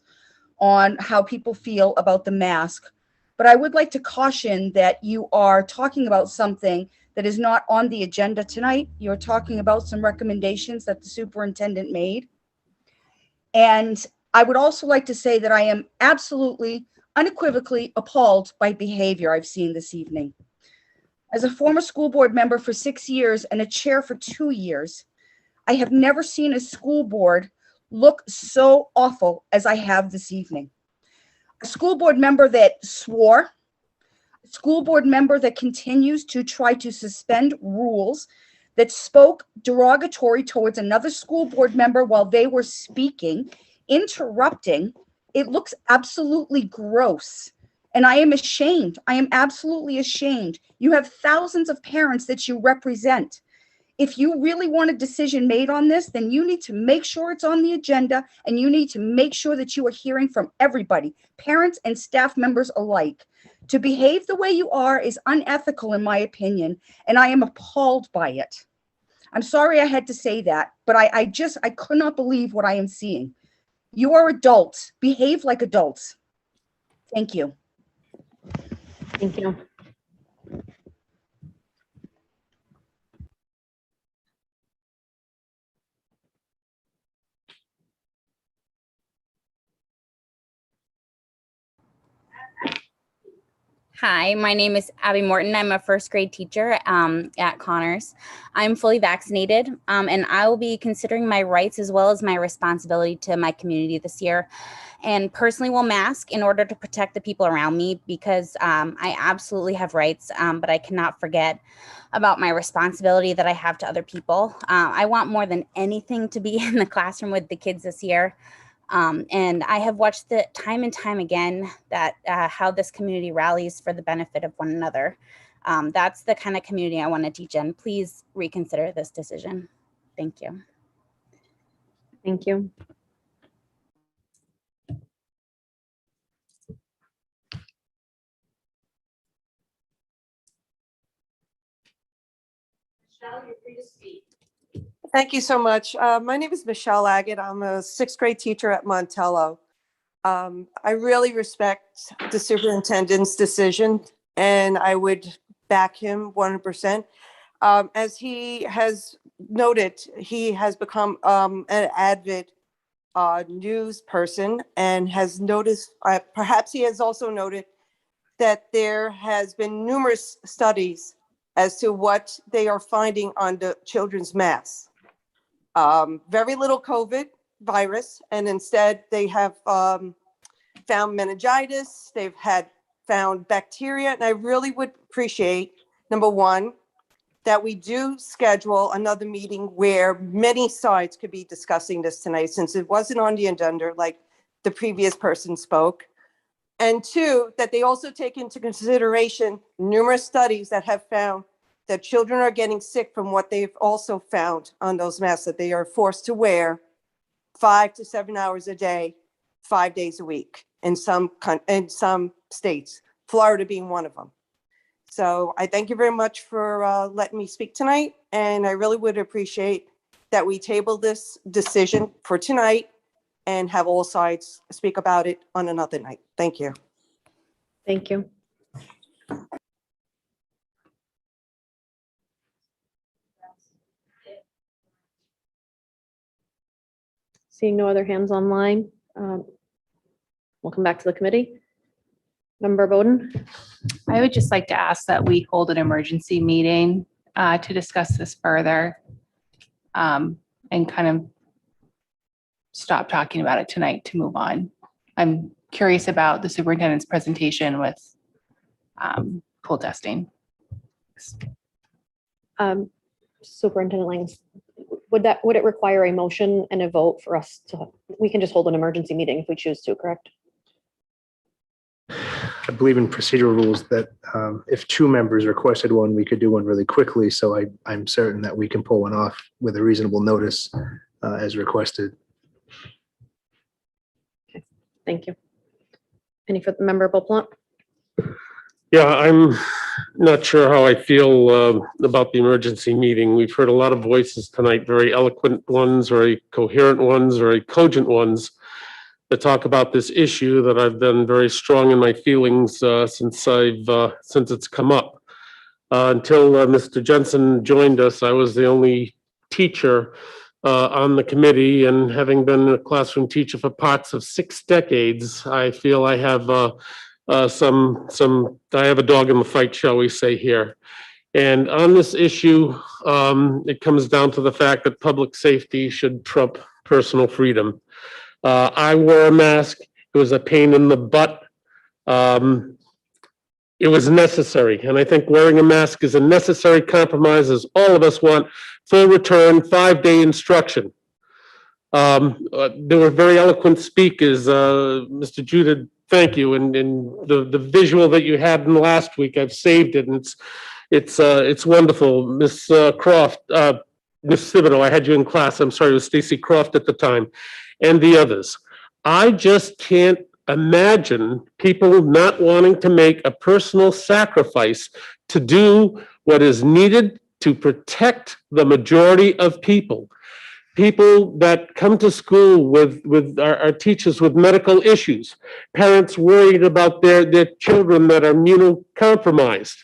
on how people feel about the mask, but I would like to caution that you are talking about something that is not on the agenda tonight. You're talking about some recommendations that the superintendent made. And I would also like to say that I am absolutely, unequivocally appalled by behavior I've seen this evening. As a former school board member for 6 years and a chair for 2 years, I have never seen a school board look so awful as I have this evening. A school board member that swore, a school board member that continues to try to suspend rules, that spoke derogatory towards another school board member while they were speaking, interrupting. It looks absolutely gross. And I am ashamed. I am absolutely ashamed. You have thousands of parents that you represent. If you really want a decision made on this, then you need to make sure it's on the agenda, and you need to make sure that you are hearing from everybody, parents and staff members alike. To behave the way you are is unethical, in my opinion, and I am appalled by it. I'm sorry I had to say that, but I could not believe what I am seeing. You are adults. Behave like adults. Thank you. Thank you. Hi, my name is Abby Morton. I'm a first grade teacher at Connors. I'm fully vaccinated, and I will be considering my rights as well as my responsibility to my community this year, and personally will mask in order to protect the people around me, because I absolutely have rights, but I cannot forget about my responsibility that I have to other people. I want more than anything to be in the classroom with the kids this year. And I have watched it time and time again that how this community rallies for the benefit of one another. That's the kind of community I want to teach in. Please reconsider this decision. Thank you. Thank you. Michelle, you're free to speak. Thank you so much. My name is Michelle Agate. I'm a sixth grade teacher at Montello. I really respect the superintendent's decision, and I would back him 100%. As he has noted, he has become an avid news person and has noticed, perhaps he has also noted that there has been numerous studies as to what they are finding on the children's masks. Very little COVID virus, and instead they have found meningitis, they've found bacteria, and I really would appreciate, number one, that we do schedule another meeting where many sides could be discussing this tonight, since it wasn't on the agenda like the previous person spoke. And two, that they also take into consideration numerous studies that have found that children are getting sick from what they've also found on those masks that they are forced to wear 5 to 7 hours a day, 5 days a week in some states, Florida being one of them. So I thank you very much for letting me speak tonight. And I really would appreciate that we table this decision for tonight and have all sides speak about it on another night. Thank you. Thank you. Seeing no other hands online, we'll come back to the committee. Member Bowden? I would just like to ask that we hold an emergency meeting to discuss this further and kind of stop talking about it tonight to move on. I'm curious about the superintendent's presentation with pool testing. Superintendent Lang, would it require a motion and a vote for us to, we can just hold an emergency meeting if we choose to, correct? I believe in procedural rules that if two members requested one, we could do one really quickly. So I'm certain that we can pull one off with a reasonable notice as requested. Okay, thank you. Any for the member Beauplant? Yeah, I'm not sure how I feel about the emergency meeting. We've heard a lot of voices tonight, very eloquent ones, very coherent ones, very cogent ones, that talk about this issue that I've been very strong in my feelings since it's come up. Until Mr. Jensen joined us, I was the only teacher on the committee, and having been a classroom teacher for parts of 6 decades, I feel I have I have a dog in the fight, shall we say here. And on this issue, it comes down to the fact that public safety should trump personal freedom. I wore a mask. It was a pain in the butt. It was necessary. And I think wearing a mask is a necessary compromise, as all of us want full return, 5-day instruction. There were very eloquent speakers. Mr. Judah, thank you. And the visual that you had in last week, I've saved it, and it's wonderful. Miss Croft, Miss Thibodeau, I had you in class. I'm sorry, it was Stacy Croft at the time, and the others. I just can't imagine people not wanting to make a personal sacrifice to do what is needed to protect the majority of people. People that come to school with our teachers with medical issues, parents worried about their children that are immunocompromised.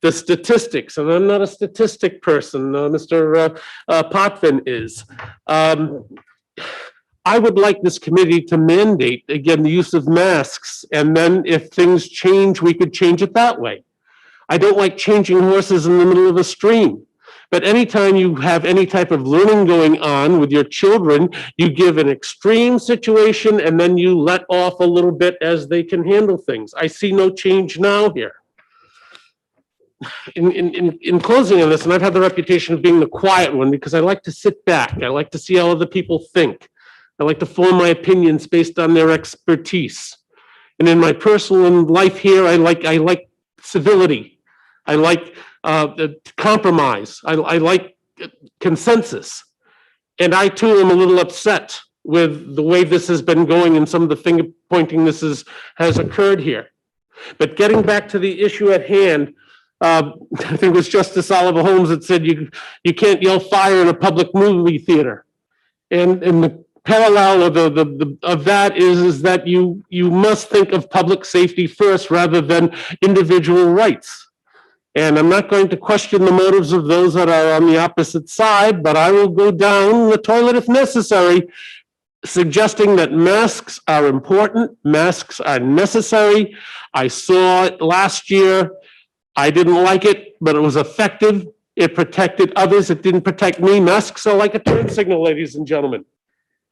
The statistics, and I'm not a statistic person, Mr. Potvin is. I would like this committee to mandate, again, the use of masks, and then if things change, we could change it that way. I don't like changing horses in the middle of a stream. But anytime you have any type of learning going on with your children, you give an extreme situation and then you let off a little bit as they can handle things. I see no change now here. In closing on this, and I've had the reputation of being the quiet one because I like to sit back. I like to see how other people think. I like to form my opinions based on their expertise. And in my personal life here, I like civility. I like compromise. I like consensus. And I too am a little upset with the way this has been going and some of the finger pointing has occurred here. But getting back to the issue at hand, I think it was Justice Oliver Holmes that said you can't yell fire in a public movie theater. And the parallel of that is that you must think of public safety first rather than individual rights. And I'm not going to question the motives of those that are on the opposite side, but I will go down the toilet if necessary, suggesting that masks are important, masks are necessary. I saw it last year. I didn't like it, but it was effective. It protected others. It didn't protect me. Masks are like a turn signal, ladies and gentlemen.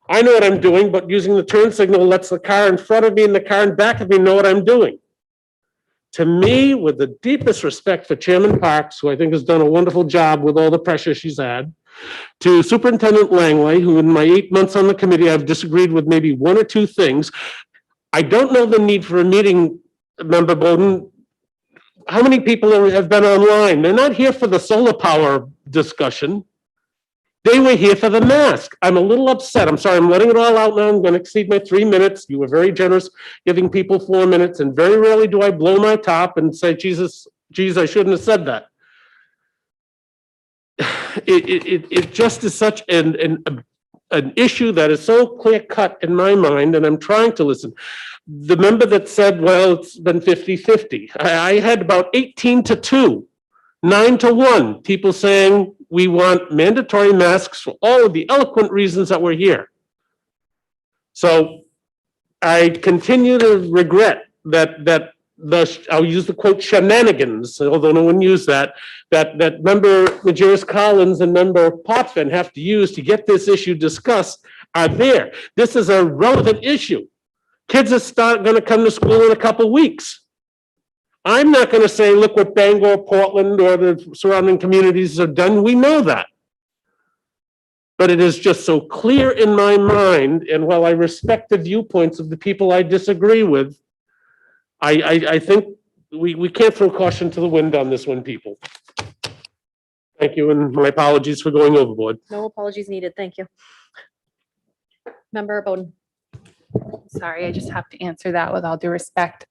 I know what I'm doing, but using the turn signal lets the car in front of me and the car in back of me know what I'm doing. To me, with the deepest respect for Chairman Parks, who I think has done a wonderful job with all the pressure she's had, to Superintendent Langley, who in my 8 months on the committee, I've disagreed with maybe one or two things. I don't know the need for a meeting, Member Bowden. How many people have been online? They're not here for the solar power discussion. They were here for the mask. I'm a little upset. I'm sorry, I'm letting it all out now. I'm going to exceed my 3 minutes. You were very generous giving people 4 minutes, and very rarely do I blow my top and say, geez, I shouldn't have said that. It just is such an issue that is so clear cut in my mind, and I'm trying to listen. The member that said, well, it's been 50-50. I had about 18-2, 9-1 people saying we want mandatory masks for all of the eloquent reasons that we're here. So I continue to regret that I'll use the quote shenanigans, although no one used that member Majerus Collins and member Potvin have to use to get this issue discussed are there. This is a relevant issue. Kids are going to come to school in a couple weeks. I'm not going to say, look what Bangor, Portland, or the surrounding communities have done. We know that. But it is just so clear in my mind, and while I respect the viewpoints of the people I disagree with, I think we can't throw caution to the wind on this one, people. Thank you, and my apologies for going overboard. No apologies needed. Thank you. Member Bowden. Sorry, I just have to answer that with all due respect.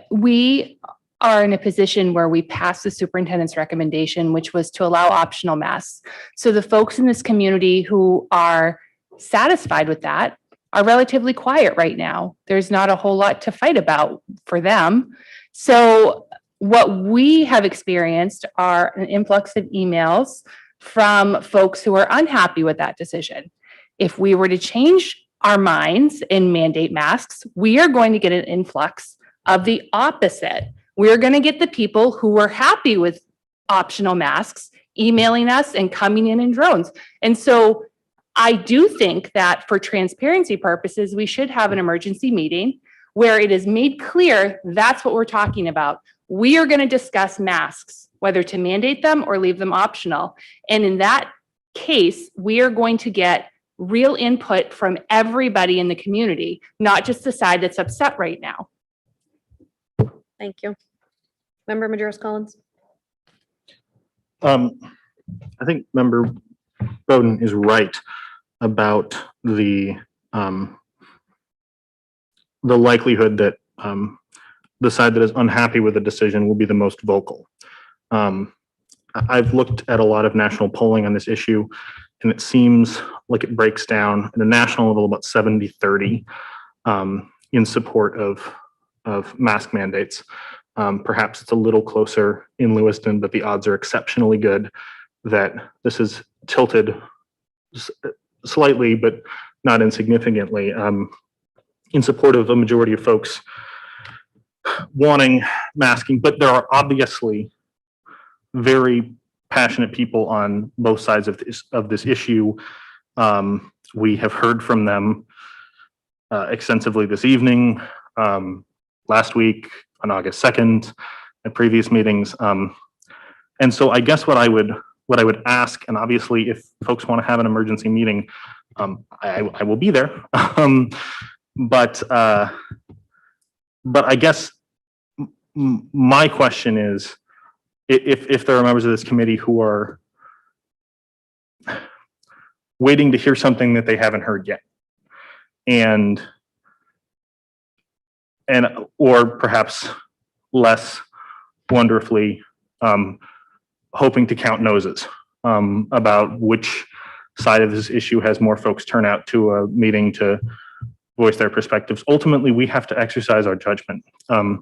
We are in a position where we passed the superintendent's recommendation, which was to allow optional masks. So the folks in this community who are satisfied with that are relatively quiet right now. There's not a whole lot to fight about for them. So what we have experienced are an influx of emails from folks who are unhappy with that decision. If we were to change our minds and mandate masks, we are going to get an influx of the opposite. We're going to get the people who are happy with optional masks emailing us and coming in drones. And so I do think that for transparency purposes, we should have an emergency meeting where it is made clear that's what we're talking about. We are going to discuss masks, whether to mandate them or leave them optional. And in that case, we are going to get real input from everybody in the community, not just the side that's upset right now. Thank you. Member Majerus Collins. I think Member Bowden is right about the likelihood that the side that is unhappy with the decision will be the most vocal. I've looked at a lot of national polling on this issue, and it seems like it breaks down at a national level about 70-30 in support of mask mandates. Perhaps it's a little closer in Lewiston, but the odds are exceptionally good that this is tilted slightly, but not insignificantly, in support of a majority of folks wanting masking. But there are obviously very passionate people on both sides of this issue. We have heard from them extensively this evening, last week on August 2nd, at previous meetings. And so I guess what I would ask, and obviously if folks want to have an emergency meeting, I will be there. But I guess my question is, if there are members of this committee who are waiting to hear something that they haven't heard yet, or perhaps less wonderfully hoping to count noses about which side of this issue has more folks turn out to a meeting to voice their perspectives. Ultimately, we have to exercise our judgment. I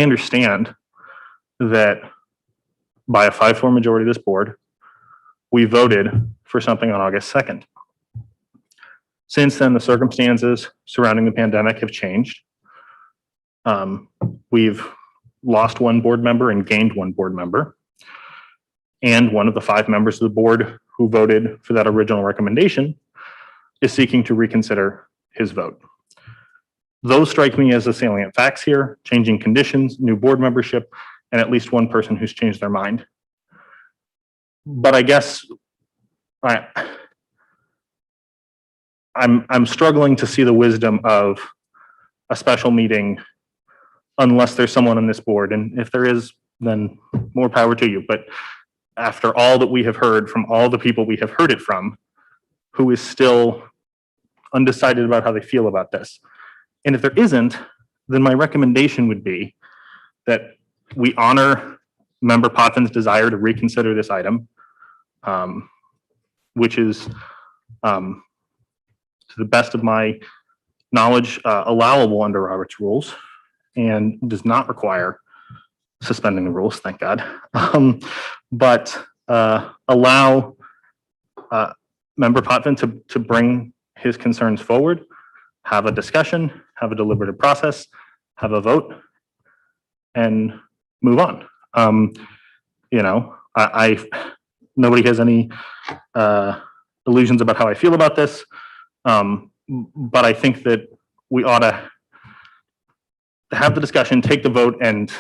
understand that by a 5-4 majority of this board, we voted for something on August 2nd. Since then, the circumstances surrounding the pandemic have changed. We've lost one board member and gained one board member. And one of the 5 members of the board who voted for that original recommendation is seeking to reconsider his vote. Those strike me as the salient facts here: changing conditions, new board membership, and at least one person who's changed their mind. But I guess I'm struggling to see the wisdom of a special meeting unless there's someone on this board. And if there is, then more power to you. But after all that we have heard from all the people we have heard it from, who is still undecided about how they feel about this. And if there isn't, then my recommendation would be that we honor Member Potvin's desire to reconsider this item, which is, to the best of my knowledge, allowable under Robert's rules and does not require suspending the rules, thank God. But allow Member Potvin to bring his concerns forward, have a discussion, have a deliberative process, have a vote, and move on. Nobody has any illusions about how I feel about this, but I think that we ought to have the discussion, take the vote, and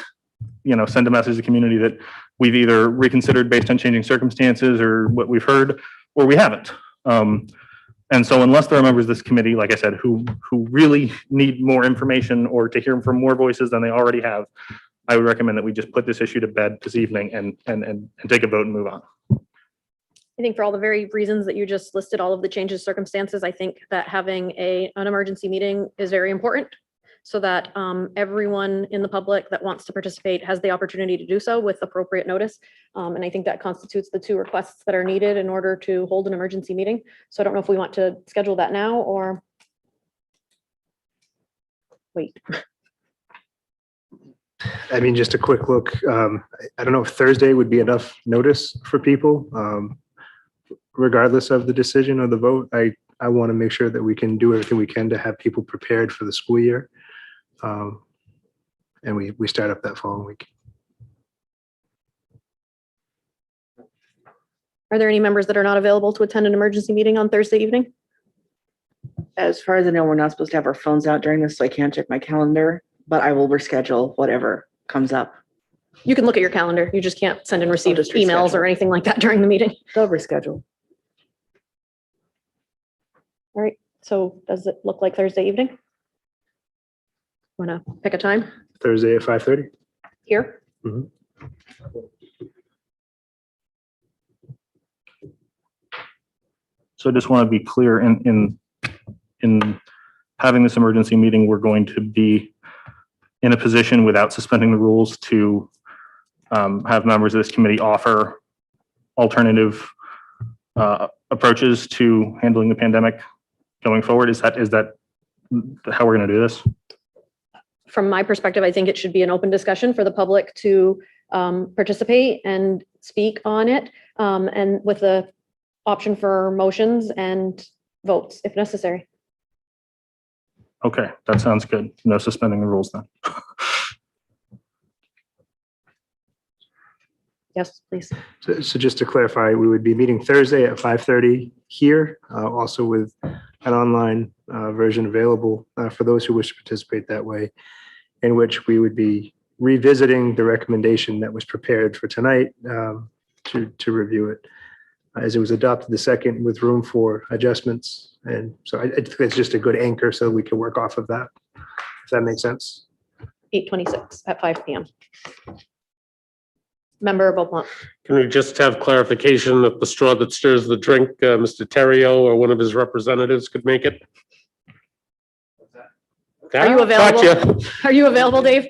send a message to the community that we've either reconsidered based on changing circumstances or what we've heard, or we haven't. And so unless there are members of this committee, like I said, who really need more information or to hear from more voices than they already have, I would recommend that we just put this issue to bed this evening and take a vote and move on. I think for all the very reasons that you just listed, all of the changes, circumstances, I think that having an emergency meeting is very important so that everyone in the public that wants to participate has the opportunity to do so with appropriate notice. And I think that constitutes the 2 requests that are needed in order to hold an emergency meeting. So I don't know if we want to schedule that now or wait. I mean, just a quick look. I don't know if Thursday would be enough notice for people, regardless of the decision or the vote. I want to make sure that we can do everything we can to have people prepared for the school year. And we start up that following week. Are there any members that are not available to attend an emergency meeting on Thursday evening? As far as I know, we're not supposed to have our phones out during this, so I can't check my calendar, but I will reschedule whatever comes up. You can look at your calendar. You just can't send and receive just emails reschedule. or anything like that during the meeting. They'll reschedule. All right, so does it look like Thursday evening? Want to pick a time Thursday at 5:30. here? Mhm. So I just want to be clear in having this emergency meeting, we're going to be in a position without suspending the rules to have members of this committee offer alternative approaches to handling the pandemic going forward. Is that how we're going to do this? From my perspective, I think it should be an open discussion for the public to participate and speak on it, and with the option for motions and votes if necessary. Okay, that sounds good. No suspending the rules then. Yes, please. So just to clarify, we would be meeting Thursday at 5:30 here, also with an online version available for those who wish to participate that way, in which we would be revisiting the recommendation that was prepared for tonight to review it, as it was adopted the second with room for adjustments. And so I think it's just a good anchor so we can work off of that, if that makes sense. 8:26 at 5 p.m. Member Beaumont. Can we just have clarification that the straw that stirs the drink, Mr. Terrio or one of his representatives could make it? Are you available? Gotcha. Are you available, Dave?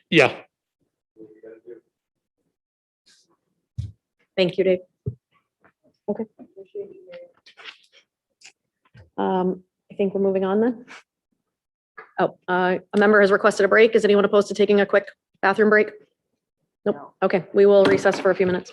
Yeah. Thank you, Dave. Okay. I think we're moving on then. Oh, a member has requested a break. Is anyone opposed to taking a quick bathroom break? Nope. Okay, we will recess for a few minutes.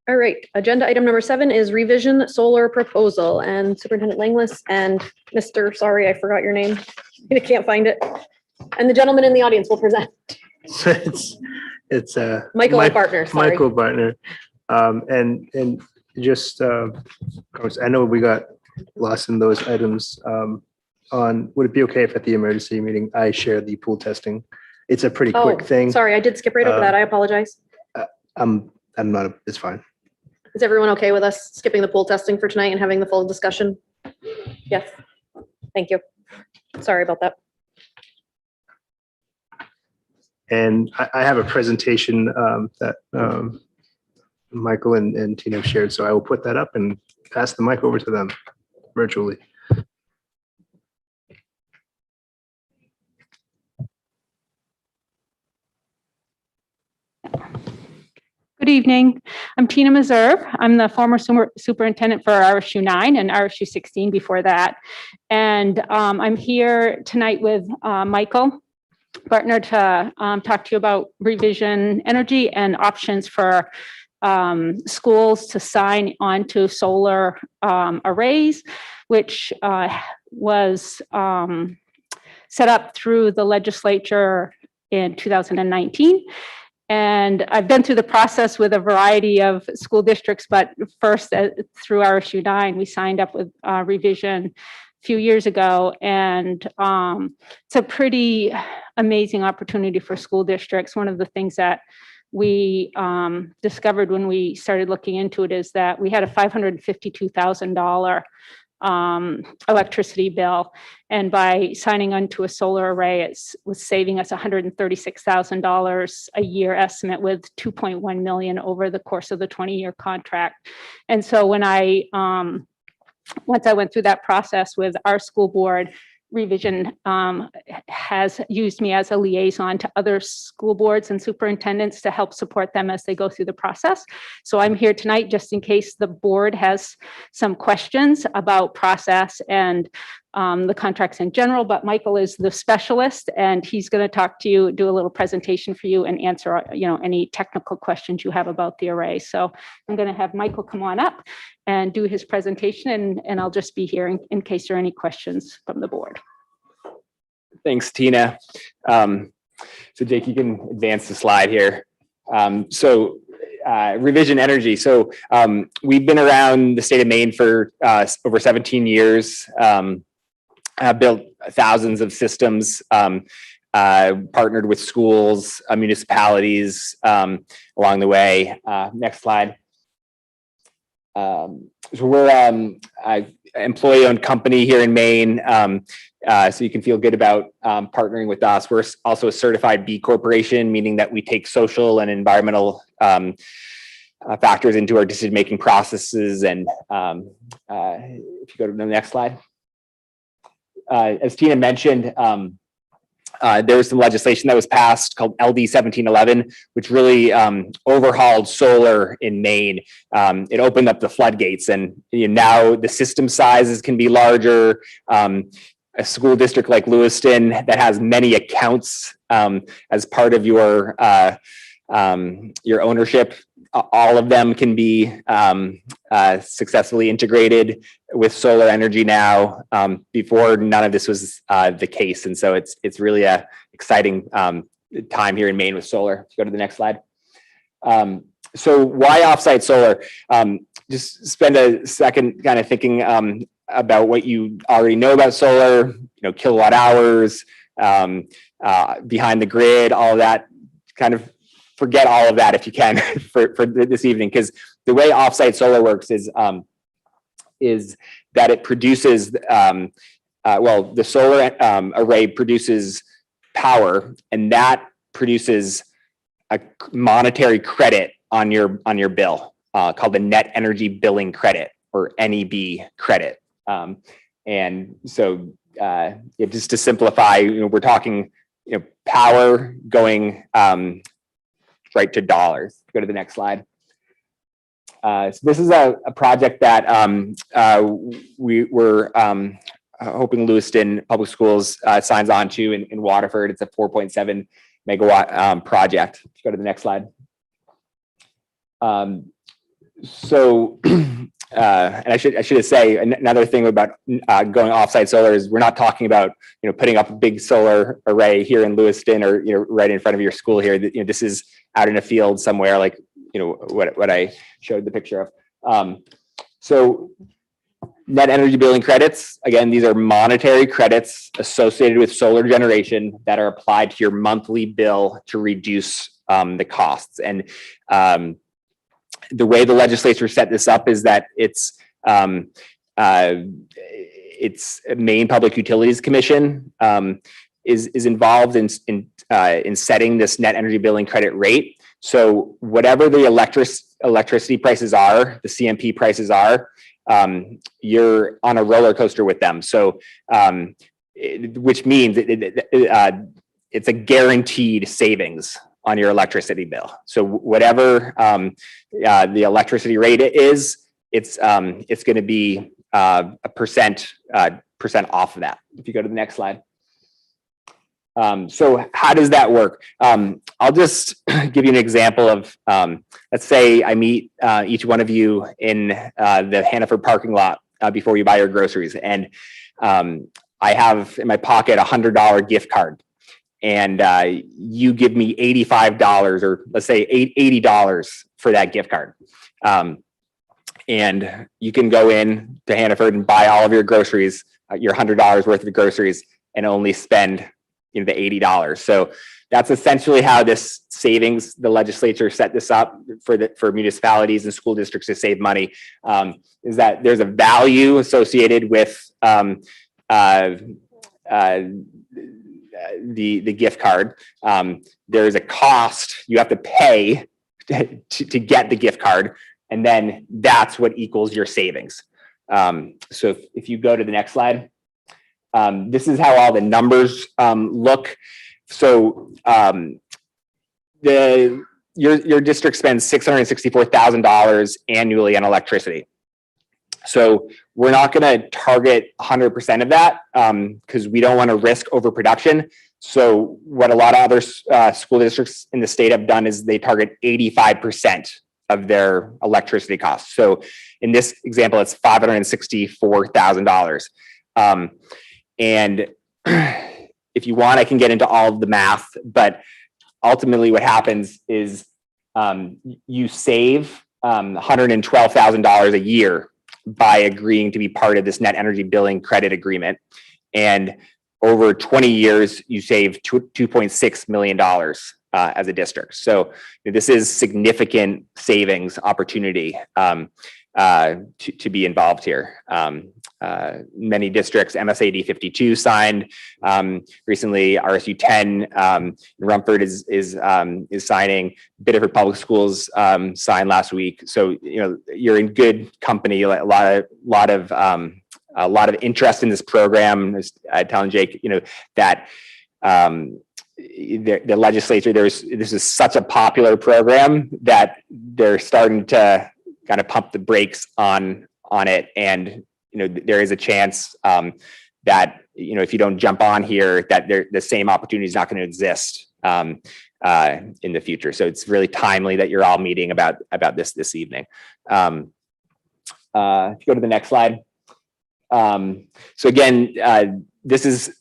All right, agenda item number 7 is revision solar proposal, and Superintendent Langlis and Mr. Sorry, I forgot your name. I can't find it. And the gentleman in the audience will present. It's Michael Bartner, sorry. Michael Bartner. And just, of course, I know we got lost in those items. On, would it be okay if at the emergency meeting, I share the pool testing? It's a pretty quick thing. Sorry, I did skip right over that. I apologize. I'm not, it's fine. Is everyone okay with us skipping the pool testing for tonight and having the full discussion? Yes. Thank you. Sorry about that. And I have a presentation that Michael and Tina have shared, so I will put that up and pass the mic over to them virtually. Good evening. I'm Tina Meserve. I'm the former superintendent for RSU 9 and RSU 16 before that. And I'm here tonight with Michael Bartner to talk to you about revision energy and options for schools to sign onto solar arrays, which was set up through the legislature in 2019. And I've been through the process with a variety of school districts, but first through RSU 9, we signed up with revision a few years ago. And it's a pretty amazing opportunity for school districts. One of the things that we discovered when we started looking into it is that we had a $552,000 electricity bill. And by signing onto a solar array, it was saving us $136,000 a year estimate with 2.1 million over the course of the 20-year contract. And so when once I went through that process with our school board, revision has used me as a liaison to other school boards and superintendents to help support them as they go through the process. So I'm here tonight just in case the board has some questions about process and the contracts in general, but Michael is the specialist and he's going to talk to you, do a little presentation for you and answer any technical questions you have about the array. So I'm going to have Michael come on up and do his presentation and I'll just be here in case there are any questions from the board. Thanks, Tina. So Jake, you can advance the slide here. Revision energy. So we've been around the state of Maine for over 17 years. Built thousands of systems, partnered with schools, municipalities along the way. Next slide. So we're an employee-owned company here in Maine, so you can feel good about partnering with us. We're also a certified B Corporation, meaning that we take social and environmental factors into our decision-making processes. And if you go to the next slide. As Tina mentioned, there was some legislation that was passed called LD 1711, which really overhauled solar in Maine. It opened up the floodgates, and now the system sizes can be larger. A school district like Lewiston that has many accounts as part of your ownership, all of them can be successfully integrated with solar energy now. Before, none of this was the case, and so it's really a exciting time here in Maine with solar. If you go to the next slide. So why offsite solar? Just spend a second kind of thinking about what you already know about solar. Kilowatt hours, behind the grid, all of that. Kind of forget all of that if you can for this evening, because the way offsite solar works is that it produces, the solar array produces power, and that produces a monetary credit on your bill called the net energy billing credit, or NEB credit. And so just to simplify, we're talking power going right to dollars. Go to the next slide. So this is a project that we were hoping Lewiston Public Schools signs on to in Waterford. It's a 4.7 megawatt project. Go to the next slide. So, and I should say another thing about going offsite solar is we're not talking about, putting up a big solar array here in Lewiston or, right in front of your school here. This is out in a field somewhere like, what I showed the picture of. So net energy billing credits, again, these are monetary credits associated with solar generation that are applied to your monthly bill to reduce the costs. And the way the legislature set this up is that it's Maine Public Utilities Commission is involved in setting this net energy billing credit rate. So whatever the electricity prices are, the CMP prices are, you're on a roller coaster with them. So which means it's a guaranteed savings on your electricity bill. So whatever the electricity rate is, it's going to be a percent off of that. If you go to the next slide. So how does that work? I'll just give you an example of, let's say I meet each one of you in the Hannaford parking lot before you buy your groceries. And I have in my pocket $100 gift card. And you give me $85 or let's say $80 for that gift card. And you can go in to Hannaford and buy all of your groceries, your $100 worth of groceries, and only spend the $80. So that's essentially how this savings, the legislature set this up for municipalities and school districts to save money, is that there's a value associated with the gift card. There's a cost you have to pay to get the gift card, and then that's what equals your savings. So if you go to the next slide, this is how all the numbers look. So your district spends $664,000 annually on electricity. So we're not going to target 100% of that because we don't want to risk overproduction. So what a lot of other school districts in the state have done is they target 85% of their electricity costs. So in this example, it's $564,000. And if you want, I can get into all of the math, but ultimately what happens is you save $112,000 a year by agreeing to be part of this net energy billing credit agreement. And over 20 years, you save $2.6 million as a district. So this is significant savings opportunity to be involved here. Many districts, MSAD 52 signed recently. RSU 10 Rumford is signing. Biddeford Public Schools signed last week. So you're in good company. A lot of interest in this program. I was telling Jake, that the legislature, this is such a popular program that they're starting to kind of pump the brakes on it. And there is a chance that if you don't jump on here, that the same opportunity is not going to exist in the future. So it's really timely that you're all meeting about this evening. If you go to the next slide. So again, this is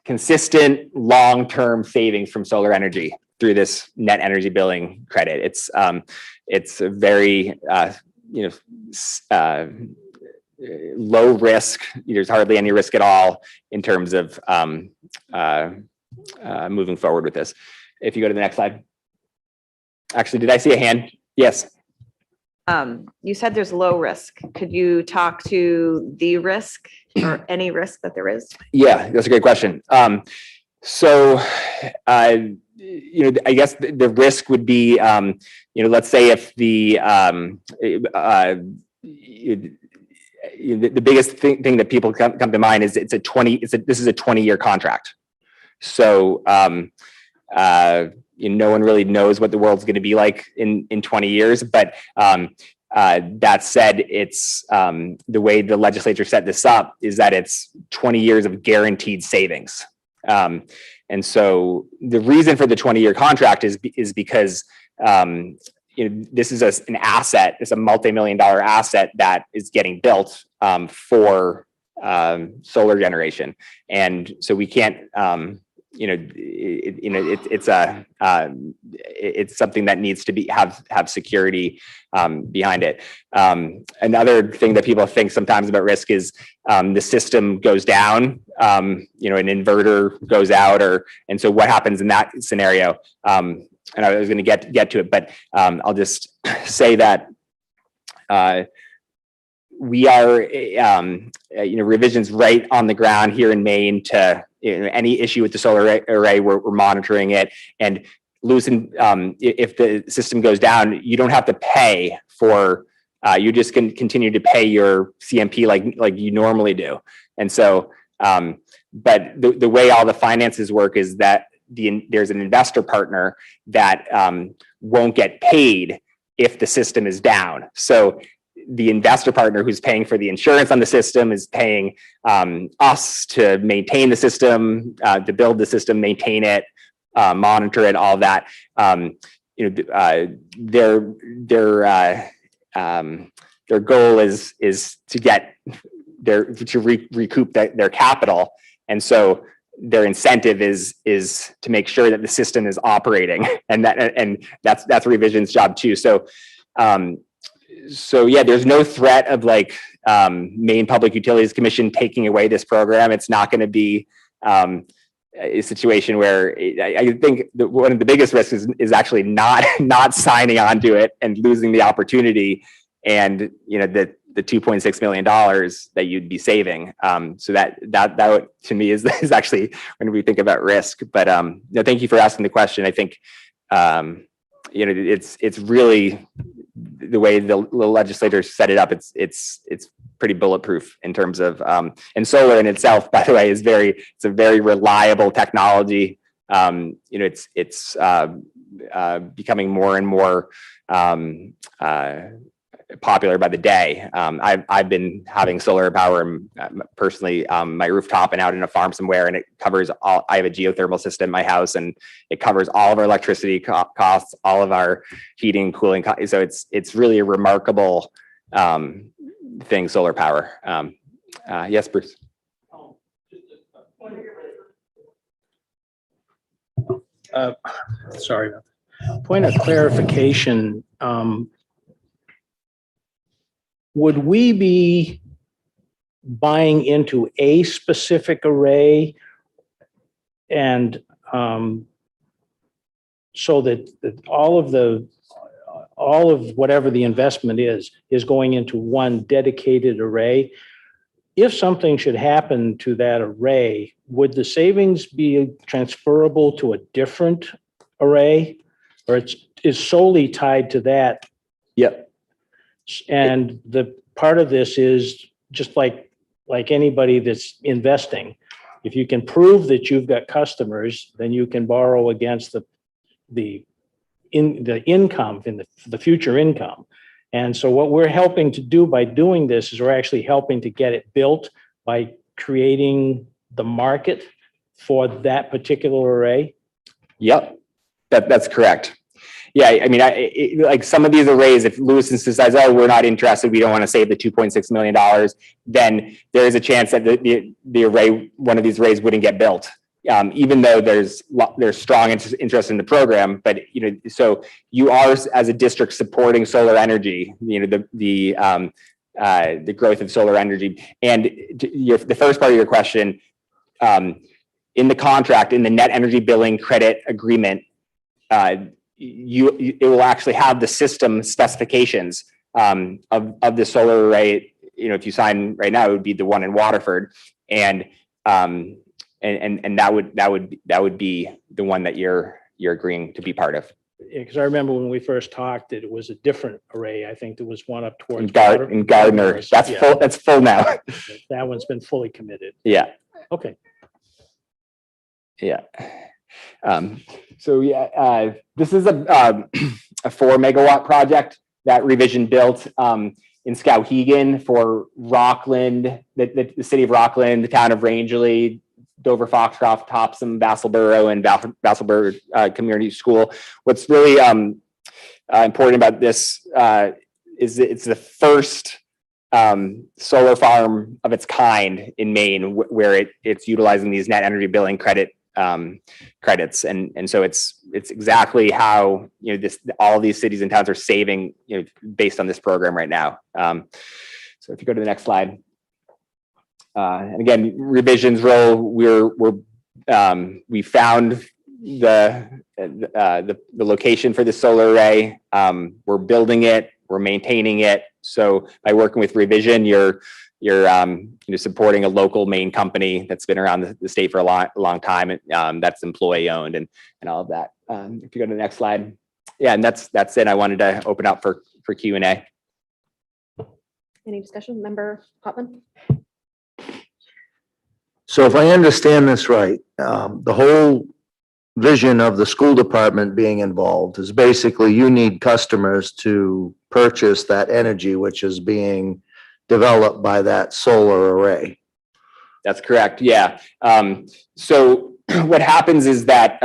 consistent long-term savings from solar energy through this net energy billing credit. It's a very low risk. There's hardly any risk at all in terms of moving forward with this. If you go to the next slide. Actually, did I see a hand? Yes. You said there's low risk. Could you talk to the risk or any risk that there is? Yeah, that's a great question. So, I guess the risk would be, let's say if the biggest thing that people come to mind is this is a 20-year contract. So, no one really knows what the world's going to be like in 20 years. But that said, it's the way the legislature set this up is that it's 20 years of guaranteed savings. And so the reason for the 20-year contract is because this is an asset, it's a multi-million-dollar asset that is getting built for solar generation. And so we can't, it's something that needs to have security behind it. Another thing that people think sometimes about risk is the system goes down, an inverter goes out, and so what happens in that scenario? And I was going to get to it, but I'll just say that we are, revisions right on the ground here in Maine to any issue with the solar array, we're monitoring it. And loosen, if the system goes down, you don't have to pay for, you just can continue to pay your CMP like you normally do. And so, but the way all the finances work is that there's an investor partner that won't get paid if the system is down. So the investor partner who's paying for the insurance on the system is paying us to maintain the system, to build the system, maintain it, monitor it, all that. Their goal is to get recoup their capital, and so their incentive is to make sure that the system is operating, and that's Revision's job too. So yeah, there's no threat of Maine Public Utilities Commission taking away this program. It's not going to be a situation where I think that one of the biggest risks is actually not signing on to it and losing the opportunity, and the $2.6 million that you'd be saving. So that to me is actually when we think about risk. But no, thank you for asking the question. I think it's really the way the legislators set it up. It's pretty bulletproof in terms of and solar in itself, by the way, it's a very reliable technology. It's becoming more and more popular by the day. I've been having solar power personally, my rooftop and out in a farm somewhere, and it covers all. I have a geothermal system in my house, and it covers all of our electricity costs, all of our heating, cooling costs. So it's really a remarkable thing, solar power. Yes, Bruce. Sorry. Point of clarification. Would we be buying into a specific array, and so that all of whatever the investment is going into one dedicated array? If something should happen to that array, would the savings be transferable to a different array, or is solely tied to that? Yep. And the part of this is just like anybody that's investing. If you can prove that you've got customers, then you can borrow against the income, in the future income. And so what we're helping to do by doing this is we're actually helping to get it built by creating the market for that particular array. Yep, that's correct. Yeah, I mean, like some of these arrays, if Lewiston decides, oh, we're not interested, we don't want to save the $2.6 million, then there is a chance that the array, one of these arrays, wouldn't get built, even though there's strong interest in the program. But so you are, as a district, supporting solar energy, the growth of solar energy. And the first part of your question, in the contract, in the net energy billing credit agreement, it will actually have the system specifications of the solar array. If you sign right now, it would be the one in Waterford, and that would be the one that you're agreeing to be part of. Because I remember when we first talked that it was a different array. I think there was one up towards in Gardner. That's full. That's full now. That one's been fully committed. Yeah. Okay. Yeah. So yeah, this is a 4 megawatt project that Revision built in Skowhegan for Rockland, the city of Rockland, the town of Rangeley, Dover, Foxcroft, Topsom, Vassalboro, and Vassalboro Community School. What's really important about this is that it's the first solar farm of its kind in Maine where it's utilizing these net energy billing credits, and so it's exactly how all these cities and towns are saving based on this program right now. So if you go to the next slide, and again, Revision's role, we found the location for the solar array. We're building it, we're maintaining it. So by working with Revision, you're supporting a local Maine company that's been around the state for a long time. That's employee owned and all of that. If you go to the next slide, yeah, and that's it. I wanted to open up for Q&A. Any discussion, Member Hopman? So if I understand this right, the whole vision of the school department being involved is basically you need customers to purchase that energy which is being developed by that solar array. That's correct. Yeah. So what happens is that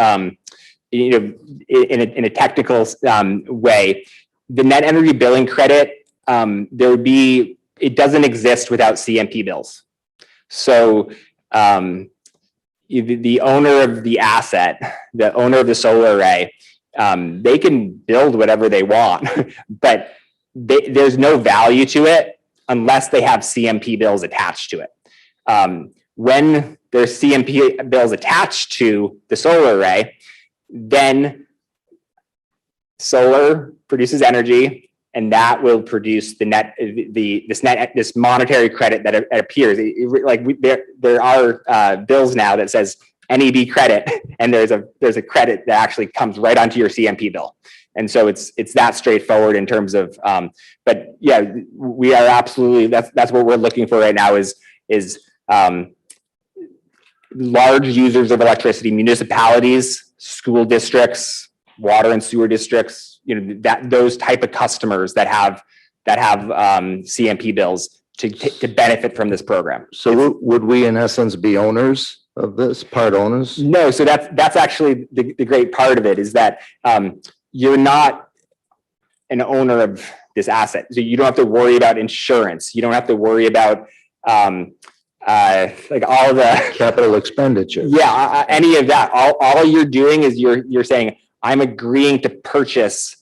in a technical way, the net energy billing credit it doesn't exist without CMP bills. So the owner of the asset, the owner of the solar array, they can build whatever they want, but there's no value to it unless they have CMP bills attached to it. When there's CMP bills attached to the solar array, then solar produces energy, and that will produce this monetary credit that appears. There are bills now that says NEB credit, and there's a credit that actually comes right onto your CMP bill. And so it's that straightforward in terms of, but yeah, we are absolutely, that's what we're looking for right now is large users of electricity, municipalities, school districts, water and sewer districts, those type of customers that have CMP bills to benefit from this program. So would we in essence be owners of this, part owners? No, so that's actually the great part of it is that you're not an owner of this asset. So you don't have to worry about insurance. You don't have to worry about like all the capital expenditure. Yeah, any of that. All you're doing is you're saying, I'm agreeing to purchase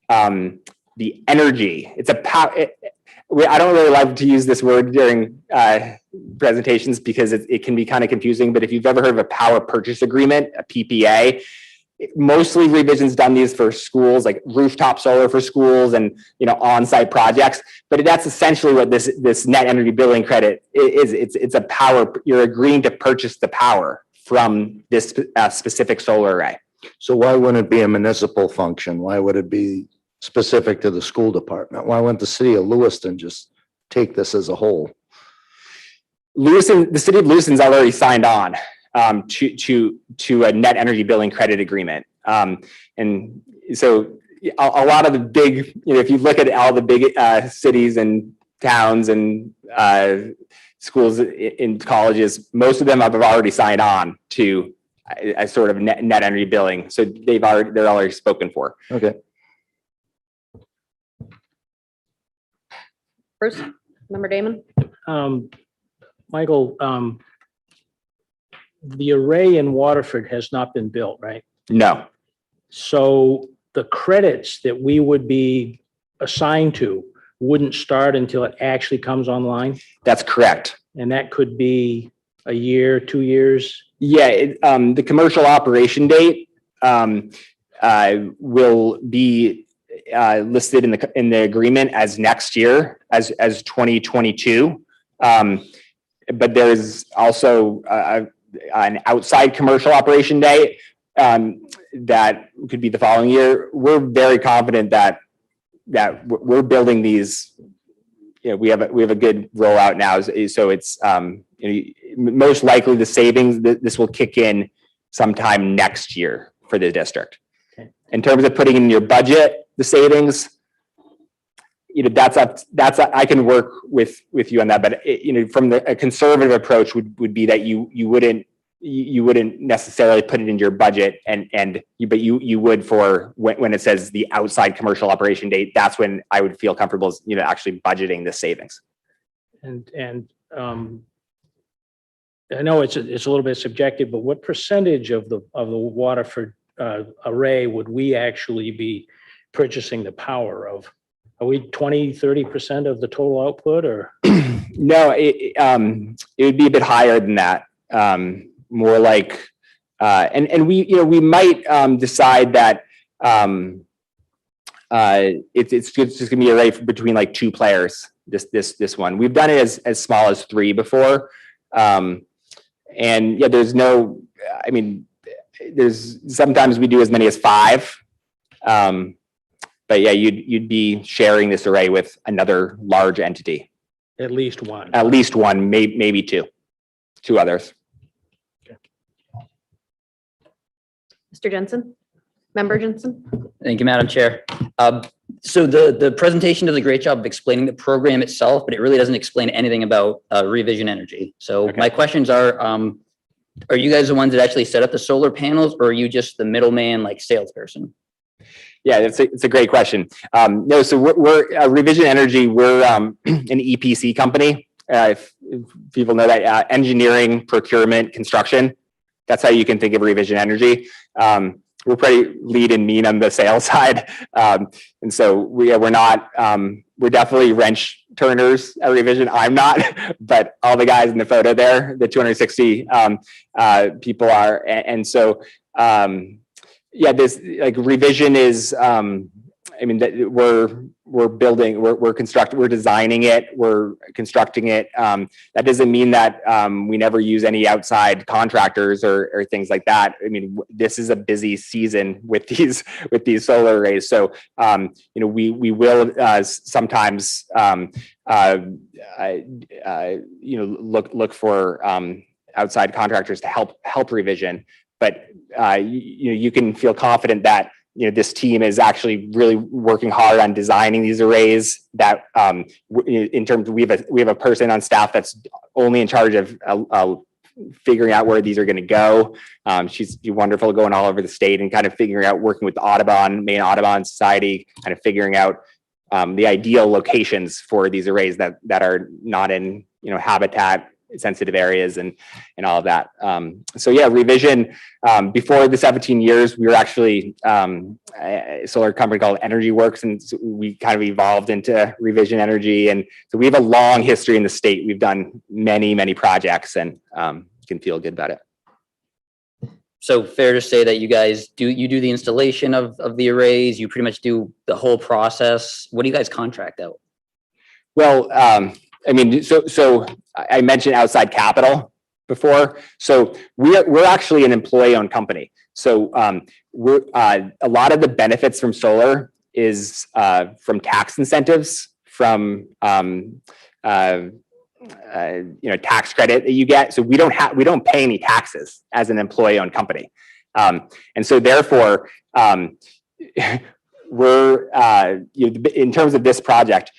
the energy. It's a power. I don't really like to use this word during presentations because it can be kind of confusing. But if you've ever heard of a power purchase agreement, a PPA, mostly Revision's done these for schools, like rooftop solar for schools and on-site projects. But that's essentially what this net energy billing credit is. It's a power. You're agreeing to purchase the power from this specific solar array. So why wouldn't it be a municipal function? Why would it be specific to the school department? Why wouldn't the city of Lewiston just take this as a whole? The city of Lewiston's already signed on to a net energy billing credit agreement. And so a lot of the big, if you look at all the big cities and towns and schools in colleges, most of them have already signed on to a sort of net energy billing. So they're already spoken for. Okay. Bruce, Member Damon? Michael, the array in Waterford has not been built, right? No. So the credits that we would be assigned to wouldn't start until it actually comes online? That's correct. And that could be a year, 2 years? Yeah, the commercial operation date will be listed in the agreement as next year, as 2022. But there's also an outside commercial operation date that could be the following year. We're very confident that we're building these. We have a good rollout now, so it's most likely the savings. This will kick in sometime next year for the district. Okay. In terms of putting in your budget, the savings, I can work with you on that. But from a conservative approach would be that you wouldn't you wouldn't necessarily put it into your budget but you would for when it says the outside commercial operation date, that's when I would feel comfortable, actually budgeting the savings. And I know it's a little bit subjective, but what percentage of the Waterford array would we actually be purchasing the power of? Are we 20, 30% of the total output, or? No, it would be a bit higher than that. More like, and we might decide that it's just gonna be a array between like 2 players. This one, we've done it as small as 3 before, and yeah, there's sometimes we do as many as 5, but yeah, you'd be sharing this array with another large entity. At least one. At least one, maybe 2 others. Mr. Jensen, Member Jensen. Thank you, Madam Chair. So the presentation does a great job of explaining the program itself, but it really doesn't explain anything about Revision Energy. So my questions are you guys the ones that actually set up the solar panels, or are you just the middleman, like salesperson? Yeah, it's a great question. No, so we're Revision Energy. We're an EPC company. If people know that, engineering, procurement, construction. That's how you can think of Revision Energy. We're pretty lead and mean on the sales side, and so we're not. We're definitely wrench turners at Revision. I'm not, but all the guys in the photo there, the 260 people are, and so. Yeah, this like Revision is, we're building, we're constructing, we're designing it, we're constructing it. That doesn't mean that we never use any outside contractors or things like that. I mean, this is a busy season with these solar arrays. So, we will sometimes, look for outside contractors to help Revision. But you can feel confident that this team is actually really working hard on designing these arrays. That in terms of we have a person on staff that's only in charge of figuring out where these are going to go. She's wonderful, going all over the state and kind of figuring out, working with the Maine Audubon Society, kind of figuring out the ideal locations for these arrays that are not in habitat sensitive areas and all of that. So yeah, Revision, before the 17 years, we were actually a solar company called Energy Works, and so we kind of evolved into Revision Energy. And so we have a long history in the state. We've done many projects, and can feel good about it. So fair to say that you guys do the installation of the arrays, you pretty much do the whole process. What do you guys contract out? Well, so I mentioned outside capital before. So we're actually an employee-owned company. So we're a lot of the benefits from solar is from tax incentives, from tax credit that you get. So we don't pay any taxes as an employee-owned company, and so therefore we're in terms of this project.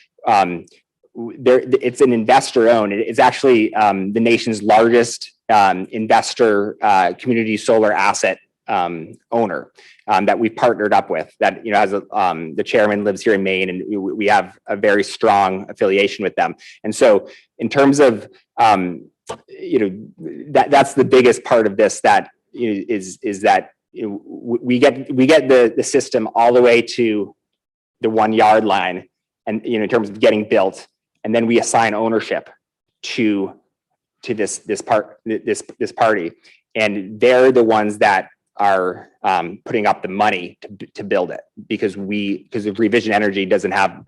It's an investor owned. It's actually the nation's largest investor community solar asset owner that we've partnered up with. That has the chairman lives here in Maine, and we have a very strong affiliation with them. And so, in terms of that's the biggest part of this. That is that we get the system all the way to the 1 yard line, and in terms of getting built. And then we assign ownership to this party, and they're the ones that are putting up the money to build it, because of Revision Energy doesn't have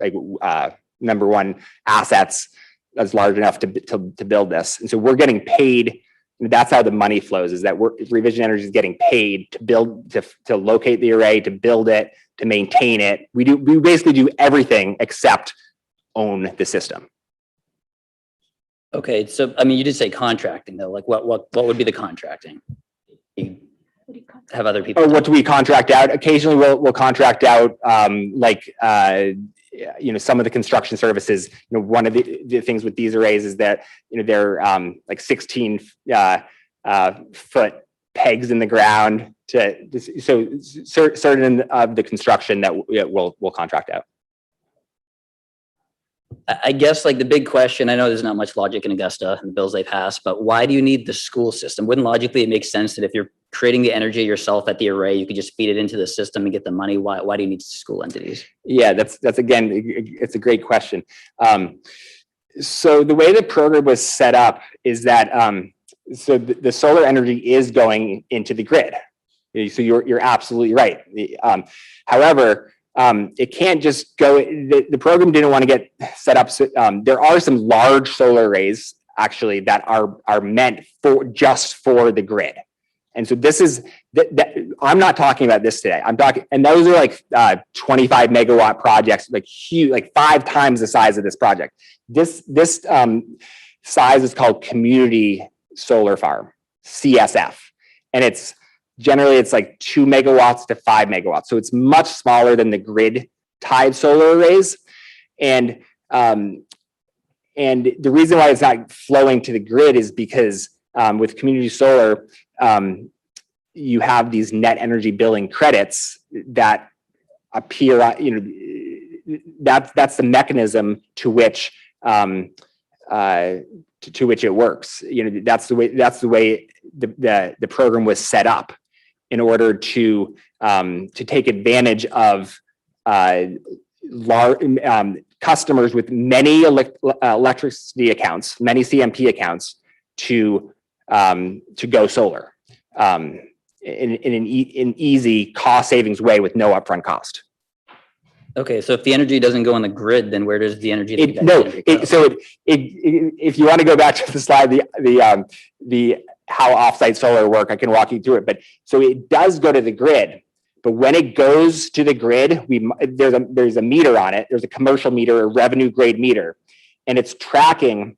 number one assets that's large enough to build this, and so we're getting paid. That's how the money flows. Is that Revision Energy is getting paid to build, to locate the array, to build it, to maintain it. We basically do everything except own the system. Okay, so you did say contracting though. Like what would be the contracting? You have other people. Oh, what do we contract out? Occasionally, we'll contract out some of the construction services. One of the things with these arrays is that they're 16 foot pegs in the ground so certain of the construction that we'll contract out. I guess like the big question, I know there's not much logic in Augusta and the bills they pass, but why do you need the school system? Wouldn't logically it make sense that if you're creating the energy yourself at the array, you could just feed it into the system and get the money? Why do you need school entities? Yeah, that's again, it's a great question. So the way the program was set up is that so the solar energy is going into the grid. So you're absolutely right. However, it can't just go. The program didn't want to get set up. So, there are some large solar arrays actually that are meant just for the grid. And so this is I'm not talking about this today. I'm talking, and those are like 25 megawatt projects, like huge, like 5 times the size of this project. This size is called community solar farm, CSF, and it's like 2 megawatts to 5 megawatts. So it's much smaller than the grid tied solar arrays. And the reason why it's not flowing to the grid is because with community solar, you have these net energy billing credits that appear, that's the mechanism to which it works. That's the way the program was set up in order to take advantage of large customers with many electricity accounts, many CMP accounts to go solar in an easy cost savings way with no upfront cost. Okay, so if the energy doesn't go on the grid, then where does the energy? If you want to go back to the slide, the how offsite solar work, I can walk you through it. But so it does go to the grid, but when it goes to the grid, there's a meter on it. There's a commercial meter, a revenue grade meter, and it's tracking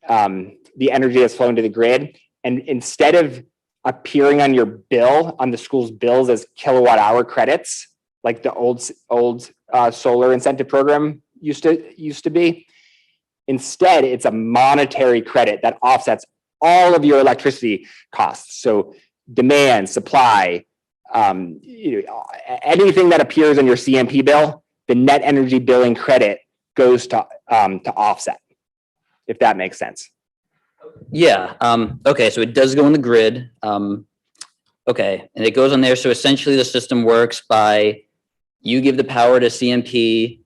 the energy that's flowing to the grid. And instead of appearing on your bill, on the school's bills as kilowatt hour credits, like the old solar incentive program used to be, instead it's a monetary credit that offsets all of your electricity costs. So demand, supply, anything that appears on your CMP bill, the net energy billing credit goes to offset, if that makes sense. Yeah. Okay. So it does go on the grid. Okay. And it goes on there. So essentially the system works by you give the power to CMP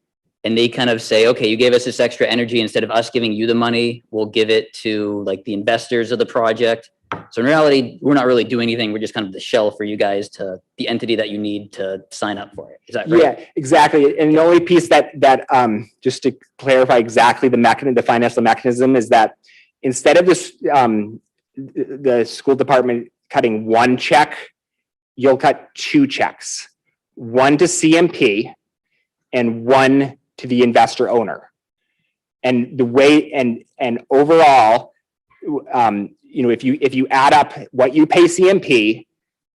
and they kind of say, okay, you gave us this extra energy. Instead of us giving you the money, we'll give it to like the investors of the project. So in reality, we're not really doing anything. We're just kind of the shell for you guys to the entity that you need to sign up for it. Is that right? Yeah, exactly. And the only piece that just to clarify exactly the financial mechanism is that instead of this, the school department cutting one check, you'll cut 2 checks, one to CMP and one to the investor owner. And the way, and overall, if you add up what you pay CMP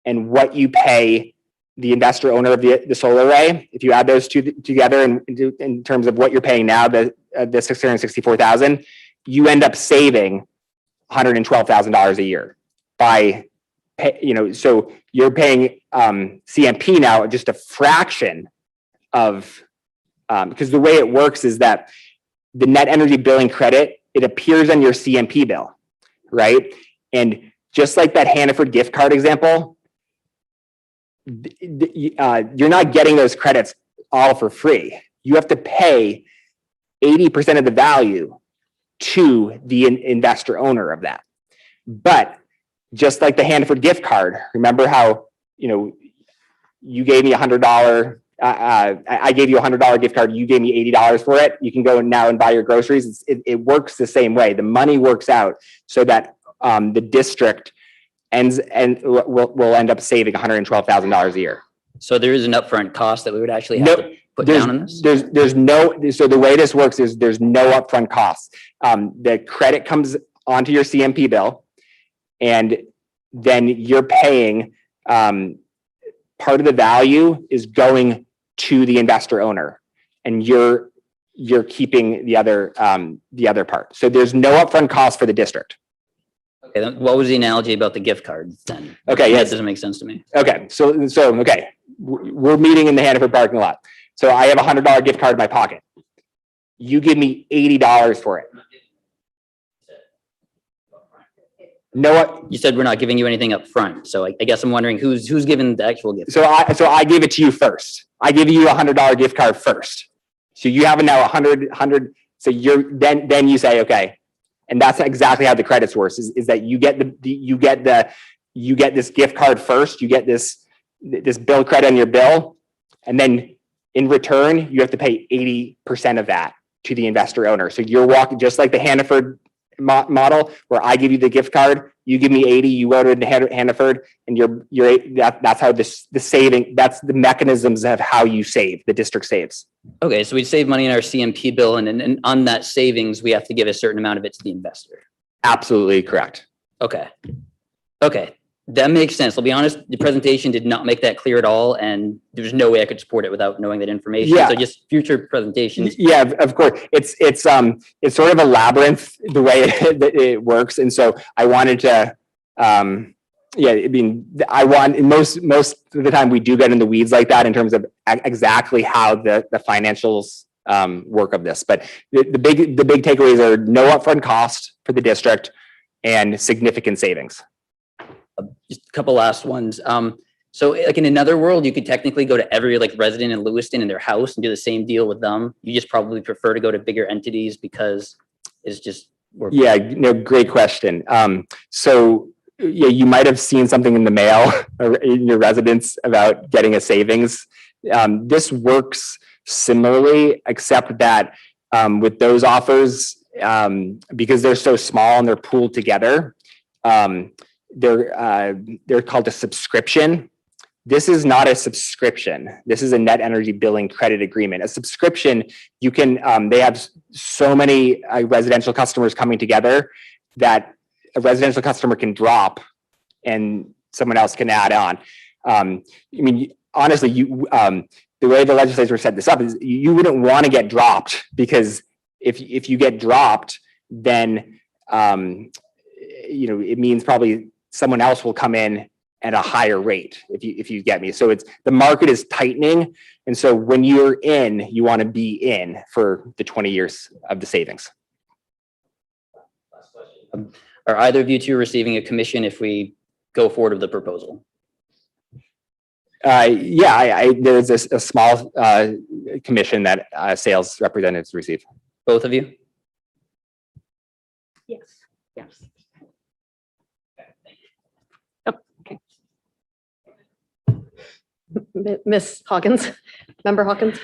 and what you pay the investor owner of the solar array, if you add those two together in terms of what you're paying now, the $664,000, you end up saving $112,000 a year by, so you're paying CMP now just a fraction of, because the way it works is that the net energy billing credit, it appears on your CMP bill, right? And just like that Hannaford gift card example, you're not getting those credits all for free. You have to pay 80% of the value to the investor owner of that. But just like the Hannaford gift card, remember how, you gave me $100, I gave you $100 gift card, you gave me $80 for it. You can go now and buy your groceries. It works the same way. The money works out so that the district will end up saving $112,000 a year. So there is an upfront cost that we would actually have to put down on this? There's no, so the way this works is there's no upfront costs. The credit comes onto your CMP bill and then you're paying, part of the value is going to the investor owner and you're keeping the other part. So there's no upfront cost for the district. Okay, then what was the analogy about the gift cards then? Okay, That yes. doesn't make sense to me. Okay, okay, we're meeting in the Hannaford parking lot. So I have $100 gift card in my pocket. You give me $80 for it. No, what? You said we're not giving you anything up front, so I guess I'm wondering who's given the actual gift? So I give it to you first. I give you a $100 gift card first. So you have now 100. So then you say, okay. And that's exactly how the credits works is that you get this gift card first, you get this bill credit on your bill. And then in return, you have to pay 80% of that to the investor owner. So you're walking just like the Hannaford model where I give you the gift card, you give me 80, you go to Hannaford, and that's how that's the mechanisms of how you save, the district saves. Okay, so we save money in our CMP bill, and on that savings, we have to give a certain amount of it to the investor. Absolutely correct. Okay. Okay, that makes sense. I'll be honest, the presentation did not make that clear at all, and there's no way I could support it without knowing that information. Yeah. So just future presentations. Yeah, of course. It's sort of a labyrinth the way it works, and so I wanted to. Most of the time we do get in the weeds like that in terms of exactly how the financials work of this. But the big takeaways are no upfront cost for the district and significant savings. Just a couple last ones. So like in another world, you could technically go to every resident in Lewiston in their house and do the same deal with them. You just probably prefer to go to bigger entities because it's just. Yeah, no, great question. So yeah, you might have seen something in the mail or in your residence about getting a savings. This works similarly, except that with those offers, because they're so small and they're pooled together, they're called a subscription. This is not a subscription. This is a net energy billing credit agreement. A subscription, you can, they have so many residential customers coming together that a residential customer can drop and someone else can add on. I mean, honestly, the way the legislature set this up is you wouldn't want to get dropped, because if you get dropped, then, it means probably someone else will come in at a higher rate, if you get me. So the market is tightening. And so when you're in, you want to be in for the 20 years of the savings. Are either of you two receiving a commission if we go forward with the proposal? There's a small commission that sales representatives receive. Both of you? Yes. Yes. Miss Hawkins, Member Hawkins.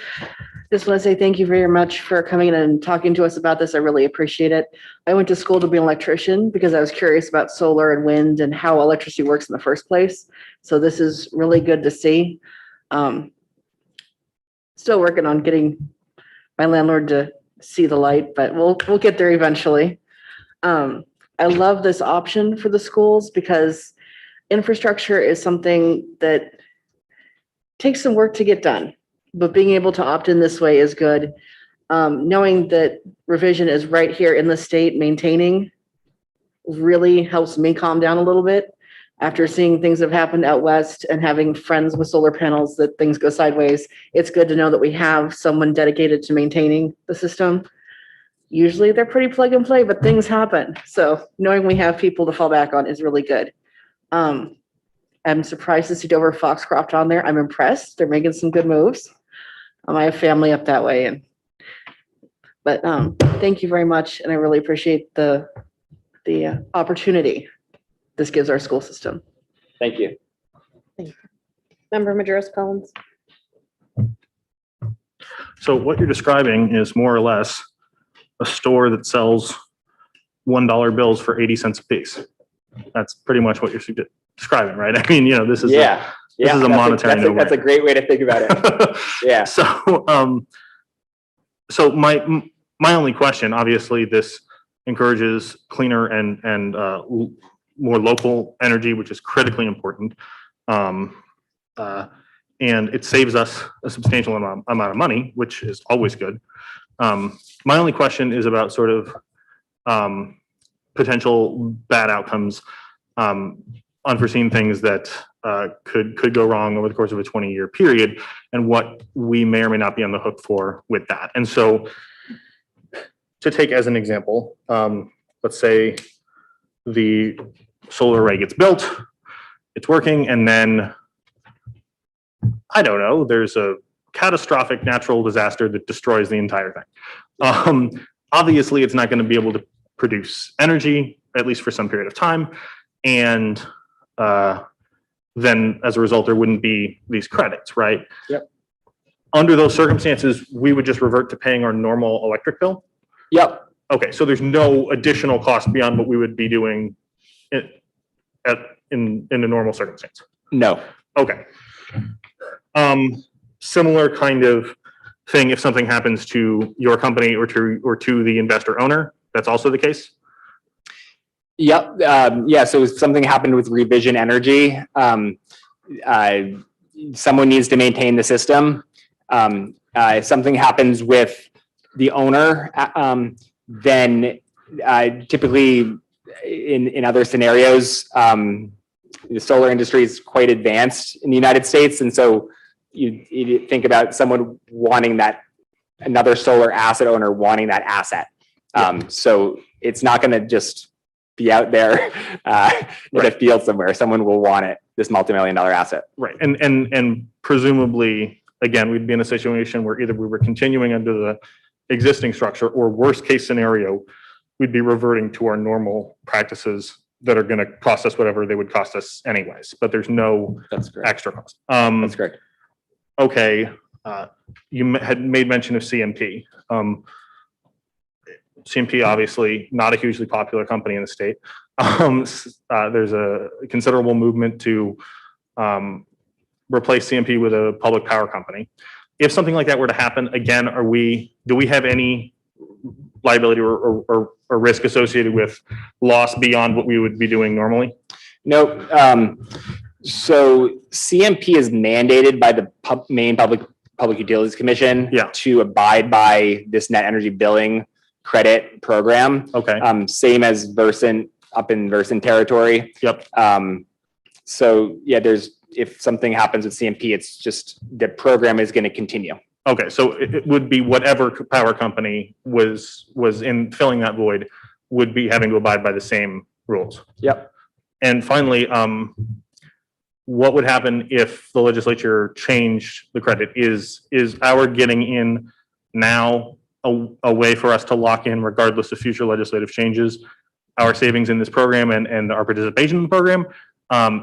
Just want to say thank you very much for coming in and talking to us about this. I really appreciate it. I went to school to be an electrician because I was curious about solar and wind and how electricity works in the first place. So this is really good to see. Still working on getting my landlord to see the light, but we'll get there eventually. I love this option for the schools because infrastructure is something that takes some work to get done, but being able to opt in this way is good. Knowing that revision is right here in the state maintaining really helps me calm down a little bit after seeing things have happened out west and having friends with solar panels that things go sideways. It's good to know that we have someone dedicated to maintaining the system. Usually they're pretty plug and play, but things happen. So knowing we have people to fall back on is really good. I'm surprised to see Dover Foxcroft on there. I'm impressed. They're making some good moves. I have family up that way, but thank you very much, and I really appreciate the opportunity this gives our school system. Thank you. Thank you. Member Majerus Collins. So what you're describing is more or less a store that sells $1 bills for 80 cents a piece. That's pretty much what you're describing, right? I mean, this is a monetary no-brainer. That's a great way to think about it. Yeah. So my only question, obviously, this encourages cleaner and more local energy, which is critically important, and it saves us a substantial amount of money, which is always good. My only question is about sort of potential bad outcomes, unforeseen things that could go wrong over the course of a 20-year period, and what we may or may not be on the hook for with that. And so, to take as an example, let's say the solar array gets built, it's working, and then, I don't know, there's a catastrophic natural disaster that destroys the entire thing. Obviously, it's not going to be able to produce energy, at least for some period of time, and then as a result, there wouldn't be these credits, right? Yep. Under those circumstances, we would just revert to paying our normal electric bill? Yep. Okay, so there's no additional cost beyond what we would be doing in a normal circumstance? No. Okay. Similar kind of thing if something happens to your company or to the investor owner, that's also the case? Yep. Yeah. So something happened with Revision Energy. Someone needs to maintain the system. If something happens with the owner, then typically in other scenarios, the solar industry is quite advanced in the United States. And so you think about someone wanting another solar asset owner wanting that asset. So it's not going to just be out there in a field somewhere. Someone will want it, this multi-million-dollar asset. Right. And presumably, again, we'd be in a situation where either we were continuing under the existing structure, or worst case scenario, we'd be reverting to our normal practices that are going to cost us whatever they would cost us anyways, but there's no extra cost. That's correct. Okay. You had made mention of CMP. CMP, obviously not a hugely popular company in the state. There's a considerable movement to replace CMP with a public power company. If something like that were to happen, again, do we have any liability or risk associated with loss beyond what we would be doing normally? Nope. So CMP is mandated by the Maine Public Utilities Commission to abide by this net energy billing credit program. Okay. Same as Versant up in Versant territory. Yep. So yeah, if something happens with CMP, it's just the program is going to continue. Okay, so it would be whatever power company was in filling that void would be having to abide by the same rules. Yep. And finally, what would happen if the legislature changed the credit? Is our getting in now a way for us to lock in, regardless of future legislative changes, our savings in this program and our participation in the program?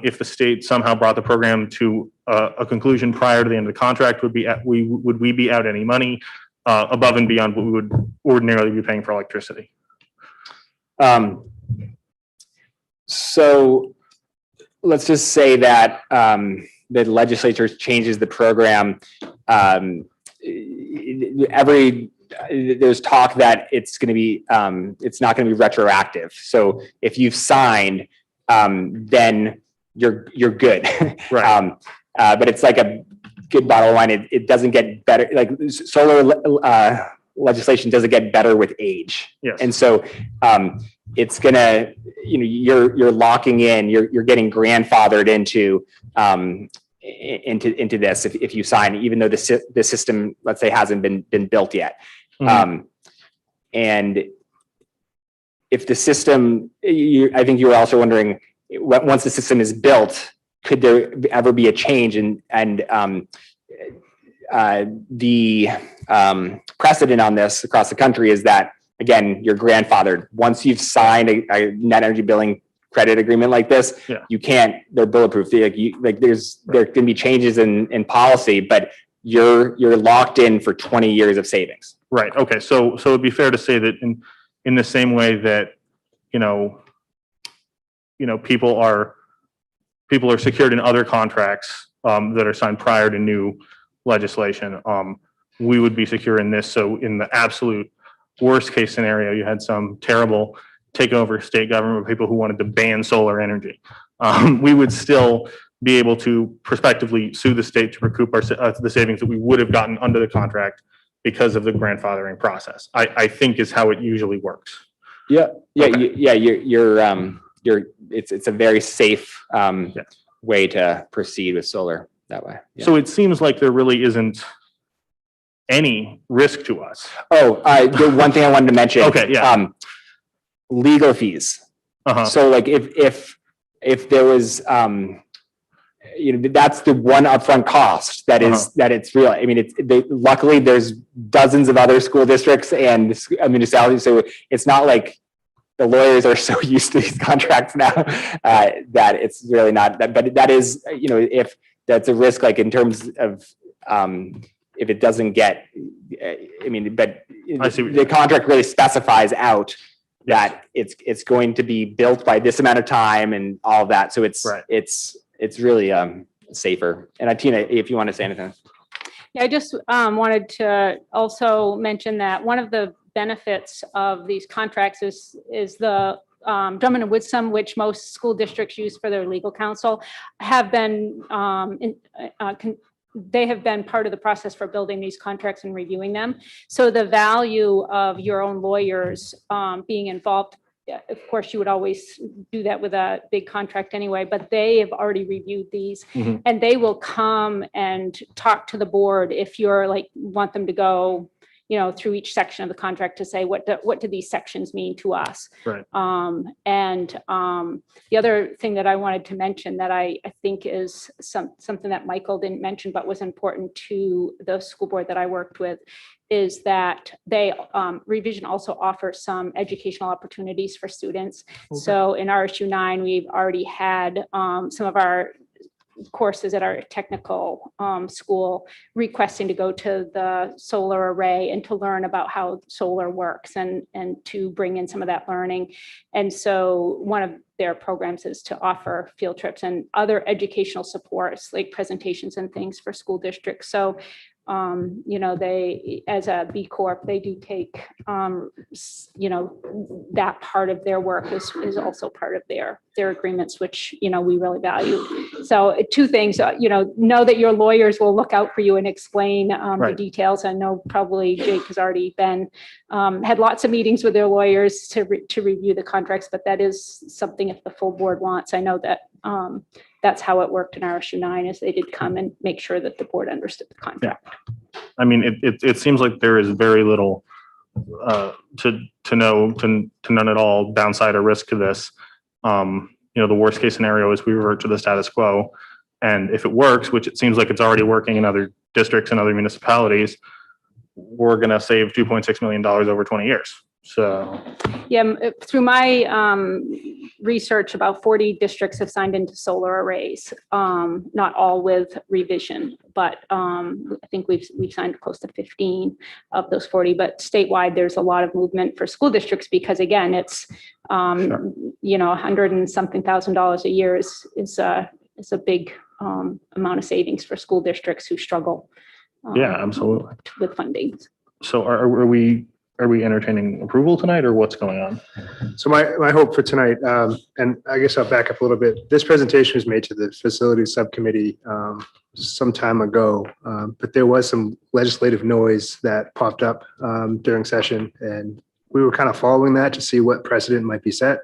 If the state somehow brought the program to a conclusion prior to the end of the contract, would we be out any money above and beyond what we would ordinarily be paying for electricity? So let's just say that the legislature changes the program. There's talk that it's going to be it's not going to be retroactive. So if you've signed, then you're good. Right. But it's like a good bottle of wine. It doesn't get better. Like solar legislation doesn't get better with age. Yes. And so it's gonna, you're locking in. You're getting grandfathered into this if you sign, even though the system, let's say, hasn't been built yet. Mm-hmm. And if the system, I think you were also wondering, once the system is built, could there ever be a change? And the precedent on this across the country is that, again, you're grandfathered. Once you've signed a net energy billing credit agreement like this, you can't. They're bulletproof. There can be changes in policy, but you're locked in for 20 years of savings. Right. Okay. So it'd be fair to say that in the same way that people are secured in other contracts that are signed prior to new legislation, we would be secure in this. So in the absolute worst case scenario, you had some terrible takeover state government, people who wanted to ban solar energy, we would still be able to prospectively sue the state to recoup the savings that we would have gotten under the contract because of the grandfathering process. I think is how it usually works. Yeah, Okay. it's a very safe way to proceed with solar that way. Yeah. So it seems like there really isn't any risk to us. Oh, the one thing I wanted to mention. Okay, yeah. Legal fees. So like if there was, that's the one upfront cost that is, that it's real. I mean, luckily there's dozens of other school districts and municipalities. So it's not like the lawyers are so used to these contracts now that it's really not that, but that is, if that's a risk, like in terms of, if it doesn't get, but the contract really specifies out that it's going to be built by this amount of time and all of that. So it's really safer. And Tina, if you want to say anything. Yeah, I just wanted to also mention that one of the benefits of these contracts is the Drummond and Woodsum, which most school districts use for their legal counsel, have been they have been part of the process for building these contracts and reviewing them. So the value of your own lawyers being involved, of course, you would always do that with a big contract anyway, but they have already reviewed these and they will come and talk to the board if you're like, want them to go, through each section of the contract to say, what do these sections mean to us? Right. The other thing that I wanted to mention that I think is something that Michael didn't mention, but was important to the school board that I worked with, is that they, Revision also offers some educational opportunities for students. Okay. So in RSU 9, we've already had some of our courses at our technical school requesting to go to the solar array and to learn about how solar works and to bring in some of that learning. And so one of their programs is to offer field trips and other educational supports like presentations and things for school districts. So they, as a B Corp, they do take, that part of their work is also part of their agreements, which, we really value. So two things, know that your lawyers will look out for you and explain the details. I know probably Jake has already had lots of meetings with their lawyers to review the contracts, but that is something if the full board wants. I know that that's how it worked in RSU 9, is they did come and make sure that the board understood the contract. I mean, it seems like there is very little to none at all downside or risk to this. The worst case scenario is we revert to the status quo. And if it works, which it seems like it's already working in other districts and other municipalities, we're going to save $2.6 million over 20 years. So yeah, through my research, about 40 districts have signed into solar arrays, not all with Revision, but I think we've signed close to 15 of those 40, but statewide there's a lot of movement for school districts because again, it's $100 and something thousand a year is a big amount of savings for school districts who struggle yeah, absolutely, with funding. So are we entertaining approval tonight or what's going on? So my hope for tonight, and I guess I'll back up a little bit. This presentation was made to the facilities subcommittee some time ago, but there was some legislative noise that popped up during session, and we were kind of following that to see what precedent might be set.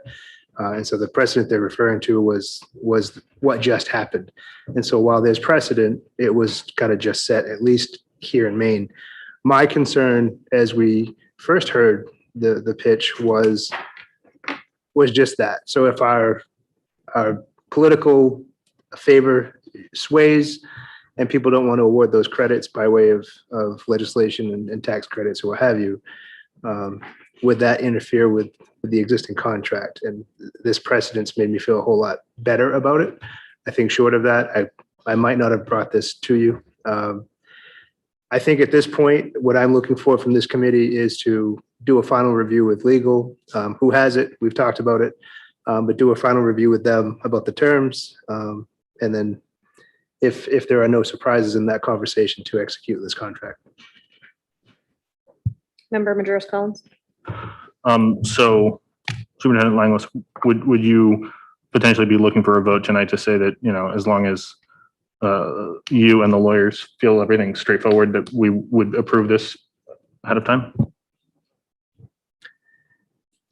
And so the precedent they're referring to was what just happened. And so while there's precedent, it was kind of just set, at least here in Maine. My concern as we first heard the pitch was just that. So if our political favor sways and people don't want to award those credits by way of legislation and tax credits or what have you, would that interfere with the existing contract? And this precedence made me feel a whole lot better about it. I think short of that, I might not have brought this to you. I think at this point, what I'm looking for from this committee is to do a final review with legal, who has it, we've talked about it, but do a final review with them about the terms. And then if there are no surprises in that conversation, to execute this contract. Member Majerus Collins. So Superintendent Langlois, would you potentially be looking for a vote tonight to say that, as long as you and the lawyers feel everything's straightforward, that we would approve this ahead of time?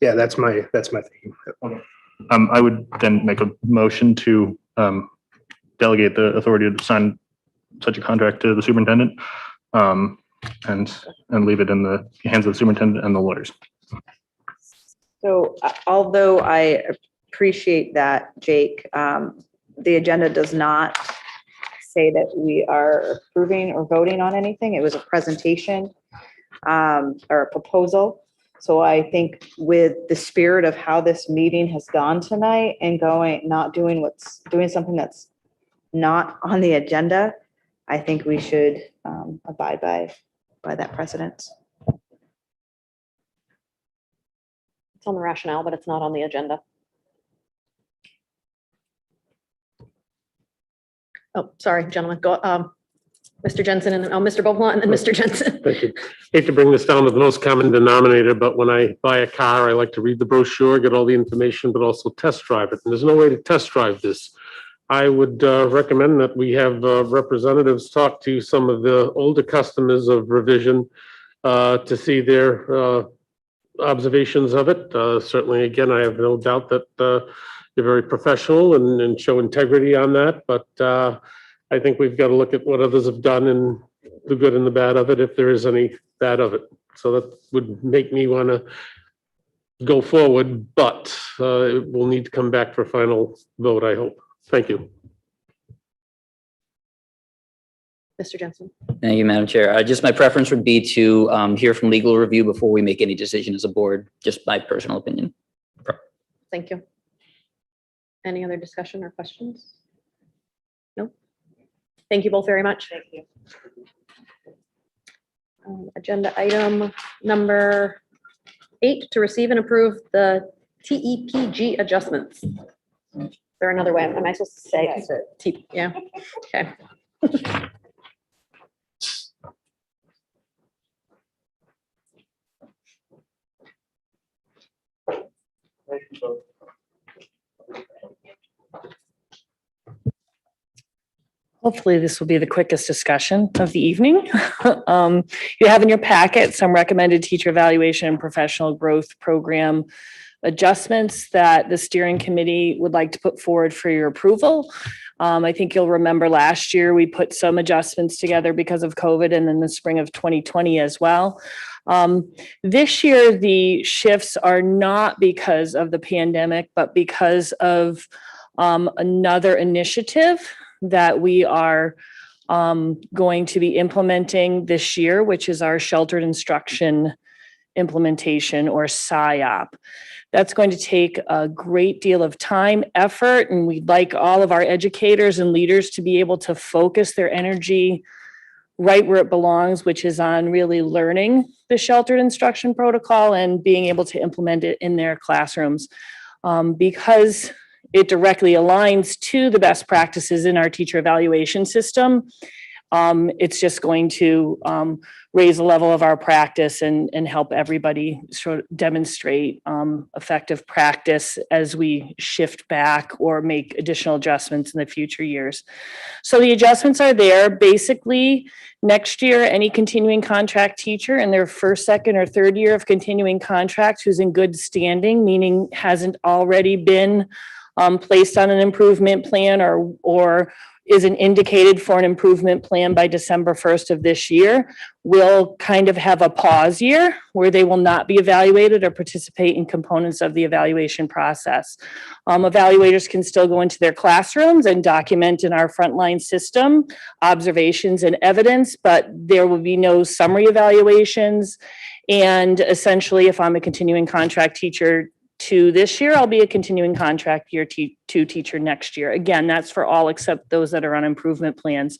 Yeah, that's my theme. I would then make a motion to delegate the authority to sign such a contract to the superintendent, and leave it in the hands of the superintendent and the lawyers. So although I appreciate that, Jake, the agenda does not say that we are approving or voting on anything. It was a presentation or a proposal. So I think with the spirit of how this meeting has gone tonight and doing something that's not on the agenda, I think we should abide by that precedent. It's on the rationale, but it's not on the agenda. Oh, sorry, gentlemen, go, Mr. Jensen and then, Mr. Beaumont and then Mr. Jensen. Thank you. Hate to bring this down to the most common denominator, but when I buy a car, I like to read the brochure, get all the information, but also test drive it. And there's no way to test drive this. I would recommend that we have representatives talk to some of the older customers of Revision to see their observations of it. Certainly, again, I have no doubt that you're very professional and show integrity on that, but I think we've got to look at what others have done and the good and the bad of it, if there is any bad of it. So that would make me want to go forward, but it will need to come back for a final vote, I hope. Thank you. Mr. Jensen. Thank you, Madam Chair. Just my preference would be to hear from legal review before we make any decision as a board, just my personal opinion. Thank you. Any other discussion or questions? No? Thank you both very much. Thank you. Agenda item number 8, to receive and approve the TEPG adjustments. Is there another way? Am I supposed to say it? Yeah. Okay. Hopefully this will be the quickest discussion of the evening. You have in your packet some recommended teacher evaluation and professional growth program adjustments that the steering committee would like to put forward for your approval. I think you'll remember last year we put some adjustments together because of COVID and in the spring of 2020 as well. This year, the shifts are not because of the pandemic, but because of another initiative that we are going to be implementing this year, which is our sheltered instruction implementation, or SIOP. That's going to take a great deal of time, effort, and we'd like all of our educators and leaders to be able to focus their energy right where it belongs, which is on really learning the sheltered instruction protocol and being able to implement it in their classrooms. Because it directly aligns to the best practices in our teacher evaluation system, it's just going to raise the level of our practice and help everybody sort of demonstrate effective practice as we shift back or make additional adjustments in the future years. So the adjustments are there. Basically, next year, any continuing contract teacher in their first, second, or third year of continuing contract who's in good standing, meaning hasn't already been placed on an improvement plan or isn't indicated for an improvement plan by December 1st of this year, will kind of have a pause year where they will not be evaluated or participate in components of the evaluation process. Evaluators can still go into their classrooms and document in our frontline system observations and evidence, but there will be no summary evaluations. And essentially, if I'm a continuing contract teacher this year, I'll be a continuing contract year 2 teacher next year. Again, that's for all except those that are on improvement plans.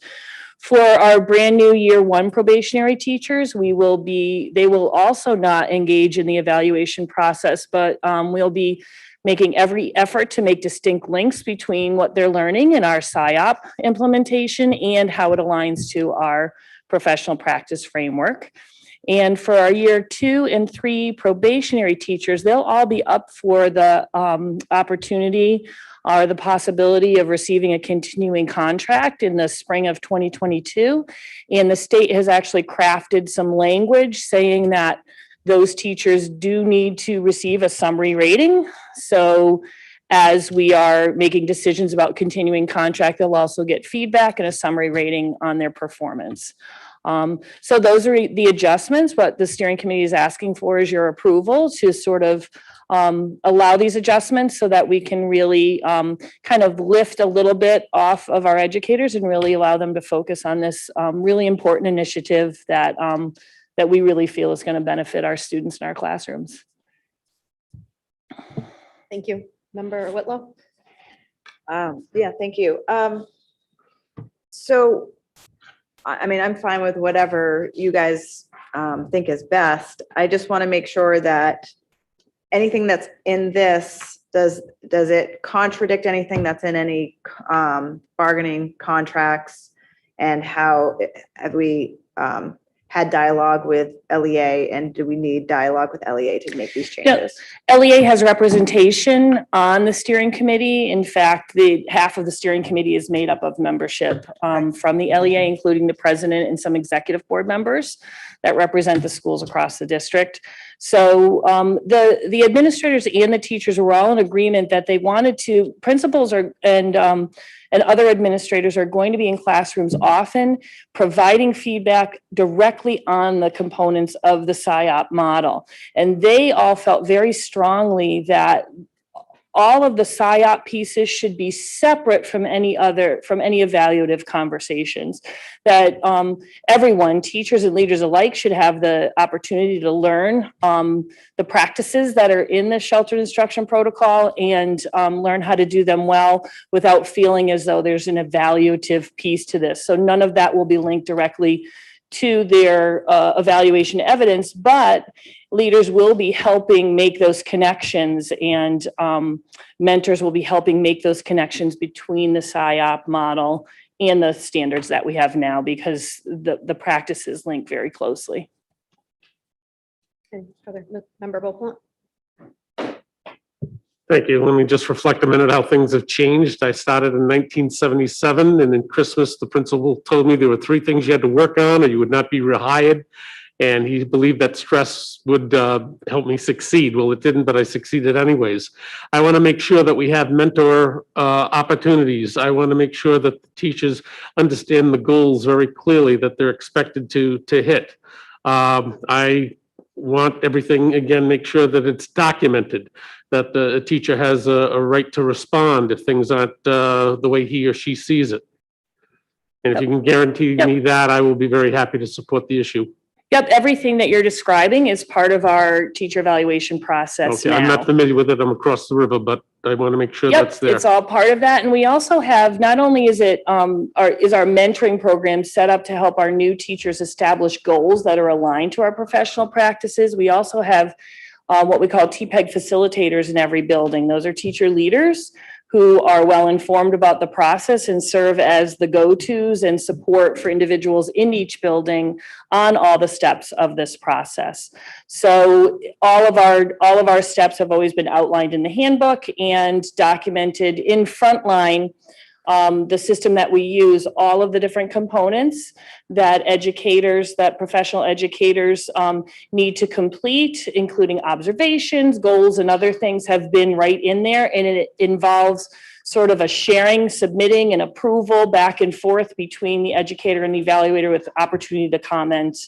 For our brand new year 1 probationary teachers, they will also not engage in the evaluation process, but we'll be making every effort to make distinct links between what they're learning in our SIOP implementation and how it aligns to our professional practice framework. And for our year 2 and 3 probationary teachers, they'll all be up for the opportunity or the possibility of receiving a continuing contract in the spring of 2022. And the state has actually crafted some language saying that those teachers do need to receive a summary rating. So as we are making decisions about continuing contract, they'll also get feedback and a summary rating on their performance. So those are the adjustments. What the steering committee is asking for is your approval to sort of allow these adjustments so that we can really kind of lift a little bit off of our educators and really allow them to focus on this really important initiative that that we really feel is going to benefit our students in our classrooms. Thank you. Member Whitlow? Yeah, thank you. So, I mean, I'm fine with whatever you guys think is best. I just want to make sure that anything that's in this, does it contradict anything that's in any bargaining contracts? And how have we had dialogue with LEA, and do we need dialogue with LEA to make these changes? LEA has representation on the steering committee. In fact, half of the steering committee is made up of membership from the LEA, including the president and some executive board members that represent the schools across the district. So the administrators and the teachers were all in agreement that they wanted to, principals and other administrators are going to be in classrooms often, providing feedback directly on the components of the SIOP model. And they all felt very strongly that all of the SIOP pieces should be separate from any evaluative conversations. That everyone, teachers and leaders alike, should have the opportunity to learn the practices that are in the sheltered instruction protocol and learn how to do them well without feeling as though there's an evaluative piece to this. So none of that will be linked directly to their evaluation evidence, but leaders will be helping make those connections, and mentors will be helping make those connections between the SIOP model and the standards that we have now, because the practices link very closely. Okay, other member Beaupont? Thank you. Let me just reflect a minute how things have changed. I started in 1977, and in Christmas, the principal told me there were 3 things you had to work on or you would not be rehired. And he believed that stress would help me succeed. Well, it didn't, but I succeeded anyways. I want to make sure that we have mentor opportunities. I want to make sure that the teachers understand the goals very clearly that they're expected to hit. I want everything, again, make sure that it's documented, that the teacher has a right to respond if things aren't the way he or she sees it. And if you can guarantee me that, I will be very happy to support the issue. Yep, everything that you're describing is part of our teacher evaluation process Okay, now. I'm not familiar with it. I'm across the river, but I want to make sure Yep, that's there. it's all part of that. And we also have, not only is it is our mentoring program set up to help our new teachers establish goals that are aligned to our professional practices, we also have what we call TPEG facilitators in every building. Those are teacher leaders who are well informed about the process and serve as the go-tos and support for individuals in each building on all the steps of this process. So all of our steps have always been outlined in the handbook and documented in Frontline, the system that we use. All of the different components that professional educators need to complete, including observations, goals, and other things, have been right in there. And it involves sort of a sharing, submitting, and approval back and forth between the educator and the evaluator, with opportunity to comment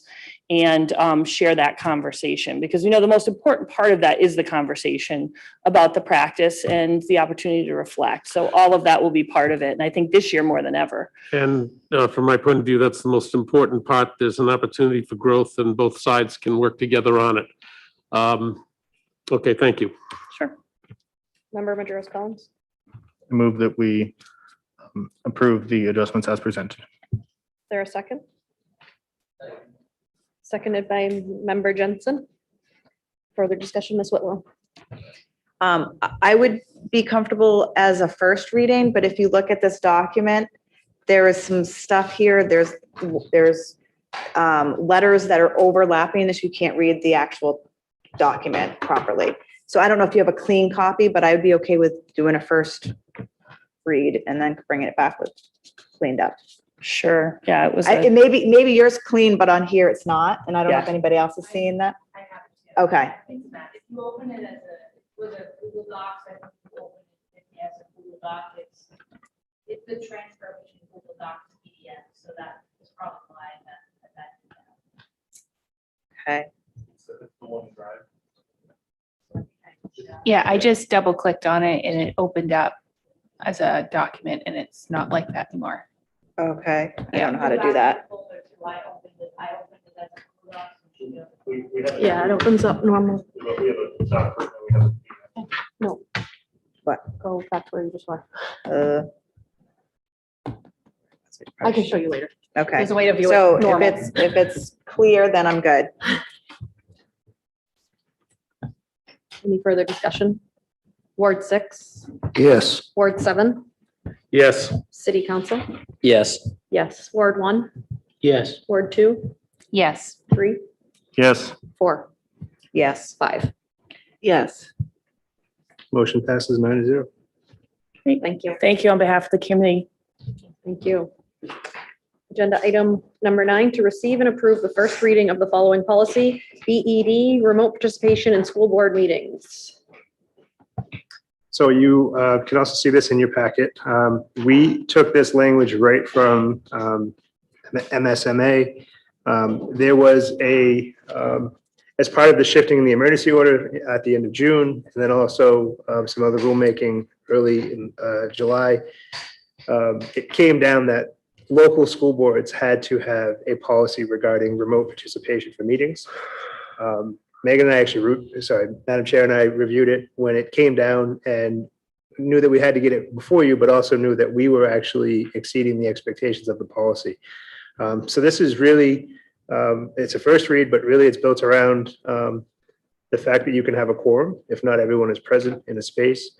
and share that conversation. Because we know the most important part of that is the conversation about the practice and the opportunity to reflect. So all of that will be part of it. And I think this year more than ever. And from my point of view, that's the most important part. There's an opportunity for growth and both sides can work together on it. Okay, thank you. Sure. Member Majoros Collins? I move that we approve the adjustments as presented. Is there a second? Seconded by Member Jensen. Further discussion, Ms. Whitlow? I would be comfortable as a first reading, but if you look at this document, there is some stuff here. There's letters that are overlapping that you can't read the actual document properly. So I don't know if you have a clean copy, but I would be okay with doing a first read and then bringing it back with cleaned up. Sure. Yeah, it was. Maybe yours clean, but on here it's not. And I don't know if Yeah. anybody else is seeing that. Okay, If you open it as with a Google Docs, I think you open it as a Google Doc, it's the transcription Google Docs PDF, so that is probably why that. okay. Yeah, I just double clicked on it and it opened up as a document and it's not like that anymore. Okay, I don't know how to do that. Yeah, it opens up normal. No. What? Go back to where you just were. I can show you later. Okay. There's a way to view it So normal. if it's clear, then I'm good. Any further discussion? Ward 6, Yes. Ward 7, Yes. City Council? Yes. Yes. Ward 1, Yes. Ward 2, Yes. 3, Yes. 4, Yes. 5. Yes. Motion passes 9-0. Thank you. Thank you on behalf of the committee. Thank you. Agenda item number 9, to receive and approve the first reading of the following policy, BED, remote participation in school board meetings. So you can also see this in your packet. We took this language right from MSMA. There was as part of the shifting in the emergency order at the end of June, and then also some other rulemaking early in July, it came down that local school boards had to have a policy regarding remote participation for meetings. Megan and I actually, Madam Chair and I reviewed it when it came down and knew that we had to get it before you, but also knew that we were actually exceeding the expectations of the policy. So this is really, it's a first read, but really it's built around the fact that you can have a quorum if not everyone is present in a space,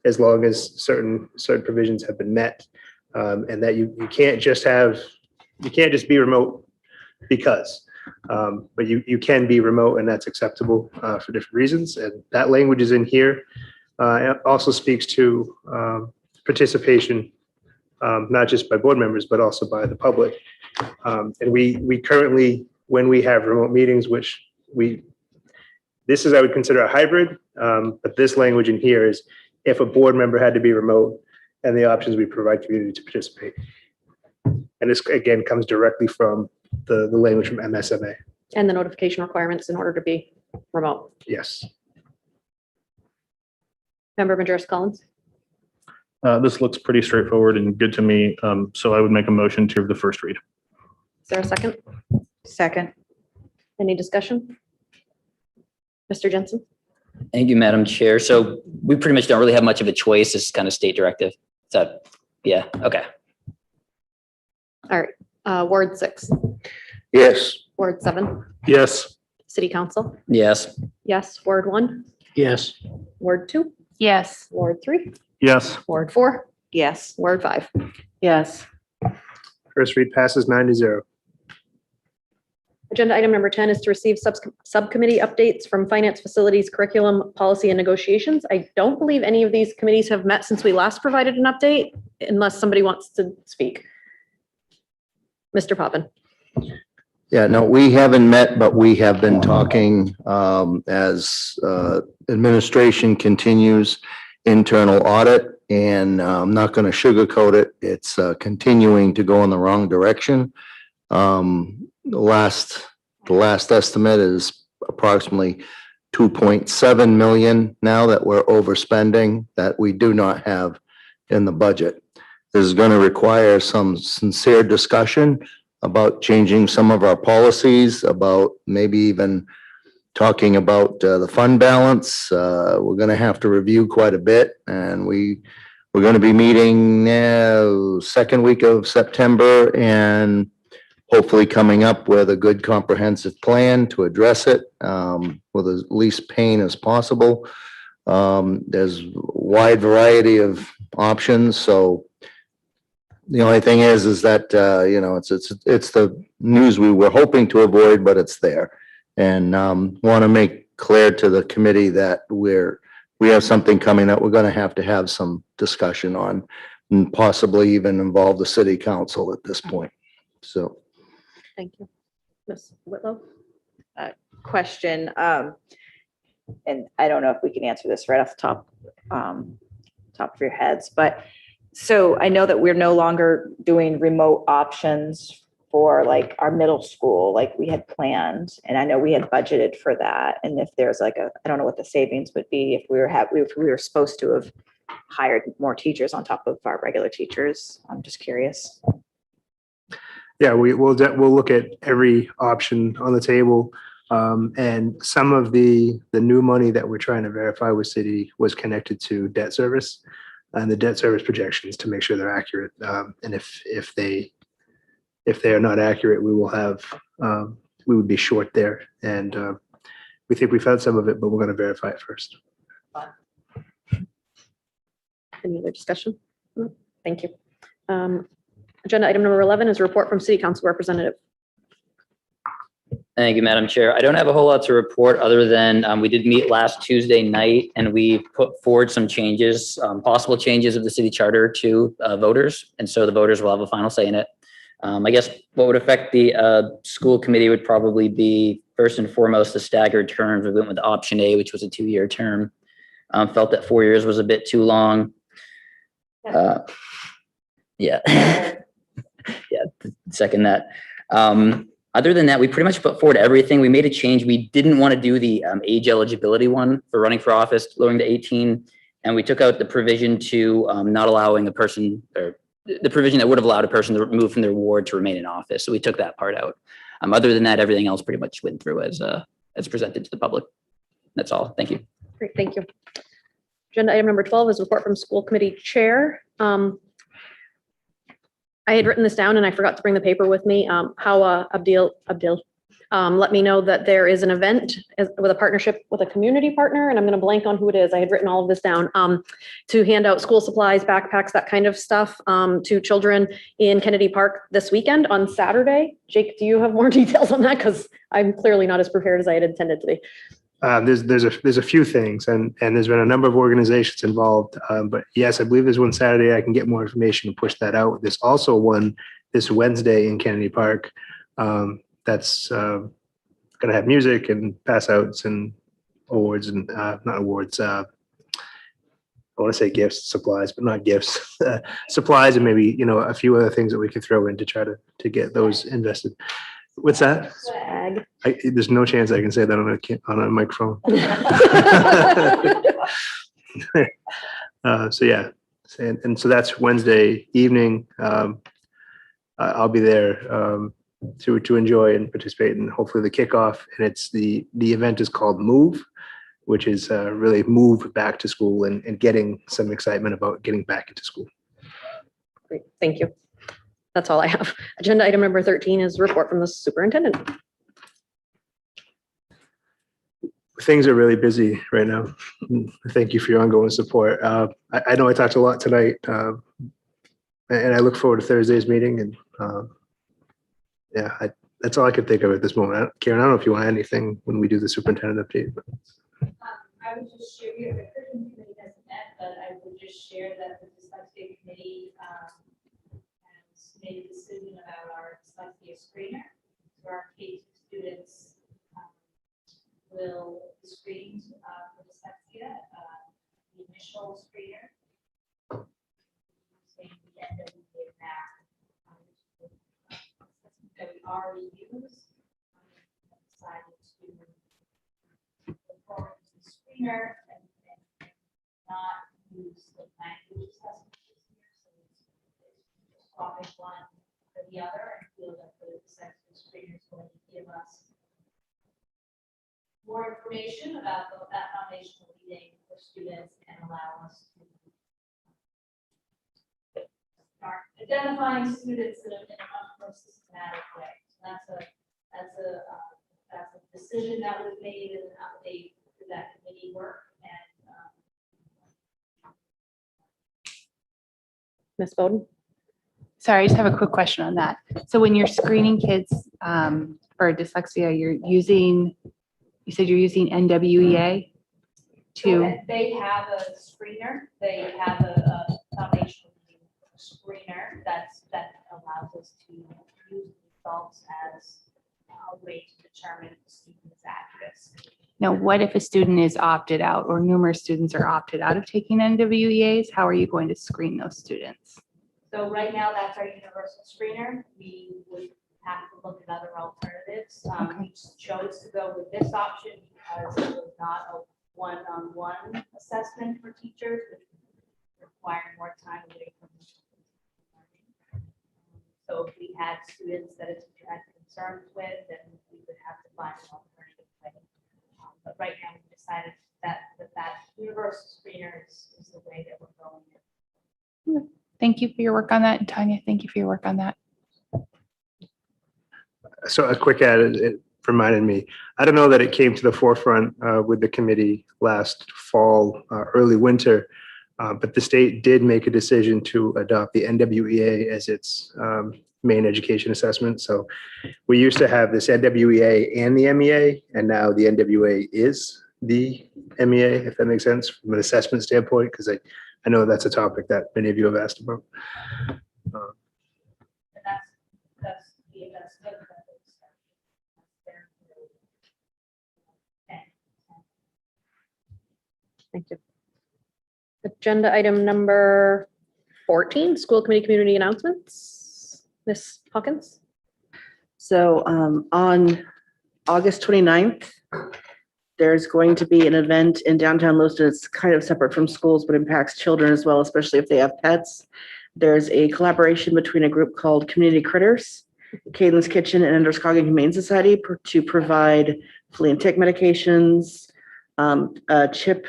as long as certain provisions have been met, and that you can't just be remote because. But you can be remote and that's acceptable for different reasons. And that language is in here. It also speaks to participation, not just by board members, but also by the public. And we currently, when we have remote meetings, which this is, I would consider a hybrid, but this language in here is if a board member had to be remote and the options we provide community to participate. And this again comes directly from the language from MSMA. And the notification requirements in order to be remote. Yes. Member Majoris Collins? This looks pretty straightforward and good to me. So I would make a motion to the first read. Is there a second? Second. Any discussion? Mr. Jensen? Thank you, Madam Chair. So we pretty much don't really have much of a choice. This is kind of state directive. So, yeah, okay. All right. Ward 6, Yes. Ward 7, Yes. City Council? Yes. Yes. Ward 1, Yes. Ward 2, Yes. Ward 3, Yes. Ward 4, Yes. Ward 5. Yes. First read passes 9-0. Agenda item number 10 is to receive subcommittee updates from Finance, Facilities, Curriculum, Policy, and Negotiations. I don't believe any of these committees have met since we last provided an update, unless somebody wants to speak. Mr. Poppin. Yeah, no, we haven't met, but we have been talking as administration continues internal audit, and I'm not going to sugarcoat it. It's continuing to go in the wrong direction. The last estimate is approximately 2.7 million now that we're overspending that we do not have in the budget. This is going to require some sincere discussion about changing some of our policies, about maybe even talking about the fund balance. We're going to have to review quite a bit, and we're going to be meeting second week of September and hopefully coming up with a good comprehensive plan to address it with as least pain as possible. There's a wide variety of options, so the only thing is that it's the news we were hoping to avoid, but it's there. And want to make clear to the committee that we have something coming that we're going to have some discussion on, and possibly even involve the city council at this point. So. Thank you. Ms. Whitlow? question. And I don't know if we can answer this right off the top of your heads, but so I know that we're no longer doing remote options for like our middle school, like we had planned, and I know we had budgeted for that. And if there's like I don't know what the savings would be if we were supposed to have hired more teachers on top of our regular teachers. I'm just curious. Yeah, we'll look at every option on the table. And some of the new money that we're trying to verify with city was connected to debt service and the debt service projections to make sure they're accurate. And if they are not accurate, we would be short there. And we think we found some of it, but we're going to verify it first. Any other discussion? No? Thank you. Agenda item number 11 is a report from City Council Representative. Thank you, Madam Chair. I don't have a whole lot to report other than we did meet last Tuesday night and we put forward some changes, possible changes of the city charter to voters. And so the voters will have a final say in it. I guess what would affect the school committee would probably be first and foremost the staggered terms. We went with option A, which was a 2-year term. Felt that 4 years was a bit too long. Yeah. Yeah, second that. Other than that, we pretty much put forward everything. We made a change. We didn't want to do the age eligibility one for running for office, lowering to 18. And we took out the provision to not allowing a person, or the provision that would have allowed a person to move from their ward to remain in office. So we took that part out. Other than that, everything else pretty much went through as presented to the public. That's all. Thank you. Great, thank you. Agenda item number 12 is report from school committee chair. I had written this down and I forgot to bring the paper with me. How Abdil let me know that there is an event with a partnership with a community partner, and I'm going to blank on who it is. I had written all of this down to hand out school supplies, backpacks, that kind of stuff to children in Kennedy Park this weekend on Saturday. Jake, do you have more details on that? Because I'm clearly not as prepared as I had intended to be. There's a few things, and there's been a number of organizations involved. But yes, I believe there's one Saturday. I can get more information and push that out. There's also one this Wednesday in Kennedy Park. That's going to have music and pass outs and awards and not awards. I want to say gifts, supplies, but not gifts. Supplies and maybe a few other things that we could throw in to try to get those invested. What's that? Swag. There's no chance I can say that on a microphone. So yeah, and so that's Wednesday evening. I'll be there to enjoy and participate in hopefully the kickoff. And it's the event is called Move, which is really move back to school and getting some excitement about getting back into school. Great, thank you. That's all I have. Agenda item number 13 is a report from the superintendent. Things are really busy right now. Thank you for your ongoing support. I know I talked a lot tonight, and I look forward to Thursday's meeting. And that's all I can think of at this moment. Karen, I don't know if you want anything when we do the superintendent update. But. I would just share, the curriculum committee hasn't met, but I would just share that the dyslexia committee has made a decision about our dyslexia screener. So our K students will be screened for dyslexia. The initial screener, saying the end of the day that we already use, decided to perform the screener and not use the language assessment this year. So it's swapping one for the other and feel that the dyslexia screener is going to give us more information about that foundational reading for students and allow us to start identifying students in a much more systematic way. So that's a decision that was made and an update to that committee work. And Ms. Bowden? Sorry, I just have a quick question on that. So when you're screening kids for dyslexia, you said you're using NWEA to. They have a screener. They have a foundational screener that allows us to use results as a way to determine if the student is at risk. Now, what if a student is opted out or numerous students are opted out of taking NWEAs? How are you going to screen those students? So right now, that's our universal screener. We would have to look at other alternatives. We chose to go with this option because it was not a one-on-one assessment for teachers, which required more time away from learning. So if we had students that a teacher had concerns with, then we would have to find an alternative way. But right now, we decided that universal screener is the way that we're going. Thank you for your work on that. And Tanya, thank you for your work on that. So a quick add, it reminded me, I don't know that it came to the forefront with the committee last fall, early winter, but the state did make a decision to adopt the NWEA as its main education assessment. So we used to have this NWEA and the MEA, and now the NWEA is the MEA, if that makes sense from an assessment standpoint, because I know that's a topic that many of you have asked about. That's the investment. Thank you. Agenda item number 14, school committee community announcements. Ms. Hawkins? So on August 29th, there's going to be an event in downtown Lewiston. It's kind of separate from schools, but impacts children as well, especially if they have pets. There's a collaboration between a group called Community Critters, Caitlin's Kitchen, and Androscoggin Humane Society to provide flea and tick medications, a chip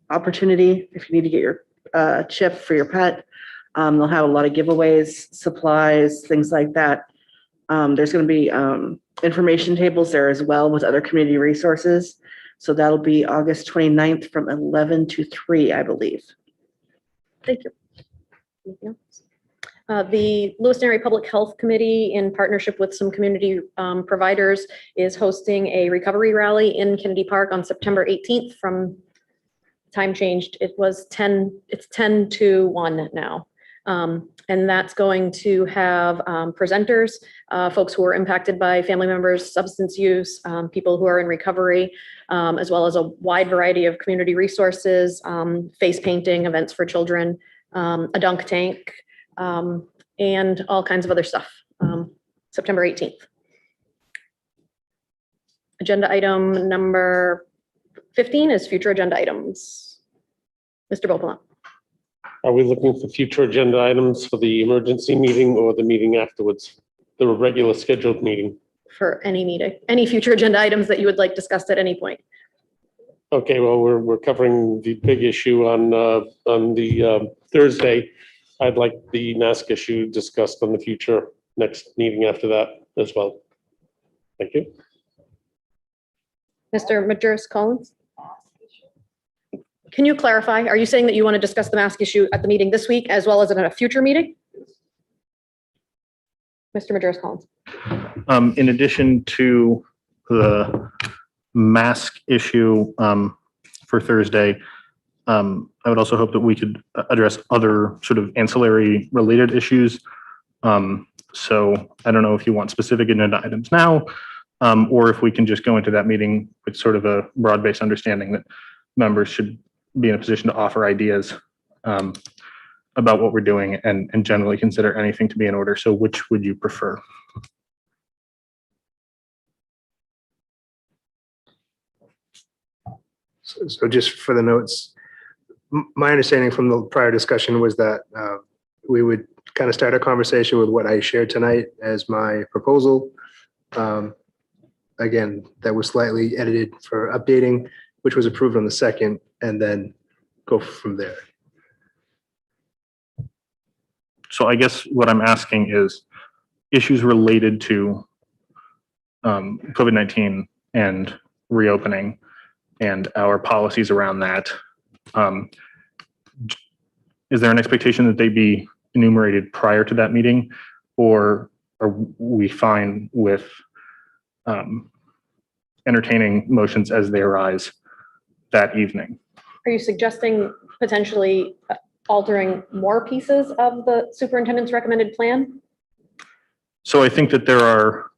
opportunity if you need to get your chip for your pet. They'll have a lot of giveaways, supplies, things like that. There's going to be information tables there as well with other community resources. So that'll be August 29th from 11 to 3, I believe. Thank you. Anything else? The Lewiston Area Public Health Committee, in partnership with some community providers, is hosting a recovery rally in Kennedy Park on September 18th from time changed. It's 10 to 1 now. And that's going to have presenters, folks who are impacted by family members, substance use, people who are in recovery, as well as a wide variety of community resources, face painting, events for children, a dunk tank, and all kinds of other stuff. September 18th. Agenda item number 15 is future agenda items. Mr. Beauplan. Are we looking for future agenda items for the emergency meeting or the meeting afterwards, the regular scheduled meeting? For any meeting, any future agenda items that you would like discussed at any point. Okay, well, we're covering the big issue on the Thursday. I'd like the mask issue discussed on the future next meeting after that as well. Thank you. Mr. Majerus Collins. Can you clarify? Are you saying that you want to discuss the mask issue at the meeting this week as well as at a future meeting? Mr. Majerus Collins. In addition to the mask issue for Thursday, I would also hope that we could address other sort of ancillary related issues. So I don't know if you want specific agenda items now, or if we can just go into that meeting with sort of a broad-based understanding that members should be in a position to offer ideas about what we're doing and generally consider anything to be in order. So which would you prefer? So just for the notes, my understanding from the prior discussion was that we would kind of start a conversation with what I shared tonight as my proposal. Again, that was slightly edited for updating, which was approved on the 2nd, and then go from there. So I guess what I'm asking is issues related to COVID-19 and reopening and our policies around that. Is there an expectation that they be enumerated prior to that meeting, or are we fine with entertaining motions as they arise that evening? Are you suggesting potentially altering more pieces of the superintendent's recommended plan? So I think that there are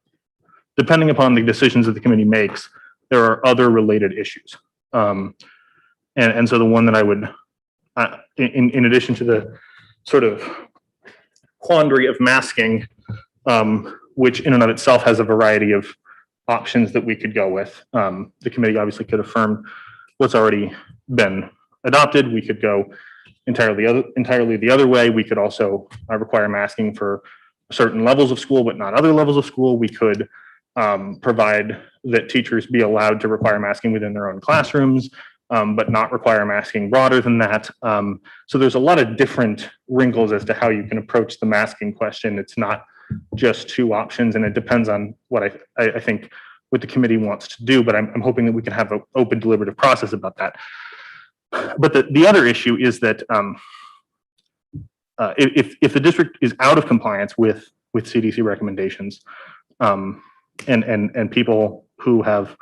depending upon the decisions that the committee makes, there are other related issues. And so the one that I would, in addition to the sort of quandary of masking, which in and of itself has a variety of options that we could go with. The committee obviously could affirm what's already been adopted. We could go entirely the other way. We could also require masking for certain levels of school, but not other levels of school. We could provide that teachers be allowed to require masking within their own classrooms, but not require masking broader than that. So there's a lot of different wrinkles as to how you can approach the masking question. It's not just two options, and it depends on what I think what the committee wants to do, but I'm hoping that we can have an open deliberative process about that. But the other issue is that if the district is out of compliance with CDC recommendations, and people who have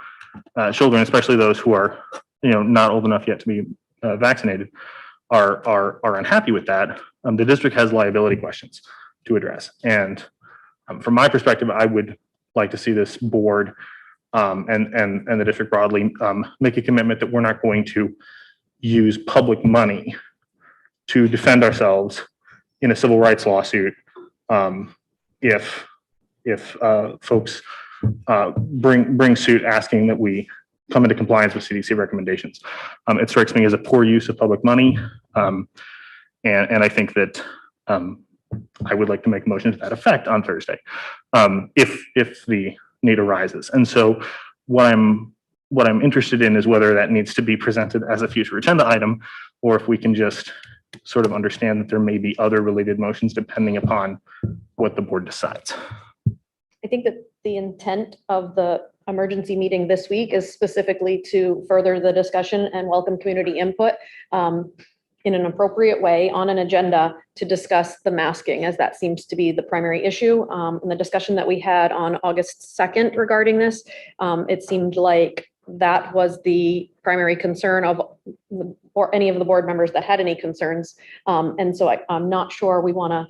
children, especially those who are not old enough yet to be vaccinated, are unhappy with that, the district has liability questions to address. And from my perspective, I would like to see this board and the district broadly make a commitment that we're not going to use public money to defend ourselves in a civil rights lawsuit if folks bring suit asking that we come into compliance with CDC recommendations. It strikes me as a poor use of public money, and I think that I would like to make a motion to that effect on Thursday, if the need arises. And so what I'm interested in is whether that needs to be presented as a future agenda item, or if we can just sort of understand that there may be other related motions depending upon what the board decides. I think that the intent of the emergency meeting this week is specifically to further the discussion and welcome community input in an appropriate way on an agenda to discuss the masking, as that seems to be the primary issue. In the discussion that we had on August 2nd regarding this, it seemed like that was the primary concern of or any of the board members that had any concerns. And so I'm not sure we want to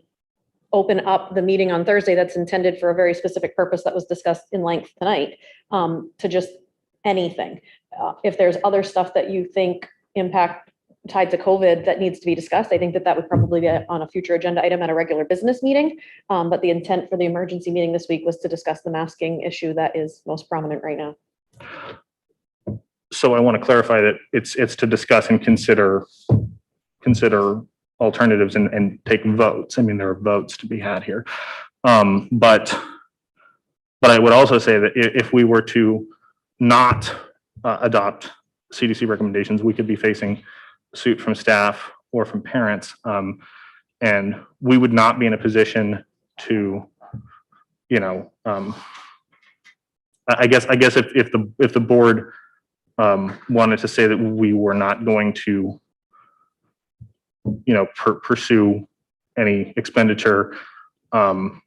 open up the meeting on Thursday that's intended for a very specific purpose that was discussed in length tonight to just anything. If there's other stuff that you think impact tied to COVID that needs to be discussed, I think that would probably be on a future agenda item at a regular business meeting. But the intent for the emergency meeting this week was to discuss the masking issue that is most prominent right now. So I want to clarify that it's to discuss and consider alternatives and take votes. I mean, there are votes to be had here. But I would also say that if we were to not adopt CDC recommendations, we could be facing suit from staff or from parents. And we would not be in a position to, I guess if the board wanted to say that we were not going to pursue any expenditure on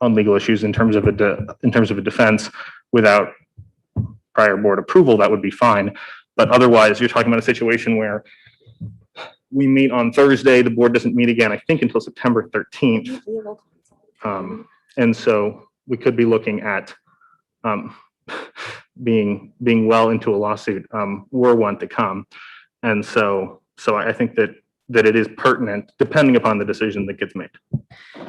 legal issues in terms of a defense without prior board approval, that would be fine. But otherwise, you're talking about a situation where we meet on Thursday, the board doesn't meet again, I think, until September 13th. And so we could be looking at being well into a lawsuit were one to come. And so I think that it is pertinent depending upon the decision that gets made.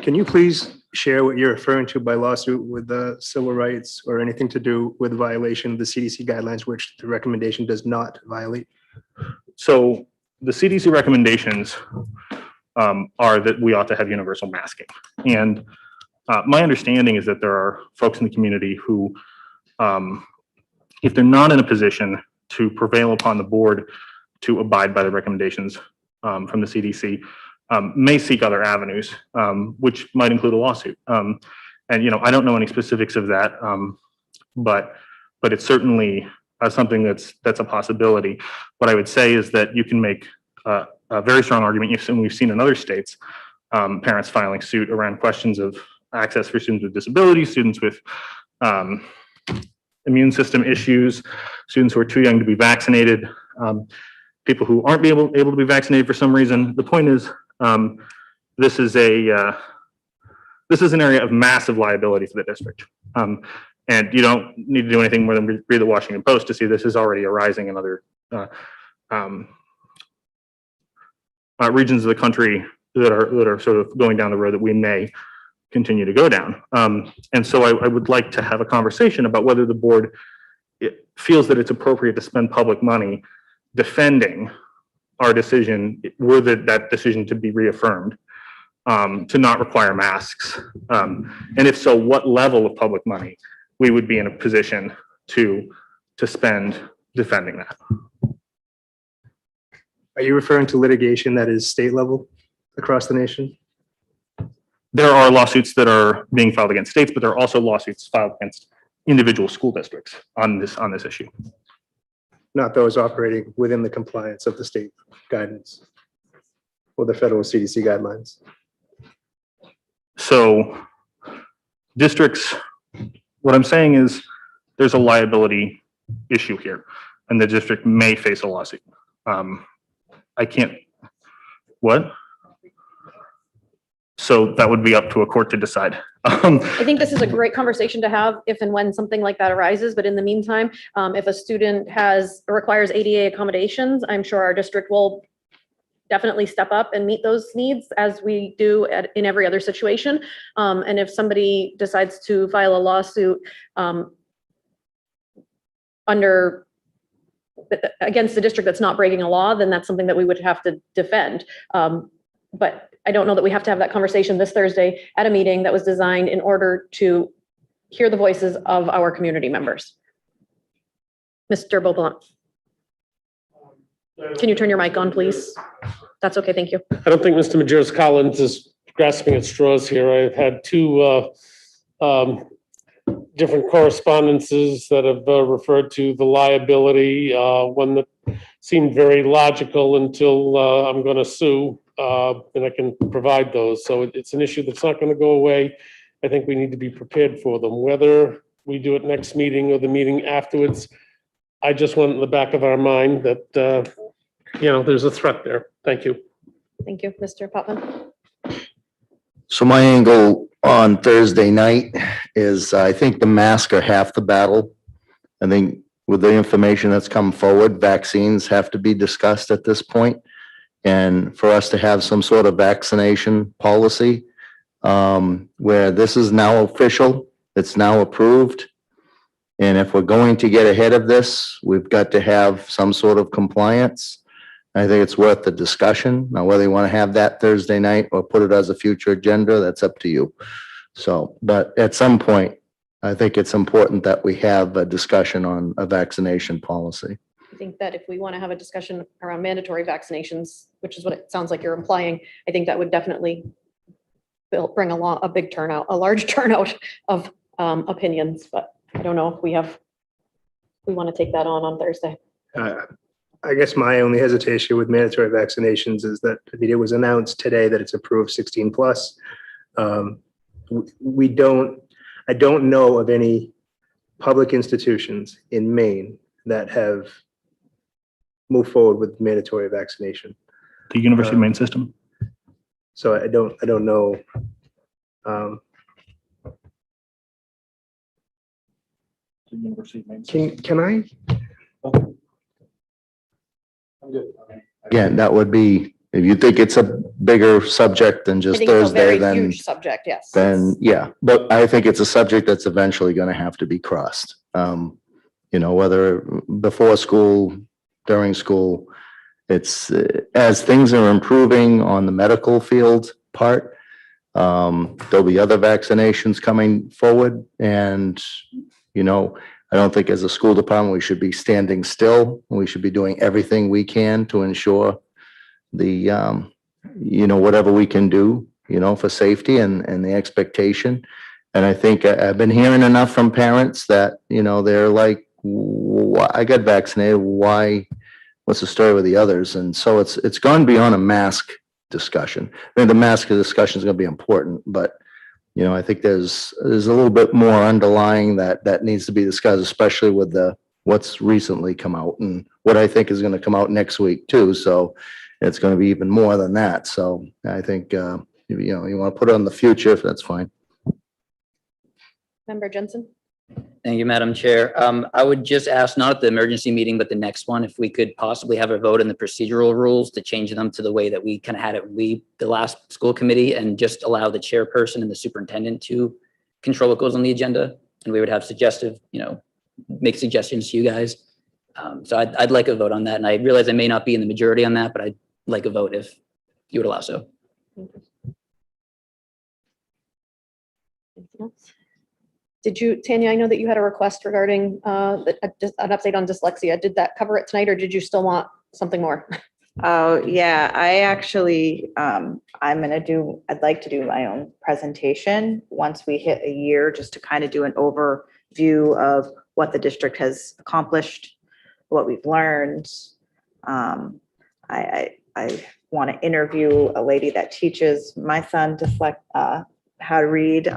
Can you please share what you're referring to by lawsuit with the civil rights or anything to do with violation of the CDC guidelines, which the recommendation does not violate? So the CDC recommendations are that we ought to have universal masking. And my understanding is that there are folks in the community who, if they're not in a position to prevail upon the board to abide by the recommendations from the CDC, may seek other avenues, which might include a lawsuit. And I don't know any specifics of that, but it's certainly something that's a possibility. What I would say is that you can make a very strong argument. We've seen in other states, parents filing suit around questions of access for students with disabilities, students with immune system issues, students who are too young to be vaccinated, people who aren't able to be vaccinated for some reason. The point is, this is an area of massive liability for the district. And you don't need to do anything more than read the Washington Post to see this is already arising in other regions of the country that are sort of going down the road that we may continue to go down. And so I would like to have a conversation about whether the board feels that it's appropriate to spend public money defending our decision, were that decision to be reaffirmed, to not require masks. And if so, what level of public money we would be in a position to spend defending that. Are you referring to litigation that is state level across the nation? There are lawsuits that are being filed against states, but there are also lawsuits filed against individual school districts on this issue. Not those operating within the compliance of the state guidance or the federal CDC guidelines. So districts, what I'm saying is there's a liability issue here and the district may face a lawsuit. I can't, what? So that would be up to a court to decide. I think this is a great conversation to have if and when something like that arises, but in the meantime, if a student requires ADA accommodations, I'm sure our district will definitely step up and meet those needs as we do in every other situation. And if somebody decides to file a lawsuit against the district that's not breaking a law, then that's something that we would have to defend. But I don't know that we have to have that conversation this Thursday at a meeting that was designed in order to hear the voices of our community members. Mr. Beaublanc. Can you turn your mic on, please? That's okay, thank you. I don't think Mr. Majerus Collins is grasping at straws here. I've had two different correspondences that have referred to the liability, one that seemed very logical until I'm going to sue, and I can provide those. So it's an issue that's not going to go away. I think we need to be prepared for them, whether we do it next meeting or the meeting afterwards. I just want in the back of our mind that, there's a threat there. Thank you. Thank you, Mr. Potvin. So my angle on Thursday night is I think the masks are half the battle. I think with the information that's come forward, vaccines have to be discussed at this point. And for us to have some sort of vaccination policy where this is now official, it's now approved. And if we're going to get ahead of this, we've got to have some sort of compliance. I think it's worth the discussion. Now, whether you want to have that Thursday night or put it as a future agenda, that's up to you. So, but at some point, I think it's important that we have a discussion on a vaccination policy. I think that if we want to have a discussion around mandatory vaccinations, which is what it sounds like you're implying, I think that would definitely bring a large turnout of opinions, but I don't know if we want to take that on Thursday. I guess my only hesitation with mandatory vaccinations is that, it was announced today that it's approved 16 plus. I don't know of any public institutions in Maine that have moved forward with mandatory vaccination. The University of Maine system. So I don't know. The University of Maine. Can I? I'm good. Again, that would be, if you think it's a bigger subject than I just think it's a Thursday, very then, huge subject, yes. yeah. But I think it's a subject that's eventually going to have to be crossed. Whether before school, during school, it's as things are improving on the medical field part, there'll be other vaccinations coming forward. And, I don't think as a school department, we should be standing still. We should be doing everything we can to ensure the, whatever we can do, for safety and the expectation. And I think I've been hearing enough from parents that, they're like, I got vaccinated. Why? What's the story with the others? And so it's gone beyond a mask discussion. I think the mask discussion is going to be important, but I think there's a little bit more underlying that needs to be discussed, especially with what's recently come out and what I think is going to come out next week too. So it's going to be even more than that. So I think, you want to put it on the future, if that's fine. Member Jensen? Thank you, Madam Chair. I would just ask, not at the emergency meeting, but the next one, if we could possibly have a vote on the procedural rules to change them to the way that we kind of had it, the last school committee, and just allow the chairperson and the superintendent to control what goes on the agenda. And we would have make suggestions to you guys. So I'd like a vote on that. And I realize I may not be in the majority on that, but I'd like a vote if you would allow so. Anything else? Did you, Tanya, I know that you had a request regarding an update on dyslexia. Did that cover it tonight, or did you still want something more? Oh, yeah, I actually, I'd like to do my own presentation once we hit a year, just to kind of do an overview of what the district has accomplished, what we've learned. I want to interview a lady that teaches my son how to read.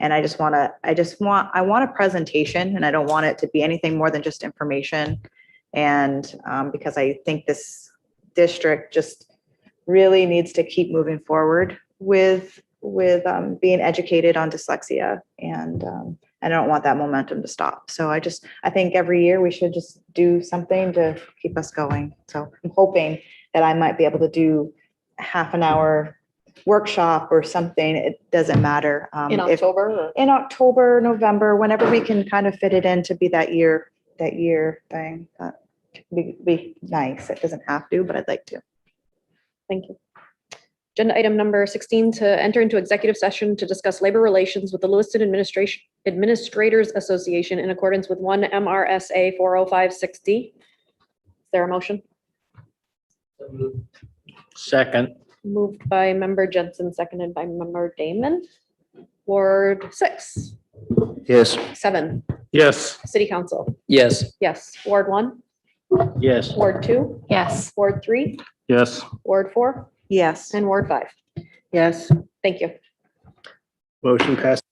And I want a presentation, and I don't want it to be anything more than just information. And because I think this district just really needs to keep moving forward with being educated on dyslexia. And I don't want that momentum to stop. So I think every year we should just do something to keep us going. So I'm hoping that I might be able to do a half an hour workshop or something. It doesn't matter. In October? In October, November, whenever we can kind of fit it in to be that year thing. Be nice. It doesn't have to, but I'd like to. Thank you. Agenda item number 16, to enter into executive session to discuss labor relations with the Lewiston Administrators Association in accordance with 1 MRSA 4056D. Is there a motion? Second. Moved by member Jensen, seconded by member Damon. Ward 6. Yes. 7. Yes. City Council. Yes. Yes. Ward 1. Yes. Ward 2. Yes. Ward 3. Yes. Ward 4. Yes. And Ward 5. Yes. Thank you. Motion passed